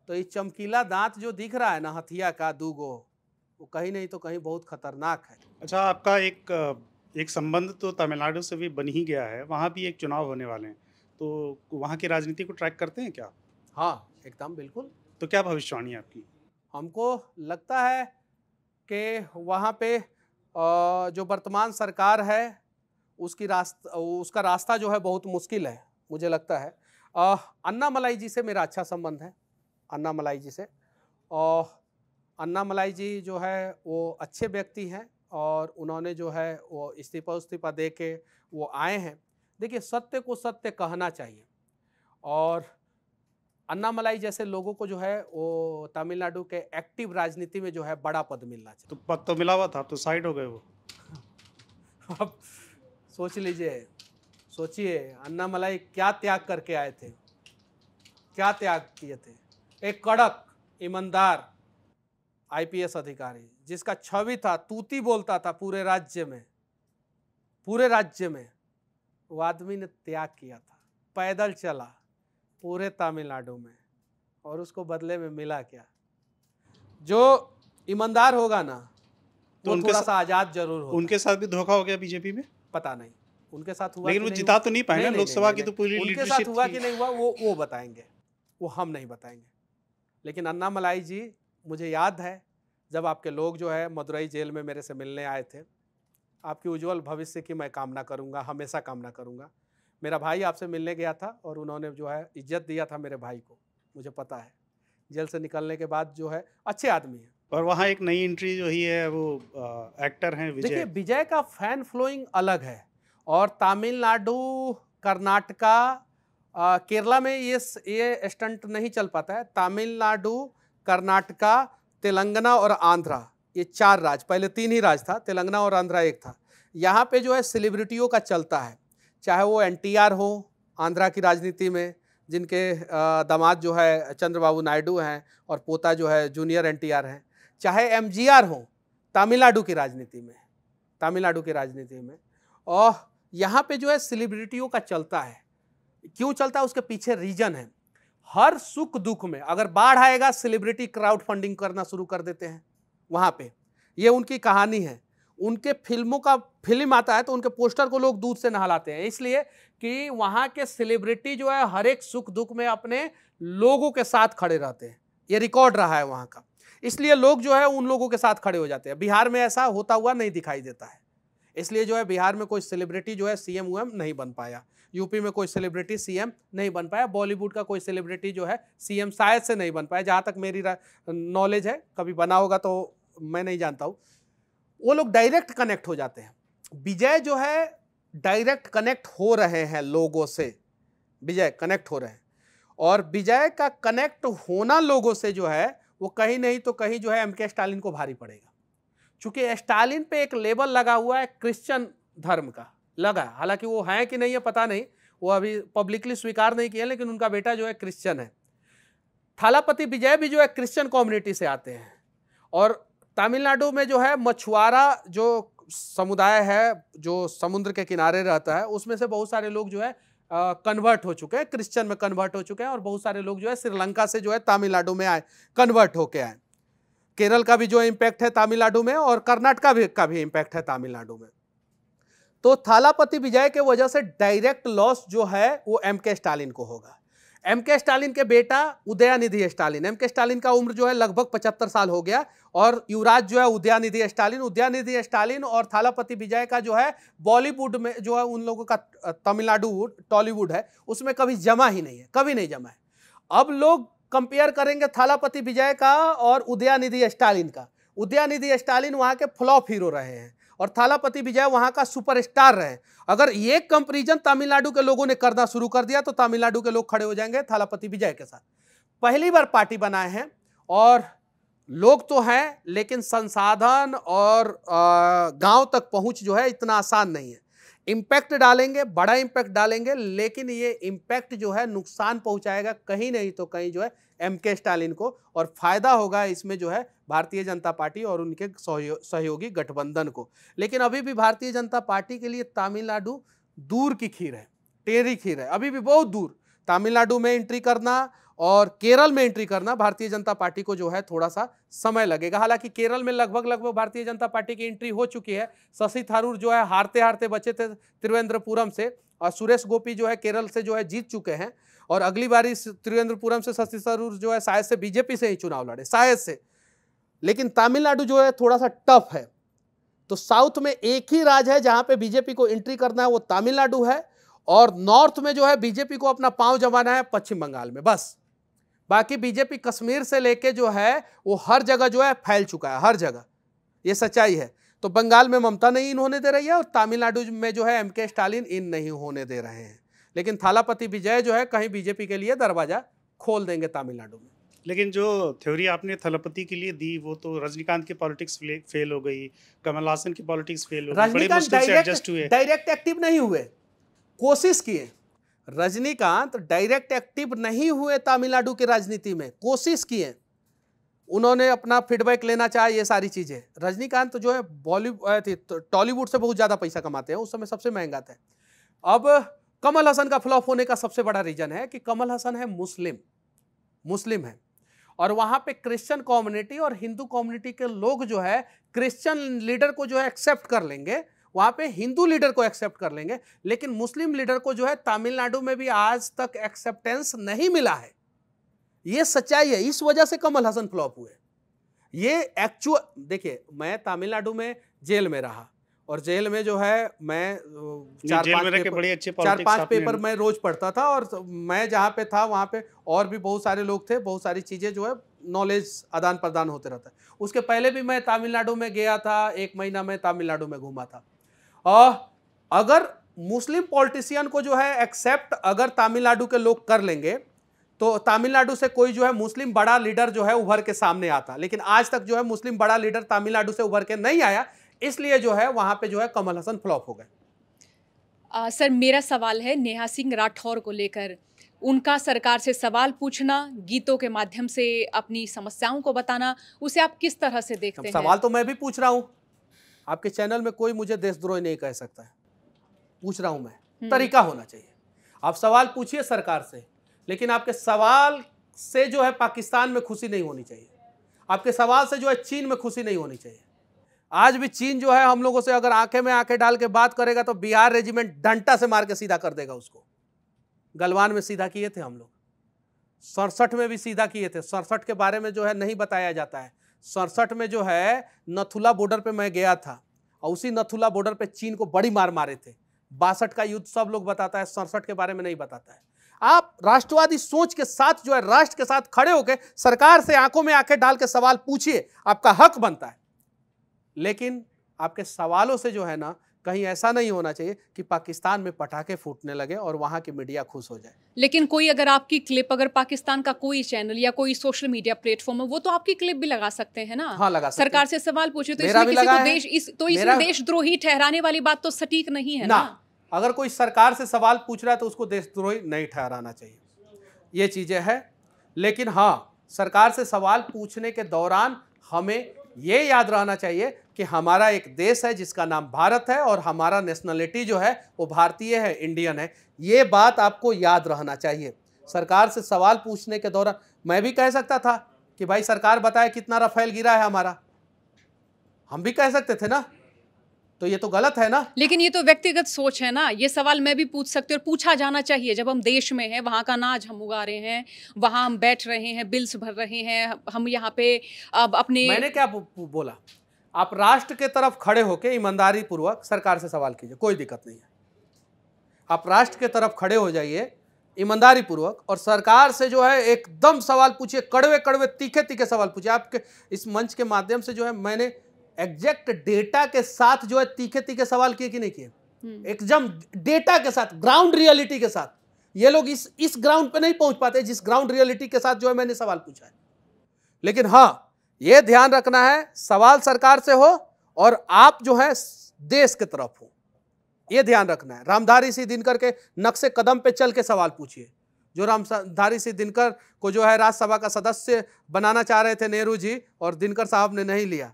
तो ये चमकीला दांत जो दिख रहा है ना हथिया का 2 गो, वो कहीं नहीं तो कहीं बहुत खतरनाक है। अच्छा, आपका एक संबंध तो तमिलनाडु से भी बन ही गया है, वहाँ भी एक चुनाव होने वाले हैं, तो वहाँ की राजनीति को ट्रैक करते हैं क्या? हाँ एकदम बिल्कुल। तो क्या भविष्यवाणी है आपकी? हमको लगता है कि वहाँ पे जो वर्तमान सरकार है उसका रास्ता जो है बहुत मुश्किल है, मुझे लगता है। अन्नामलाई जी से मेरा अच्छा संबंध है, अन्नामलाई जी से। और अन्नामलाई जी जो है वो अच्छे व्यक्ति हैं, और उन्होंने जो है वो इस्तीफा दे के वो आए हैं। देखिए, सत्य को सत्य कहना चाहिए, और अन्नामलाई जैसे लोगों को जो है वो तमिलनाडु के एक्टिव राजनीति में जो है बड़ा पद मिलना चाहिए। तो पद तो मिला हुआ था, तो साइड हो गए वो। अब सोच लीजिए, सोचिए अन्नामलाई क्या त्याग करके आए थे, क्या त्याग किए थे। एक कड़क ईमानदार आईपीएस अधिकारी जिसका छवि था, तूती बोलता था पूरे राज्य में, वो आदमी ने त्याग किया था, पैदल चला पूरे तमिलनाडु में, और उसको बदले में मिला क्या? जो ईमानदार होगा ना तो उनके थोड़ा सा आजाद जरूर होगा। उनके साथ भी धोखा हो गया बीजेपी में? पता नहीं उनके साथ हुआ, लेकिन कि वो नहीं जिता हुआ। तो नहीं पाए ना, लोकसभा की तो पूरी उनके साथ लीडरशिप हुआ थी। कि नहीं हुआ वो बताएंगे, वो हम नहीं बताएंगे। लेकिन अन्नामलाई जी, मुझे याद है जब आपके लोग जो है मदुरई जेल में मेरे से मिलने आए थे, आपकी उज्जवल भविष्य की मैं कामना करूंगा, हमेशा कामना करूंगा। मेरा भाई आपसे मिलने गया था और उन्होंने जो है इज्जत दिया था मेरे भाई को, मुझे पता है। जेल से निकलने के बाद जो है अच्छे आदमी है। और वहाँ एक नई एंट्री जो ही है वो एक्टर हैं विजय। देखिए, विजय का फैन फॉलोइंग अलग है, और तमिलनाडु, कर्नाटका, केरला में ये स्टंट नहीं चल पाता है। तमिलनाडु, कर्नाटका, तेलंगाना और आंध्रा, ये 4 राज्य, पहले 3 ही राज्य था, तेलंगाना और आंध्रा एक था। यहाँ पे जो है सेलिब्रिटियों का चलता है, चाहे वो एनटीआर हो आंध्रा की राजनीति में, जिनके दामाद जो है चंद्रबाबू नायडू हैं और पोता जो है जूनियर एनटीआर हैं, चाहे एमजीआर हो तमिलनाडु की राजनीति में, और यहाँ पे जो है सेलिब्रिटियों का चलता है। क्यों चलता है? उसके पीछे रीजन है। हर सुख दुख में अगर बाढ़ आएगा, सेलिब्रिटी क्राउड फंडिंग करना शुरू कर देते हैं वहाँ पे। ये उनकी कहानी है। उनके फिल्म आता है तो उनके पोस्टर को लोग दूध से नहलाते हैं, इसलिए कि वहाँ के सेलिब्रिटी जो है हर एक सुख दुख में अपने लोगों के साथ खड़े रहते हैं। ये रिकॉर्ड रहा है वहाँ का, इसलिए लोग जो है उन लोगों के साथ खड़े हो जाते हैं। बिहार में ऐसा होता हुआ नहीं दिखाई देता है, इसलिए जो है बिहार में कोई सेलिब्रिटी जो है सीएम उएम नहीं बन पाया, यूपी में कोई सेलिब्रिटी सीएम नहीं बन पाया, बॉलीवुड का कोई सेलिब्रिटी जो है सीएम शायद से नहीं बन पाया, जहाँ तक मेरी नॉलेज है, कभी बना होगा तो मैं नहीं जानता हूँ। वो लोग डायरेक्ट कनेक्ट हो जाते हैं। विजय जो है डायरेक्ट कनेक्ट हो रहे हैं लोगों से, विजय कनेक्ट हो रहे हैं, और विजय का कनेक्ट होना लोगों से जो है वो कहीं नहीं तो कहीं जो है एमके स्टालिन को भारी पड़ेगा, क्योंकि स्टालिन पे एक लेबल लगा हुआ है क्रिश्चियन धर्म का लगा, हालांकि वो है कि नहीं है पता नहीं, वो अभी पब्लिकली स्वीकार नहीं किया, लेकिन उनका बेटा जो है क्रिश्चियन है। थालापति विजय भी जो है क्रिश्चियन कम्युनिटी से आते हैं, और तमिलनाडु में जो है मछुआरा जो समुदाय है जो समुद्र के किनारे रहता है, उसमें से बहुत सारे लोग जो है कन्वर्ट हो चुके हैं, क्रिश्चियन में कन्वर्ट हो चुके हैं, और बहुत सारे लोग जो है श्रीलंका से जो है तमिलनाडु में आए, कन्वर्ट होके आए। केरल का भी जो इम्पैक्ट है तमिलनाडु में, और कर्नाटका का भी इम्पैक्ट है तमिलनाडु में। तो थालापति विजय के वजह से डायरेक्ट लॉस जो है वो एमके स्टालिन को होगा। एमके स्टालिन के बेटा उदयनिधि स्टालिन, एमके स्टालिन का उम्र जो है लगभग 75 साल हो गया, और युवराज जो है उदयनिधि स्टालिन और थालापति विजय का जो है बॉलीवुड में जो है उन लोगों का तमिलनाडु टॉलीवुड है उसमें कभी जमा ही नहीं है, कभी नहीं जमा है। अब लोग कंपेयर करेंगे थालापति विजय का और उदयनिधि स्टालिन का। उदयनिधि स्टालिन वहां के फ्लॉप हीरो रहे हैं और थालापति विजय वहां का सुपरस्टार रहे। अगर ये कंपैरिजन तमिलनाडु के लोगों ने करना शुरू कर दिया तो तमिलनाडु के लोग खड़े हो जाएंगे थालापति विजय के साथ। पहली बार पार्टी बनाए हैं, और लोग तो हैं लेकिन संसाधन और गांव तक पहुंच जो है इतना आसान नहीं है। इम्पैक्ट डालेंगे, बड़ा इम्पैक्ट डालेंगे, लेकिन ये इम्पैक्ट जो है नुकसान पहुंचाएगा कहीं नहीं तो कहीं जो है एमके स्टालिन को, और फायदा होगा इसमें जो है भारतीय जनता पार्टी और उनके सहयोगी गठबंधन को। लेकिन अभी भी भारतीय जनता पार्टी के लिए तमिलनाडु दूर की खीर है, टेढ़ी खीर है, अभी भी बहुत दूर। तमिलनाडु में एंट्री करना और केरल में एंट्री करना भारतीय जनता पार्टी को जो है थोड़ा सा समय लगेगा। हालांकि केरल में लगभग भारतीय जनता पार्टी की एंट्री हो चुकी है। शशि थरूर जो है हारते हारते बचे थे त्रिवेंद्रपुरम से, और सुरेश गोपी जो है केरल से जो है जीत चुके हैं, और अगली बारी त्रिवेंद्रपुरम से शशि थरूर जो है शायद से बीजेपी से ही चुनाव लड़े, शायद से। लेकिन तमिलनाडु जो है थोड़ा सा टफ है। तो साउथ में एक ही राज्य है जहां पे बीजेपी को एंट्री करना है, वो तमिलनाडु है, और नॉर्थ में जो है बीजेपी को अपना पांव जमाना है पश्चिम बंगाल में, बस। बाकी बीजेपी कश्मीर से लेके जो है वो हर जगह जो है फैल चुका है, हर जगह, ये सच्चाई है। तो बंगाल में ममता नहीं इन होने दे रही है, और तमिलनाडु में जो है एमके स्टालिन इन नहीं होने दे रहे हैं। लेकिन थालापति विजय जो है कहीं बीजेपी के लिए दरवाजा खोल देंगे तमिलनाडु में। लेकिन जो थ्योरी आपने थलपति के लिए दी वो तो रजनीकांत की पॉलिटिक्स फेल हो गई, कमल हासन की पॉलिटिक्स फेल हो गई, बड़े मुश्किल से एडजस्ट हुए। डायरेक्ट एक्टिव नहीं हुए, कोशिश किए। रजनीकांत डायरेक्ट एक्टिव नहीं हुए तमिलनाडु की राजनीति में, कोशिश किए, उन्होंने अपना फीडबैक लेना चाहा, ये सारी चीजें। रजनीकांत तो जो है टॉलीवुड से बहुत ज्यादा पैसा कमाते हैं, उस समय सबसे महंगा थे। अब कमल हसन का फ्लॉप होने का सबसे बड़ा रीजन है कि कमल हसन है मुस्लिम है, और वहां पे क्रिश्चियन कम्युनिटी और हिंदू कम्युनिटी के लोग जो है क्रिश्चियन लीडर को जो है एक्सेप्ट कर लेंगे, वहां पे हिंदू लीडर को एक्सेप्ट कर लेंगे, लेकिन मुस्लिम लीडर को जो है तमिलनाडु में भी आज तक एक्सेप्टेंस नहीं मिला है। ये सच्चाई है, इस वजह से कमल हसन फ्लॉप हुए। ये एक्चुअल देखिए, मैं तमिलनाडु में जेल में रहा, और जेल में जो है मैं 4-5 पेपर मैं रोज पढ़ता था, और मैं जहाँ पे था वहाँ पे और भी बहुत सारे लोग थे, बहुत सारी चीज़ें जो है नॉलेज आदान प्रदान होते रहता है। उसके पहले भी मैं तमिलनाडु में गया था, 1 महीना मैं तमिलनाडु में घूमा था। और अगर मुस्लिम पॉलिटिशियन को जो है एक्सेप्ट अगर तमिलनाडु के लोग कर लेंगे तो तमिलनाडु से कोई जो है मुस्लिम बड़ा लीडर जो है उभर के सामने आता, लेकिन आज तक जो है मुस्लिम बड़ा लीडर तमिलनाडु से उभर के नहीं आया, इसलिए जो है वहां पे जो है कमल हसन फ्लॉप हो गए। सर, मेरा सवाल है नेहा सिंह राठौर को लेकर। उनका सरकार से सवाल पूछना, गीतों के माध्यम से अपनी समस्याओं को बताना, उसे आप किस तरह से देखते हैं? सवाल तो मैं भी पूछ रहा हूं, आपके चैनल में कोई मुझे देशद्रोही नहीं कह सकता है, पूछ रहा हूं मैं। तरीका होना चाहिए, आप सवाल पूछिए सरकार से, लेकिन आपके सवाल से जो है पाकिस्तान में खुशी नहीं होनी चाहिए, आपके सवाल से जो है चीन में खुशी नहीं होनी चाहिए। आज भी चीन जो है हम लोगों से अगर आंखें में आंखें डाल के बात करेगा तो बिहार रेजिमेंट डंडा से मार के सीधा कर देगा उसको। गलवान में सीधा किए थे हम लोग, 67 में भी सीधा किए थे। 67 के बारे में जो है नहीं बताया जाता है। 67 में जो है नथुला बॉर्डर पे मैं गया था, और उसी नथुला बॉर्डर पे चीन को बड़ी मार मारे थे। 62 का युद्ध सब लोग बताता है, 67 के बारे में नहीं बताता है। आप राष्ट्रवादी सोच के साथ जो है, राष्ट्र के साथ खड़े होकर सरकार से आंखों में आंखें डाल के सवाल पूछिए, आपका हक बनता है। लेकिन आपके सवालों से जो है ना, कहीं ऐसा नहीं होना चाहिए कि पाकिस्तान में पटाखे फूटने लगे और वहां की मीडिया खुश हो जाए। लेकिन कोई अगर आपकी क्लिप, अगर पाकिस्तान का कोई चैनल या कोई सोशल मीडिया प्लेटफॉर्म है, वो तो आपकी क्लिप भी लगा सकते हैं ना। हाँ, लगा सकते सरकार से सवाल पूछे तो मेरा इसमें भी किसी लगा को है। इसमें देशद्रोही ठहराने वाली बात तो सटीक नहीं है ना। अगर कोई सरकार से सवाल पूछ रहा है तो उसको देशद्रोही नहीं ठहराना चाहिए, ये चीजें हैं। लेकिन हाँ, सरकार से सवाल पूछने के दौरान हमें ये याद रहना चाहिए कि हमारा एक देश है जिसका नाम भारत है और हमारा नेशनलिटी जो है वो भारतीय है, इंडियन है। ये बात आपको याद रहना चाहिए। सरकार से सवाल पूछने के दौरान मैं भी कह सकता था कि भाई सरकार बताए कितना राफेल गिरा है हमारा, हम भी कह सकते थे ना, तो ये तो गलत है ना। लेकिन ये तो व्यक्तिगत सोच है ना। ये सवाल मैं भी पूछ सकती हूँ और पूछा जाना चाहिए। जब हम देश में हैं, वहाँ का अनाज हम उगा रहे हैं, वहाँ हम बैठ रहे हैं, बिल्स भर रहे हैं, हम यहाँ पे अब अपने। मैंने क्या बोला, आप राष्ट्र के तरफ खड़े होकर ईमानदारी पूर्वक सरकार से सवाल कीजिए, कोई दिक्कत नहीं है। आप राष्ट्र के तरफ खड़े हो जाइए ईमानदारी पूर्वक और सरकार से जो है एकदम सवाल पूछिए, कड़वे कड़वे तीखे तीखे सवाल पूछिए। आपके इस मंच के माध्यम से जो है मैंने एग्जैक्ट डेटा के साथ जो है तीखे तीखे सवाल किए कि नहीं किए, एकदम डेटा के साथ, ग्राउंड रियलिटी के साथ। ये लोग इस ग्राउंड पे नहीं पहुंच पाते जिस ग्राउंड रियलिटी के साथ जो है मैंने सवाल पूछा है। लेकिन हाँ, ये ध्यान रखना है, सवाल सरकार से हो और आप जो है देश के तरफ हो, ये ध्यान रखना है। रामधारी सिंह दिनकर के नक्शे कदम पे चल के सवाल पूछिए। जो रामधारी सिंह दिनकर को जो है राज्यसभा का सदस्य बनाना चाह रहे थे नेहरू जी, और दिनकर साहब ने नहीं लिया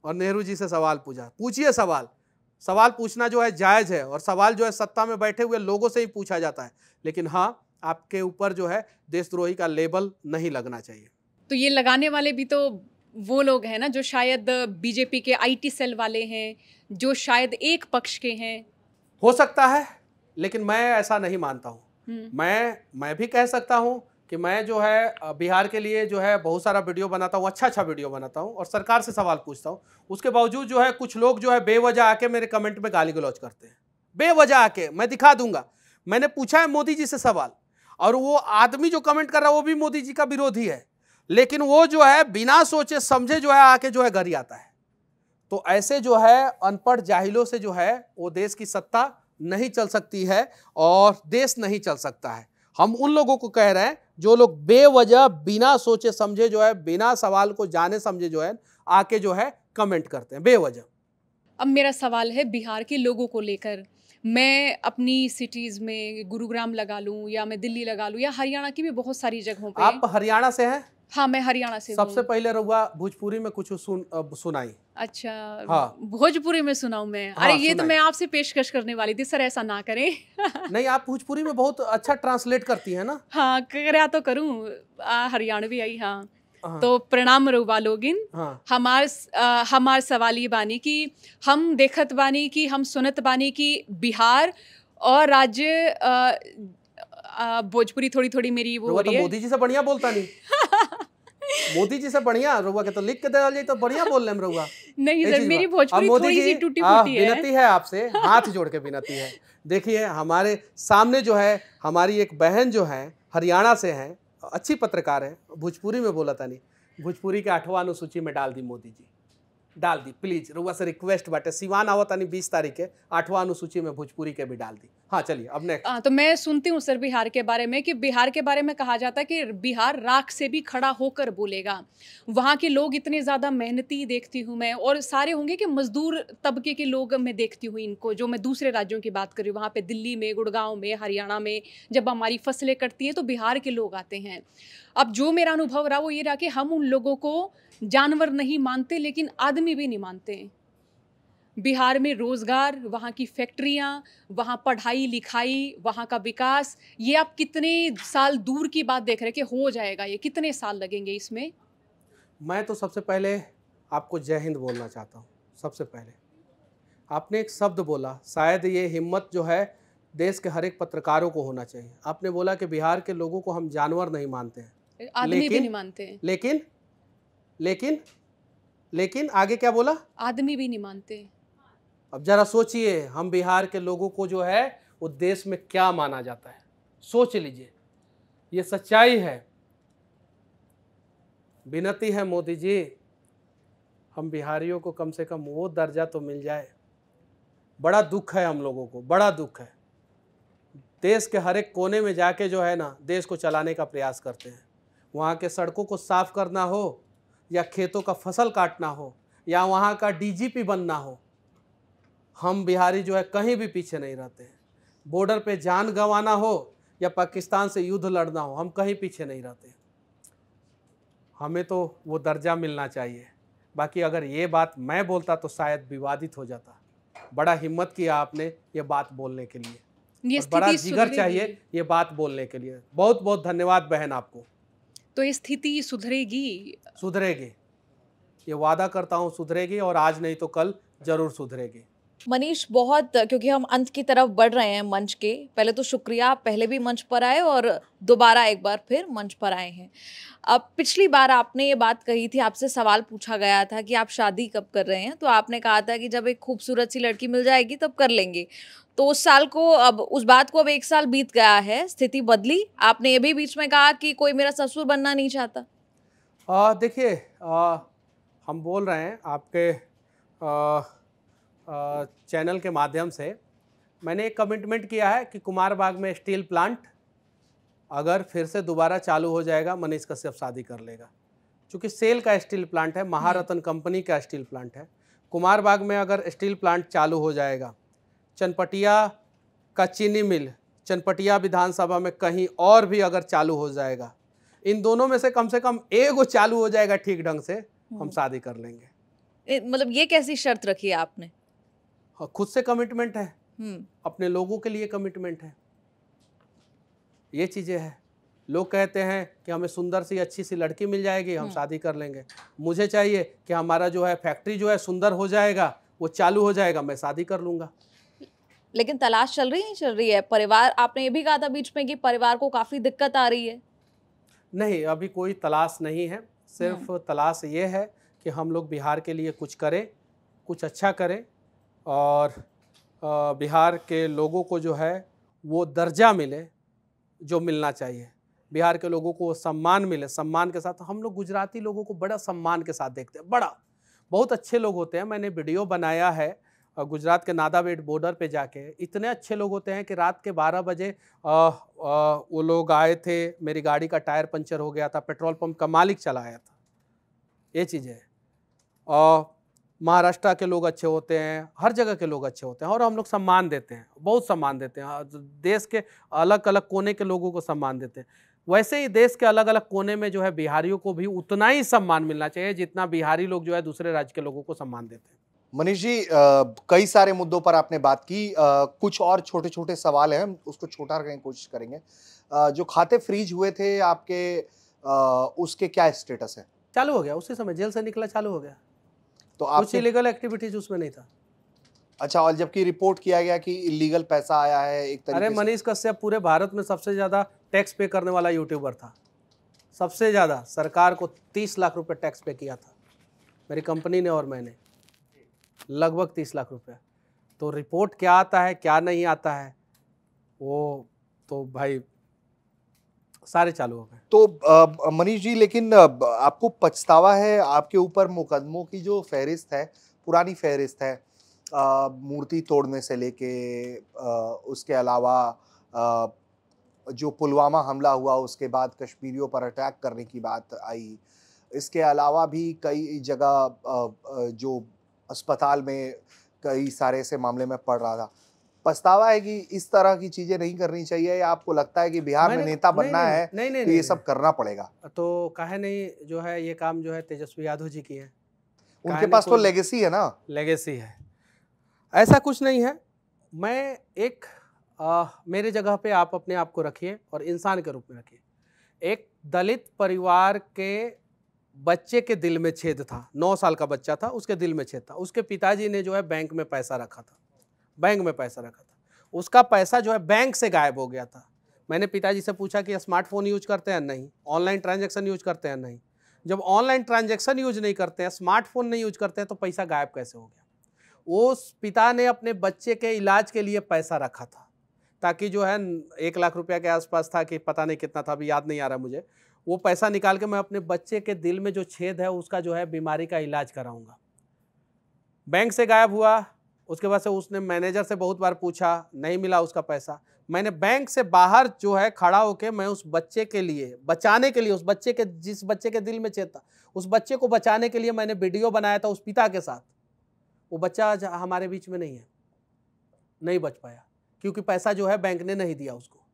और नेहरू जी से सवाल पूछिए। सवाल पूछना जो है जायज़ है और सवाल जो है सत्ता में बैठे हुए लोगों से ही पूछा जाता है। लेकिन हाँ, आपके ऊपर जो है देशद्रोही का लेबल नहीं लगना चाहिए। तो ये लगाने वाले भी तो वो लोग हैं ना जो शायद बीजेपी के आईटी सेल वाले हैं, जो शायद एक पक्ष के हैं। हो सकता है, लेकिन मैं ऐसा नहीं मानता हूँ। मैं भी कह सकता हूँ कि मैं जो है बिहार के लिए जो है बहुत सारा वीडियो बनाता हूँ, अच्छा वीडियो बनाता हूँ और सरकार से सवाल पूछता हूँ। उसके बावजूद जो है कुछ लोग जो है बेवजह आके मेरे कमेंट में गाली गलौज करते हैं, बेवजह आके। मैं दिखा दूंगा, मैंने पूछा है मोदी जी से सवाल और वो आदमी जो कमेंट कर रहा है वो भी मोदी जी का विरोधी है, लेकिन वो जो है बिना सोचे समझे जो है आके जो है घर आता है। तो ऐसे जो है अनपढ़ जाहिलों से जो है वो देश की सत्ता नहीं चल सकती है और देश नहीं चल सकता है। हम उन लोगों को कह रहे हैं जो लोग बेवजह बिना सोचे समझे जो है, बिना सवाल को जाने समझे जो है आके जो है कमेंट करते हैं बेवजह। अब मेरा सवाल है बिहार के लोगों को लेकर। मैं अपनी सिटीज़ में गुरुग्राम लगा लूँ या मैं दिल्ली लगा लूँ या हरियाणा की भी बहुत सारी जगहों पे। आप हरियाणा से हैं? हाँ, मैं हरियाणा से हूँ। सबसे पहले रहुआ भोजपुरी में कुछ सुनाई। अच्छा, हाँ। भोजपुरी में सुनाऊं मैं? हाँ, अरे ये तो मैं आपसे पेशकश करने वाली थी सर, ऐसा ना करें। नहीं, आप भोजपुरी में बहुत अच्छा ट्रांसलेट करती है ना। हाँ, करा तो करूँ, हरियाणवी आई। हाँ, तो प्रणाम रउवा लोगिन। हाँ। हमार सवाल ये बानी कि हम देखत बानी कि हम सुनत बानी कि बिहार और राज्य भोजपुरी थोड़ी थोड़ी मेरी वो हो रही है। मोदी जी से बढ़िया बोलता नहीं। मोदी जी से बढ़िया रउआ के तो लिख के दे जाए तो बढ़िया बोल ले हम रउआ। नहीं सर, मेरी भोजपुरी थोड़ी सी टूटी फूटी है। विनती है आपसे, हाथ जोड़ के विनती है। देखिए हमारे सामने जो है हमारी एक बहन जो है हरियाणा से है, अच्छी पत्रकार है, भोजपुरी में बोला था नहीं, भोजपुरी के 8वां अनुसूची में डाल दी मोदी जी, डाल दी प्लीज, रउआ से रिक्वेस्ट बाटे। सिवान आवत नहीं 20 तारीख के, 8वां अनुसूची में भोजपुरी के भी डाल दी। हाँ चलिए अब नेक्स्ट। तो मैं सुनती हूँ सर बिहार के बारे में कि बिहार के बारे में कहा जाता है कि बिहार राख से भी खड़ा होकर बोलेगा। वहाँ के लोग इतने ज़्यादा मेहनती देखती हूँ मैं, और सारे होंगे कि मजदूर तबके के लोग मैं देखती हूँ इनको, जो मैं दूसरे राज्यों की बात कर रही हूँ। वहाँ पे दिल्ली में, गुड़गांव में, हरियाणा में जब हमारी फसलें कटती हैं तो बिहार के लोग आते हैं। अब जो मेरा अनुभव रहा वो ये रहा कि हम उन लोगों को जानवर नहीं मानते लेकिन आदमी भी नहीं मानते। बिहार में रोज़गार, वहाँ की फैक्ट्रियाँ, वहाँ पढ़ाई लिखाई, वहाँ का विकास, ये आप कितने साल दूर की बात देख रहे हैं कि हो जाएगा, ये कितने साल लगेंगे इसमें? मैं तो सबसे पहले आपको जय हिंद बोलना चाहता हूँ। सबसे पहले आपने एक शब्द बोला, शायद ये हिम्मत जो है देश के हर एक पत्रकारों को होना चाहिए। आपने बोला कि बिहार के लोगों को हम जानवर नहीं मानते हैं, आदमी भी नहीं मानते। लेकिन आगे क्या बोला? आदमी भी नहीं मानते। अब जरा सोचिए, हम बिहार के लोगों को जो है वो देश में क्या माना जाता है, सोच लीजिए, ये सच्चाई है। विनती है मोदी जी, हम बिहारियों को कम से कम वो दर्जा तो मिल जाए। बड़ा दुख है हम लोगों को, बड़ा दुख है। देश के हर एक कोने में जाके जो है ना देश को चलाने का प्रयास करते हैं। वहाँ के सड़कों को साफ करना हो, या खेतों का फसल काटना हो, या वहाँ का डीजीपी बनना हो, हम बिहारी जो है कहीं भी पीछे नहीं रहते हैं। बॉर्डर पे जान गंवाना हो या पाकिस्तान से युद्ध लड़ना हो, हम कहीं पीछे नहीं रहते। हमें तो वो दर्जा मिलना चाहिए। बाकी अगर ये बात मैं बोलता तो शायद विवादित हो जाता। बड़ा हिम्मत किया आपने ये बात बोलने के लिए, ये और बड़ा स्थिति जिगर सुधरेगी। चाहिए ये बात बोलने के लिए। बहुत बहुत धन्यवाद बहन आपको। तो ये स्थिति सुधरेगी? सुधरेगी, ये वादा करता हूँ सुधरेगी, और आज नहीं तो कल जरूर सुधरेगी। मनीष, बहुत, क्योंकि हम अंत की तरफ बढ़ रहे हैं मंच के, पहले तो शुक्रिया, आप पहले भी मंच पर आए और दोबारा एक बार फिर मंच पर आए हैं। अब पिछली बार आपने ये बात कही थी, आपसे सवाल पूछा गया था कि आप शादी कब कर रहे हैं, तो आपने कहा था कि जब एक खूबसूरत सी लड़की मिल जाएगी तब कर लेंगे। तो उस साल को, अब उस बात को अब 1 साल बीत गया है, स्थिति बदली। आपने ये भी बीच में कहा कि कोई मेरा ससुर बनना नहीं चाहता। देखिए, हम बोल रहे हैं आपके चैनल के माध्यम से, मैंने एक कमिटमेंट किया है कि कुमारबाग में स्टील प्लांट अगर फिर से दोबारा चालू हो जाएगा, मनीष कश्यप शादी कर लेगा। क्योंकि सेल का स्टील प्लांट है, महारत्न कंपनी का स्टील प्लांट है। कुमारबाग में अगर स्टील प्लांट चालू हो जाएगा, चनपटिया का चीनी मिल चनपटिया विधानसभा में कहीं और भी अगर चालू हो जाएगा, इन दोनों में से कम एक चालू हो जाएगा ठीक ढंग से, हम शादी कर लेंगे। मतलब ये कैसी शर्त रखी है आपने? खुद से कमिटमेंट है, अपने लोगों के लिए कमिटमेंट है, ये चीज़ें हैं। लोग कहते हैं कि हमें सुंदर सी अच्छी सी लड़की मिल जाएगी, हम शादी कर लेंगे। मुझे चाहिए कि हमारा जो है फैक्ट्री जो है सुंदर हो जाएगा, वो चालू हो जाएगा, मैं शादी कर लूँगा। लेकिन तलाश चल रही नहीं चल रही है? परिवार, आपने ये भी कहा था बीच में कि परिवार को काफ़ी दिक्कत आ रही है। नहीं, अभी कोई तलाश नहीं है। सिर्फ तलाश ये है कि हम लोग बिहार के लिए कुछ करें, कुछ अच्छा करें, और बिहार के लोगों को जो है वो दर्जा मिले जो मिलना चाहिए। बिहार के लोगों को सम्मान मिले, सम्मान के साथ। हम लोग गुजराती लोगों को बड़ा सम्मान के साथ देखते हैं, बड़ा, बहुत अच्छे लोग होते हैं। मैंने वीडियो बनाया है गुजरात के नादावेड बॉर्डर पे जाके, इतने अच्छे लोग होते हैं कि रात के 12 बजे वो लोग आए थे, मेरी गाड़ी का टायर पंचर हो गया था, पेट्रोल पंप का मालिक चलाया था। ये चीज़ है। और महाराष्ट्र के लोग अच्छे होते हैं, हर जगह के लोग अच्छे होते हैं, और हम लोग सम्मान देते हैं, बहुत सम्मान देते हैं। देश के अलग अलग कोने के लोगों को सम्मान देते हैं। वैसे ही देश के अलग अलग कोने में जो है बिहारियों को भी उतना ही सम्मान मिलना चाहिए जितना बिहारी लोग जो है दूसरे राज्य के लोगों को सम्मान देते हैं। मनीष जी, कई सारे मुद्दों पर आपने बात की। कुछ और छोटे छोटे सवाल हैं, हम उसको छोटा करने की कोशिश करेंगे। जो खाते फ्रीज हुए थे आपके, उसके क्या स्टेटस है? चालू हो गया, उसी समय जेल से निकला, चालू हो गया। तो कुछ आपने, इलीगल एक्टिविटीज उसमें नहीं था। अच्छा, और जबकि रिपोर्ट किया गया कि इलीगल पैसा आया है एक तरीके अरे से। मनीष कश्यप पूरे भारत में सबसे ज़्यादा टैक्स पे करने वाला यूट्यूबर था, सबसे ज़्यादा। सरकार को 30 लाख रुपए टैक्स पे किया था मेरी कंपनी ने, और मैंने लगभग 30 लाख रुपए। तो रिपोर्ट क्या आता है क्या नहीं आता है, वो तो भाई सारे चालू हो गए। तो मनीष जी, लेकिन आपको पछतावा है? आपके ऊपर मुकदमों की जो फहरिस्त है, पुरानी फहरिस्त है, मूर्ति तोड़ने से लेके, उसके अलावा जो पुलवामा हमला हुआ उसके बाद कश्मीरियों पर अटैक करने की बात आई, इसके अलावा भी कई जगह जो अस्पताल में कई सारे ऐसे मामले में पड़ रहा था। पछतावा है कि इस तरह की चीजें नहीं करनी चाहिए, या आपको लगता है कि बिहार में नेता बनना है तो ये सब करना पड़ेगा? तो काहे नहीं, जो है ये काम जो है तेजस्वी यादव जी की है, उनके पास तो लेगेसी है ना। लेगेसी है, ऐसा कुछ नहीं है। मैं एक मेरे जगह पे आप अपने आप को रखिए और इंसान के रूप में रखिए। एक दलित परिवार के बच्चे के दिल में छेद था, 9 साल का बच्चा था, उसके दिल में छेद था। उसके पिताजी ने जो है बैंक में पैसा रखा था, बैंक में पैसा रखा था। उसका पैसा जो है बैंक से गायब हो गया था। मैंने पिताजी से पूछा कि स्मार्टफोन यूज करते हैं? नहीं। ऑनलाइन ट्रांजैक्शन यूज करते हैं? नहीं। जब ऑनलाइन ट्रांजैक्शन यूज नहीं करते हैं, स्मार्टफोन नहीं यूज करते हैं, तो पैसा गायब कैसे हो गया? वो पिता ने अपने बच्चे के इलाज के लिए पैसा रखा था, ताकि जो है 1 लाख रुपया के आसपास था कि पता नहीं कितना था, अभी याद नहीं आ रहा मुझे। वो पैसा निकाल के मैं अपने बच्चे के दिल में जो छेद है उसका जो है बीमारी का इलाज कराऊंगा। बैंक से गायब हुआ। उसके बाद से उसने मैनेजर से बहुत बार पूछा, नहीं मिला उसका पैसा। मैंने बैंक से बाहर जो है खड़ा होकर मैं उस बच्चे के लिए बचाने के लिए, उस बच्चे के जिस बच्चे के दिल में छेद था उस बच्चे को बचाने के लिए मैंने वीडियो बनाया था उस पिता के साथ। वो बच्चा आज हमारे बीच में नहीं है, नहीं बच पाया, क्योंकि पैसा जो है बैंक ने नहीं दिया, उसको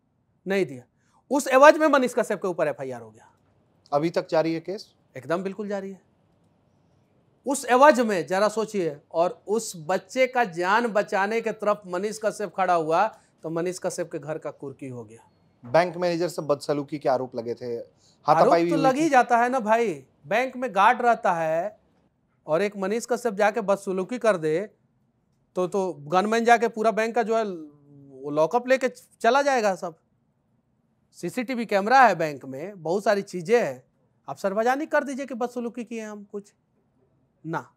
नहीं दिया। उस एवज में मनीष कश्यप के ऊपर एफआईआर हो गया। अभी तक जारी है केस? एकदम बिल्कुल जारी है। उस एवज में जरा सोचिए, और उस बच्चे का जान बचाने के तरफ मनीष कश्यप खड़ा हुआ तो मनीष कश्यप के घर का कुर्की हो गया। बैंक मैनेजर से बदसलूकी के आरोप लगे थे, आरोप हाथापाई भी तो हुई लग थी। ही जाता है ना भाई। बैंक में गार्ड रहता है और एक मनीष कश्यप जाके बदसलूकी कर दे तो गनमैन जाके पूरा बैंक का जो है लॉकअप लेके चला जाएगा सब। सीसीटीवी कैमरा है बैंक में, बहुत सारी चीजें हैं। आप सरबजानी कर दीजिए कि बदसलूकी किए हम कुछ ना।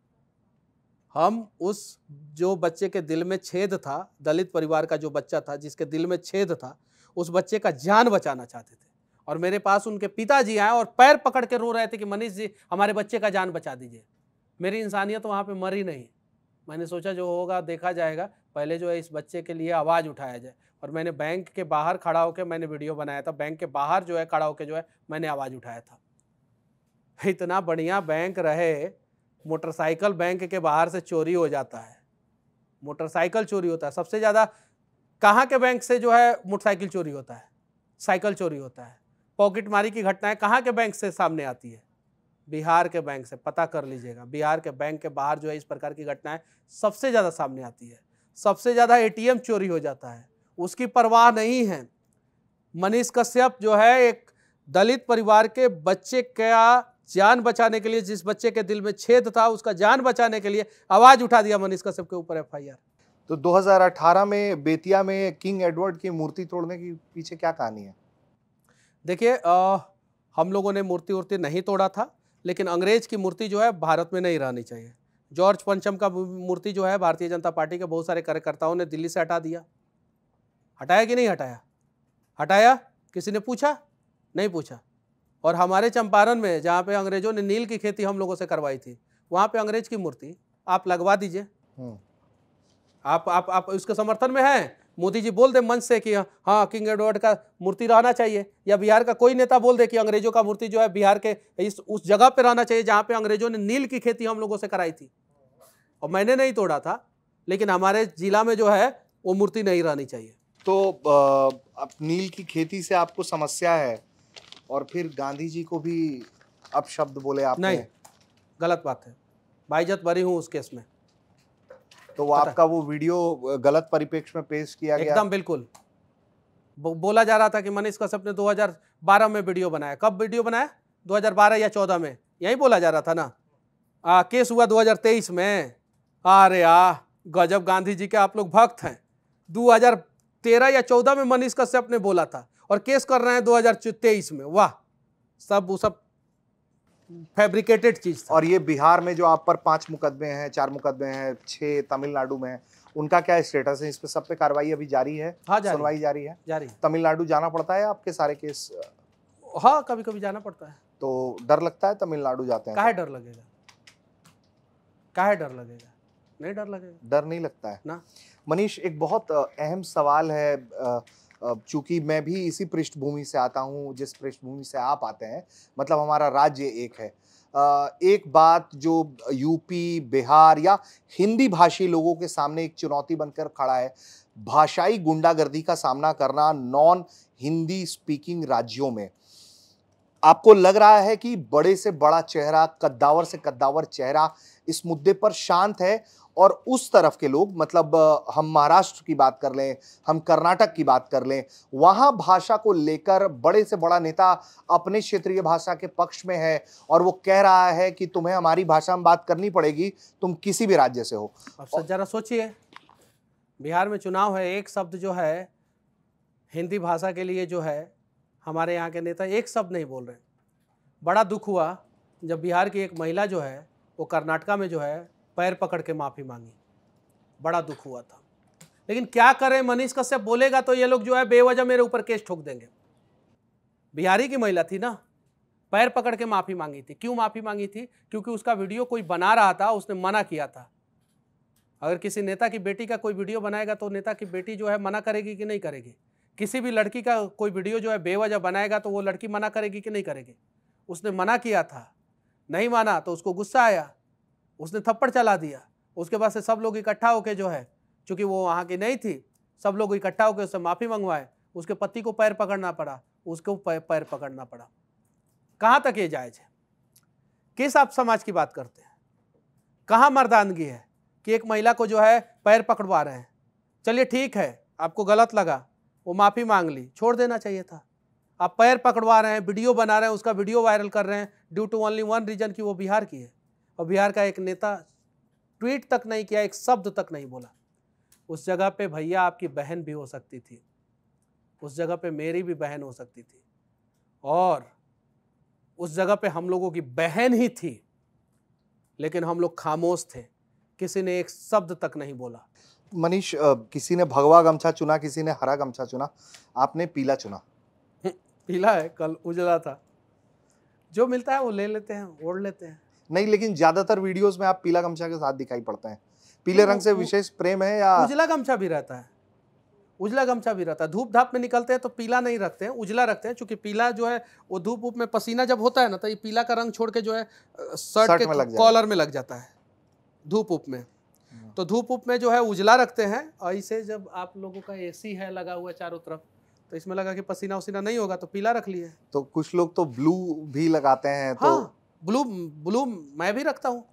हम उस जो बच्चे के दिल में छेद था, दलित परिवार का जो बच्चा था जिसके दिल में छेद था, उस बच्चे का जान बचाना चाहते थे। और मेरे पास उनके पिताजी आए और पैर पकड़ के रो रहे थे कि मनीष जी हमारे बच्चे का जान बचा दीजिए। मेरी इंसानियत तो वहाँ पे मरी नहीं। मैंने सोचा जो होगा देखा जाएगा, पहले जो है इस बच्चे के लिए आवाज़ उठाया जाए। और मैंने बैंक के बाहर खड़ा होकर मैंने वीडियो बनाया था। बैंक के बाहर जो है खड़ा होकर जो है मैंने आवाज़ उठाया था। इतना बढ़िया बैंक रहे, मोटरसाइकिल बैंक के बाहर से चोरी हो जाता है, मोटरसाइकिल चोरी होता है। सबसे ज़्यादा कहाँ के बैंक से जो है मोटरसाइकिल चोरी होता है, साइकिल चोरी होता है। पॉकेटमारी की घटनाएं कहाँ के बैंक से सामने आती है? बिहार के बैंक से। पता कर लीजिएगा, बिहार के बैंक के बाहर जो है इस प्रकार की घटनाएं सबसे ज़्यादा सामने आती है। सबसे ज़्यादा एटीएम चोरी हो जाता है, उसकी परवाह नहीं है। मनीष कश्यप जो है एक दलित परिवार के बच्चे का जान बचाने के लिए, जिस बच्चे के दिल में छेद था उसका जान बचाने के लिए आवाज़ उठा दिया मनीष कश्यप के ऊपर एफआईआर। तो 2018 में बेतिया में किंग एडवर्ड की मूर्ति तोड़ने के पीछे क्या कहानी है? देखिए, हम लोगों ने मूर्ति नहीं तोड़ा था, लेकिन अंग्रेज की मूर्ति जो है भारत में नहीं रहनी चाहिए। जॉर्ज पंचम का मूर्ति जो है भारतीय जनता पार्टी के बहुत सारे कार्यकर्ताओं ने दिल्ली से हटा दिया। हटाया कि नहीं हटाया? हटाया? किसी ने पूछा? नहीं पूछा। और हमारे चंपारण में जहाँ पे अंग्रेजों ने नील की खेती हम लोगों से करवाई थी, वहाँ पे अंग्रेज की मूर्ति आप लगवा दीजिए। आप उसके समर्थन में हैं? मोदी जी बोल दे मंच से कि हाँ किंग एडवर्ड का मूर्ति रहना चाहिए, या बिहार का कोई नेता बोल दे कि अंग्रेजों का मूर्ति जो है बिहार के उस जगह पे रहना चाहिए जहाँ पे अंग्रेजों ने नील की खेती हम लोगों से कराई थी। और मैंने नहीं तोड़ा था, लेकिन हमारे जिला में जो है वो मूर्ति नहीं रहनी चाहिए। तो अब नील की खेती से आपको समस्या है और फिर गांधी जी को भी अपशब्द बोले आपने? नहीं, गलत बात है। बाइज्जत बरी हूँ उस केस में। तो वो आपका वो वीडियो गलत परिप्रेक्ष्य में पेश किया गया? एकदम बिल्कुल। बोला जा रहा था कि मनीष कश्यप ने 2012 में वीडियो बनाया। कब वीडियो बनाया? 2012 या 14 में, यही बोला जा रहा था ना। केस हुआ 2023 में। अरे गजब, गांधी जी के आप लोग भक्त हैं। 2013 या 14 में मनीष कश्यप ने बोला था और केस कर रहे हैं 2023 में। वाह, वो सब फैब्रिकेटेड चीज था। और ये बिहार में जो आप पर 5 मुकदमे हैं, 4 मुकदमे हैं, 6 तमिलनाडु में हैं, उनका क्या स्टेटस है? इस पे सब पे कार्रवाई अभी जारी है? हाँ, जारी, सुनवाई जारी है? जारी। तमिलनाडु जाना पड़ता है आपके सारे केस? हाँ, कभी कभी जाना पड़ता है। तो डर लगता है तमिलनाडु जाते हैं? काहे डर लगेगा? काहे डर लगेगा? नहीं डर लगेगा। डर नहीं लगता है ना। मनीष, एक बहुत अहम सवाल है, चूंकि मैं भी इसी पृष्ठभूमि से आता हूं जिस पृष्ठभूमि से आप आते हैं, मतलब हमारा राज्य एक है। एक बात जो यूपी, बिहार या हिंदी भाषी लोगों के सामने एक चुनौती बनकर खड़ा है, भाषाई गुंडागर्दी का सामना करना नॉन हिंदी स्पीकिंग राज्यों में। आपको लग रहा है कि बड़े से बड़ा चेहरा, कद्दावर से कद्दावर चेहरा इस मुद्दे पर शांत है, और उस तरफ के लोग, मतलब हम महाराष्ट्र की बात कर लें, हम कर्नाटक की बात कर लें, वहां भाषा को लेकर बड़े से बड़ा नेता अपने क्षेत्रीय भाषा के पक्ष में है और वो कह रहा है कि तुम्हें हमारी भाषा में बात करनी पड़ेगी, तुम किसी भी राज्य से हो। अब जरा सोचिए, बिहार में चुनाव है, एक शब्द जो है हिंदी भाषा के लिए जो है हमारे यहाँ के नेता एक शब्द नहीं बोल रहे। बड़ा दुख हुआ जब बिहार की एक महिला जो है वो कर्नाटका में जो है पैर पकड़ के माफ़ी मांगी। बड़ा दुख हुआ था। लेकिन क्या करें, मनीष कश्यप बोलेगा तो ये लोग जो है बेवजह मेरे ऊपर केस ठोक देंगे। बिहारी की महिला थी ना, पैर पकड़ के माफी मांगी थी। क्यों माफी मांगी थी? क्योंकि उसका वीडियो कोई बना रहा था, उसने मना किया था। अगर किसी नेता की बेटी का कोई वीडियो बनाएगा तो नेता की बेटी जो है मना करेगी कि नहीं करेगी? किसी भी लड़की का कोई वीडियो जो है बेवजह बनाएगा तो वो लड़की मना करेगी कि नहीं करेगी? उसने मना किया था, नहीं माना तो उसको गुस्सा आया, उसने थप्पड़ चला दिया। उसके बाद से सब लोग इकट्ठा होकर जो है, चूंकि वो वहाँ की नहीं थी, सब लोग इकट्ठा होकर उससे माफ़ी मंगवाए। उसके पति को पैर पकड़ना पड़ा, उसको पैर पकड़ना पड़ा। कहाँ तक ये जायज़ है? किस आप समाज की बात करते हैं? कहाँ मर्दानगी है कि एक महिला को जो है पैर पकड़वा रहे हैं? चलिए ठीक है, आपको गलत लगा, वो माफ़ी मांग ली, छोड़ देना चाहिए था। आप पैर पकड़वा रहे हैं, वीडियो बना रहे हैं, उसका वीडियो वायरल कर रहे हैं due to only one reason कि वो बिहार की है। और बिहार का एक नेता ट्वीट तक नहीं किया, एक शब्द तक नहीं बोला। उस जगह पे भैया आपकी बहन भी हो सकती थी, उस जगह पे मेरी भी बहन हो सकती थी, और उस जगह पे हम लोगों की बहन ही थी, लेकिन हम लोग खामोश थे, किसी ने एक शब्द तक नहीं बोला। मनीष, किसी ने भगवा गमछा चुना, किसी ने हरा गमछा चुना, आपने पीला चुना। पीला है, कल उजला था। जो मिलता है वो ले लेते हैं, ओढ़ लेते हैं। नहीं, लेकिन ज्यादातर वीडियोस में आप पीला गमछा के साथ दिखाई पड़ते हैं। पीले रंग से विशेष प्रेम है या? उजला गमछा भी रहता है, उजला गमछा भी रहता है। धूप धाप में निकलते हैं तो पीला नहीं रखते हैं, उजला रखते हैं। चूंकि पीला जो है वो धूप वूप में पसीना जब होता है ना, तो ये पीला का रंग छोड़ के जो है शर्ट के कॉलर में लग जाता है धूप वूप में। तो धूप वूप में जो है उजला रखते हैं। और इसे जब आप लोगों का एसी है लगा हुआ चारों तरफ, तो इसमें लगा कि पसीना उसीना नहीं होगा तो पीला रख लिए। तो कुछ लोग तो ब्लू भी लगाते हैं। हाँ, तो ब्लू मैं भी रखता हूँ,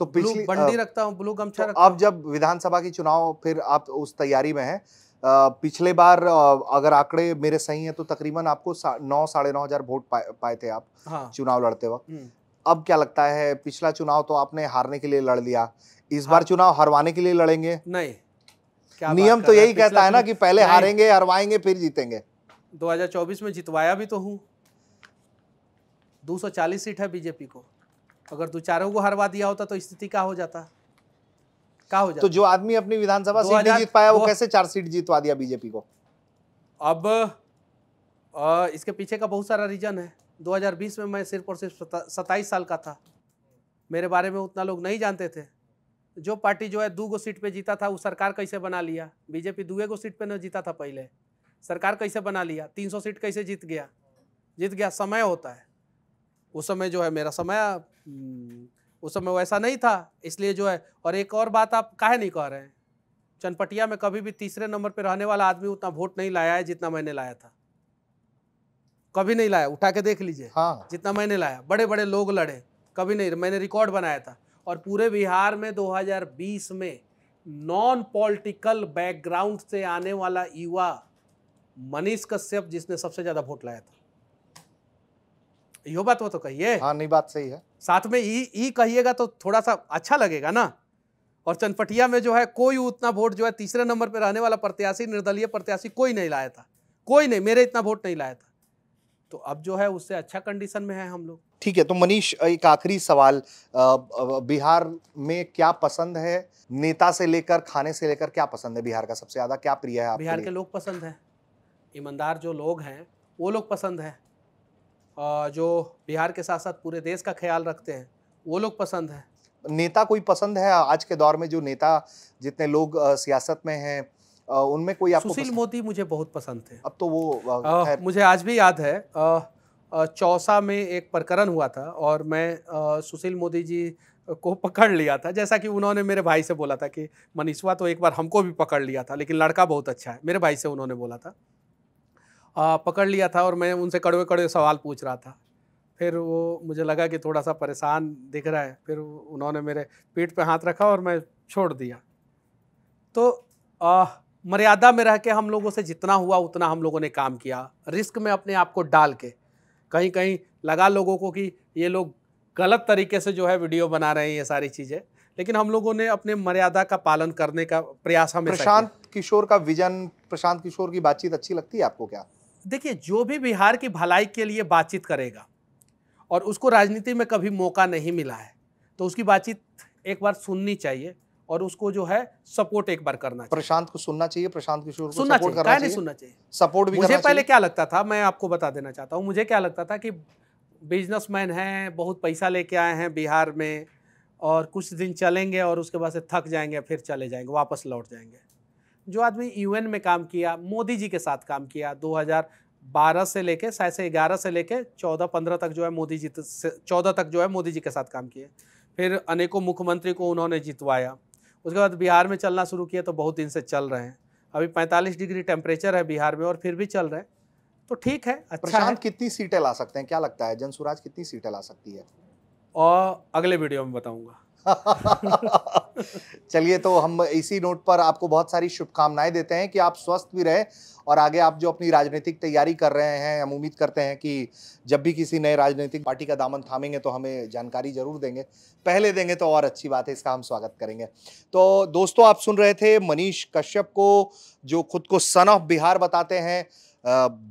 तो पिछली बंडी रखता हूँ, ब्लू गमछा तो रखता हूँ। अब जब विधानसभा की चुनाव, फिर आप उस तैयारी में हैं। पिछले बार अगर आंकड़े मेरे सही हैं तो तकरीबन आपको 9 साढ़े 9 हजार वोट पाए थे आप। हाँ। चुनाव लड़ते वक्त। अब क्या लगता है, पिछला चुनाव तो आपने हारने के लिए लड़ लिया, इस बार चुनाव हरवाने के लिए लड़ेंगे? नहीं, नियम तो यही कहता है ना कि पहले हारेंगे, हरवाएंगे, फिर जीतेंगे। 2024 में जितवाया भी तो हूँ। 240 सीट है बीजेपी को, अगर 2-4 को हरवा दिया होता तो स्थिति क्या हो जाता? तो जो आदमी अपनी विधानसभा सीट नहीं जीत पाया, वो कैसे 4 सीट जीतवा दिया बीजेपी को? अब इसके पीछे का बहुत सारा रीजन है। 2020 में मैं सिर्फ और सिर्फ 27 साल का था, मेरे बारे में उतना लोग नहीं जानते थे। जो पार्टी जो है 2 सीट पे जीता था, वो सरकार कैसे बना लिया? बीजेपी 2 सीट पे न जीता था पहले, सरकार कैसे बना लिया? 300 सीट कैसे जीत गया? समय होता है। उस समय जो है मेरा समय उस समय वैसा नहीं था, इसलिए जो है। और एक और बात आप काहे नहीं कह रहे हैं, चनपटिया में कभी भी तीसरे नंबर पे रहने वाला आदमी उतना वोट नहीं लाया है जितना मैंने लाया था। कभी नहीं लाया, उठा के देख लीजिए। हाँ। जितना मैंने लाया, बड़े बड़े लोग लड़े, कभी नहीं। मैंने रिकॉर्ड बनाया था। और पूरे बिहार में 2020 में नॉन पॉलिटिकल बैकग्राउंड से आने वाला युवा मनीष कश्यप जिसने सबसे ज्यादा वोट लाया था। यो बात वो तो कहिए। हाँ, नहीं, बात सही है। साथ में ई कहिएगा तो थोड़ा सा अच्छा लगेगा ना। और चनपटिया में जो है कोई उतना वोट जो है तीसरे नंबर पे रहने वाला प्रत्याशी, निर्दलीय प्रत्याशी कोई नहीं लाया था, कोई नहीं, मेरे इतना वोट नहीं लाया था। तो अब जो है उससे अच्छा कंडीशन में है हम लोग। ठीक है, तो मनीष, एक आखिरी सवाल, बिहार में क्या पसंद है? नेता से लेकर खाने से लेकर क्या पसंद है बिहार का? सबसे ज्यादा क्या प्रिय है आपके लिए? बिहार के लोग पसंद है, ईमानदार जो लोग हैं वो लोग पसंद है, और जो बिहार के साथ साथ पूरे देश का ख्याल रखते हैं वो लोग पसंद है। नेता कोई पसंद है आज के दौर में? जो नेता, जितने लोग सियासत में हैं, उनमें कोई आपको? सुशील मोदी मुझे बहुत पसंद थे। अब तो वो मुझे आज भी याद है, चौसा में एक प्रकरण हुआ था और मैं सुशील मोदी जी को पकड़ लिया था। जैसा कि उन्होंने मेरे भाई से बोला था कि मनीषवा तो एक बार हमको भी पकड़ लिया था, लेकिन लड़का बहुत अच्छा है, मेरे भाई से उन्होंने बोला था। पकड़ लिया था और मैं उनसे कड़वे कड़वे सवाल पूछ रहा था। फिर वो मुझे लगा कि थोड़ा सा परेशान दिख रहा है, फिर उन्होंने मेरे पीठ पे हाथ रखा और मैं छोड़ दिया। तो मर्यादा में रह के हम लोगों से जितना हुआ उतना हम लोगों ने काम किया, रिस्क में अपने आप को डाल के। कहीं कहीं लगा लोगों को कि ये लोग गलत तरीके से जो है वीडियो बना रहे हैं ये सारी चीज़ें, लेकिन हम लोगों ने अपने मर्यादा का पालन करने का प्रयास हमेशा किया। प्रशांत किशोर का विजन, प्रशांत किशोर की बातचीत अच्छी लगती है आपको क्या? देखिए, जो भी बिहार की भलाई के लिए बातचीत करेगा और उसको राजनीति में कभी मौका नहीं मिला है तो उसकी बातचीत एक बार सुननी चाहिए और उसको जो है सपोर्ट एक बार करना चाहिए। प्रशांत को सुनना चाहिए, प्रशांत किशोर को सुनना सपोर्ट चाहिए, करना क्या नहीं चाहिए, सुनना चाहिए। सपोर्ट भी मुझे करना पहले चाहिए। क्या लगता था, मैं आपको बता देना चाहता हूँ, मुझे क्या लगता था कि बिजनेसमैन हैं, बहुत पैसा लेके आए हैं बिहार में और कुछ दिन चलेंगे और उसके बाद से थक जाएंगे, फिर चले जाएंगे, वापस लौट जाएंगे। जो आदमी यूएन में काम किया, मोदी जी के साथ काम किया, 2012 से लेके शायद से 11 से लेके 14-15 तक जो है मोदी जी 14 तक जो है मोदी जी के साथ काम किए, फिर अनेकों मुख्यमंत्री को उन्होंने जितवाया, उसके बाद बिहार में चलना शुरू किया तो बहुत दिन से चल रहे हैं। अभी 45 डिग्री टेम्परेचर है बिहार में और फिर भी चल रहे हैं, तो ठीक है, अच्छा है। प्रशांत कितनी सीटें ला सकते हैं, क्या लगता है जनसुराज कितनी सीटें ला सकती है? और अगले वीडियो में बताऊंगा। चलिए, तो हम इसी नोट पर आपको बहुत सारी शुभकामनाएं देते हैं कि आप स्वस्थ भी रहें और आगे आप जो अपनी राजनीतिक तैयारी कर रहे हैं, हम उम्मीद करते हैं कि जब भी किसी नए राजनीतिक पार्टी का दामन थामेंगे तो हमें जानकारी जरूर देंगे, पहले देंगे तो और अच्छी बात है, इसका हम स्वागत करेंगे। तो दोस्तों, आप सुन रहे थे मनीष कश्यप को, जो खुद को सन ऑफ बिहार बताते हैं,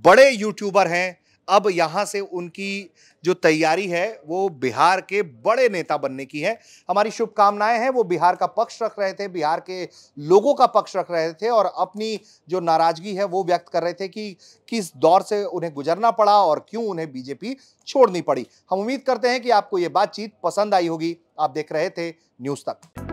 बड़े यूट्यूबर हैं। अब यहाँ से उनकी जो तैयारी है वो बिहार के बड़े नेता बनने की है। हमारी शुभकामनाएं हैं। वो बिहार का पक्ष रख रहे थे, बिहार के लोगों का पक्ष रख रहे थे और अपनी जो नाराजगी है वो व्यक्त कर रहे थे कि किस दौर से उन्हें गुजरना पड़ा और क्यों उन्हें बीजेपी छोड़नी पड़ी। हम उम्मीद करते हैं कि आपको ये बातचीत पसंद आई होगी। आप देख रहे थे न्यूज़ तक।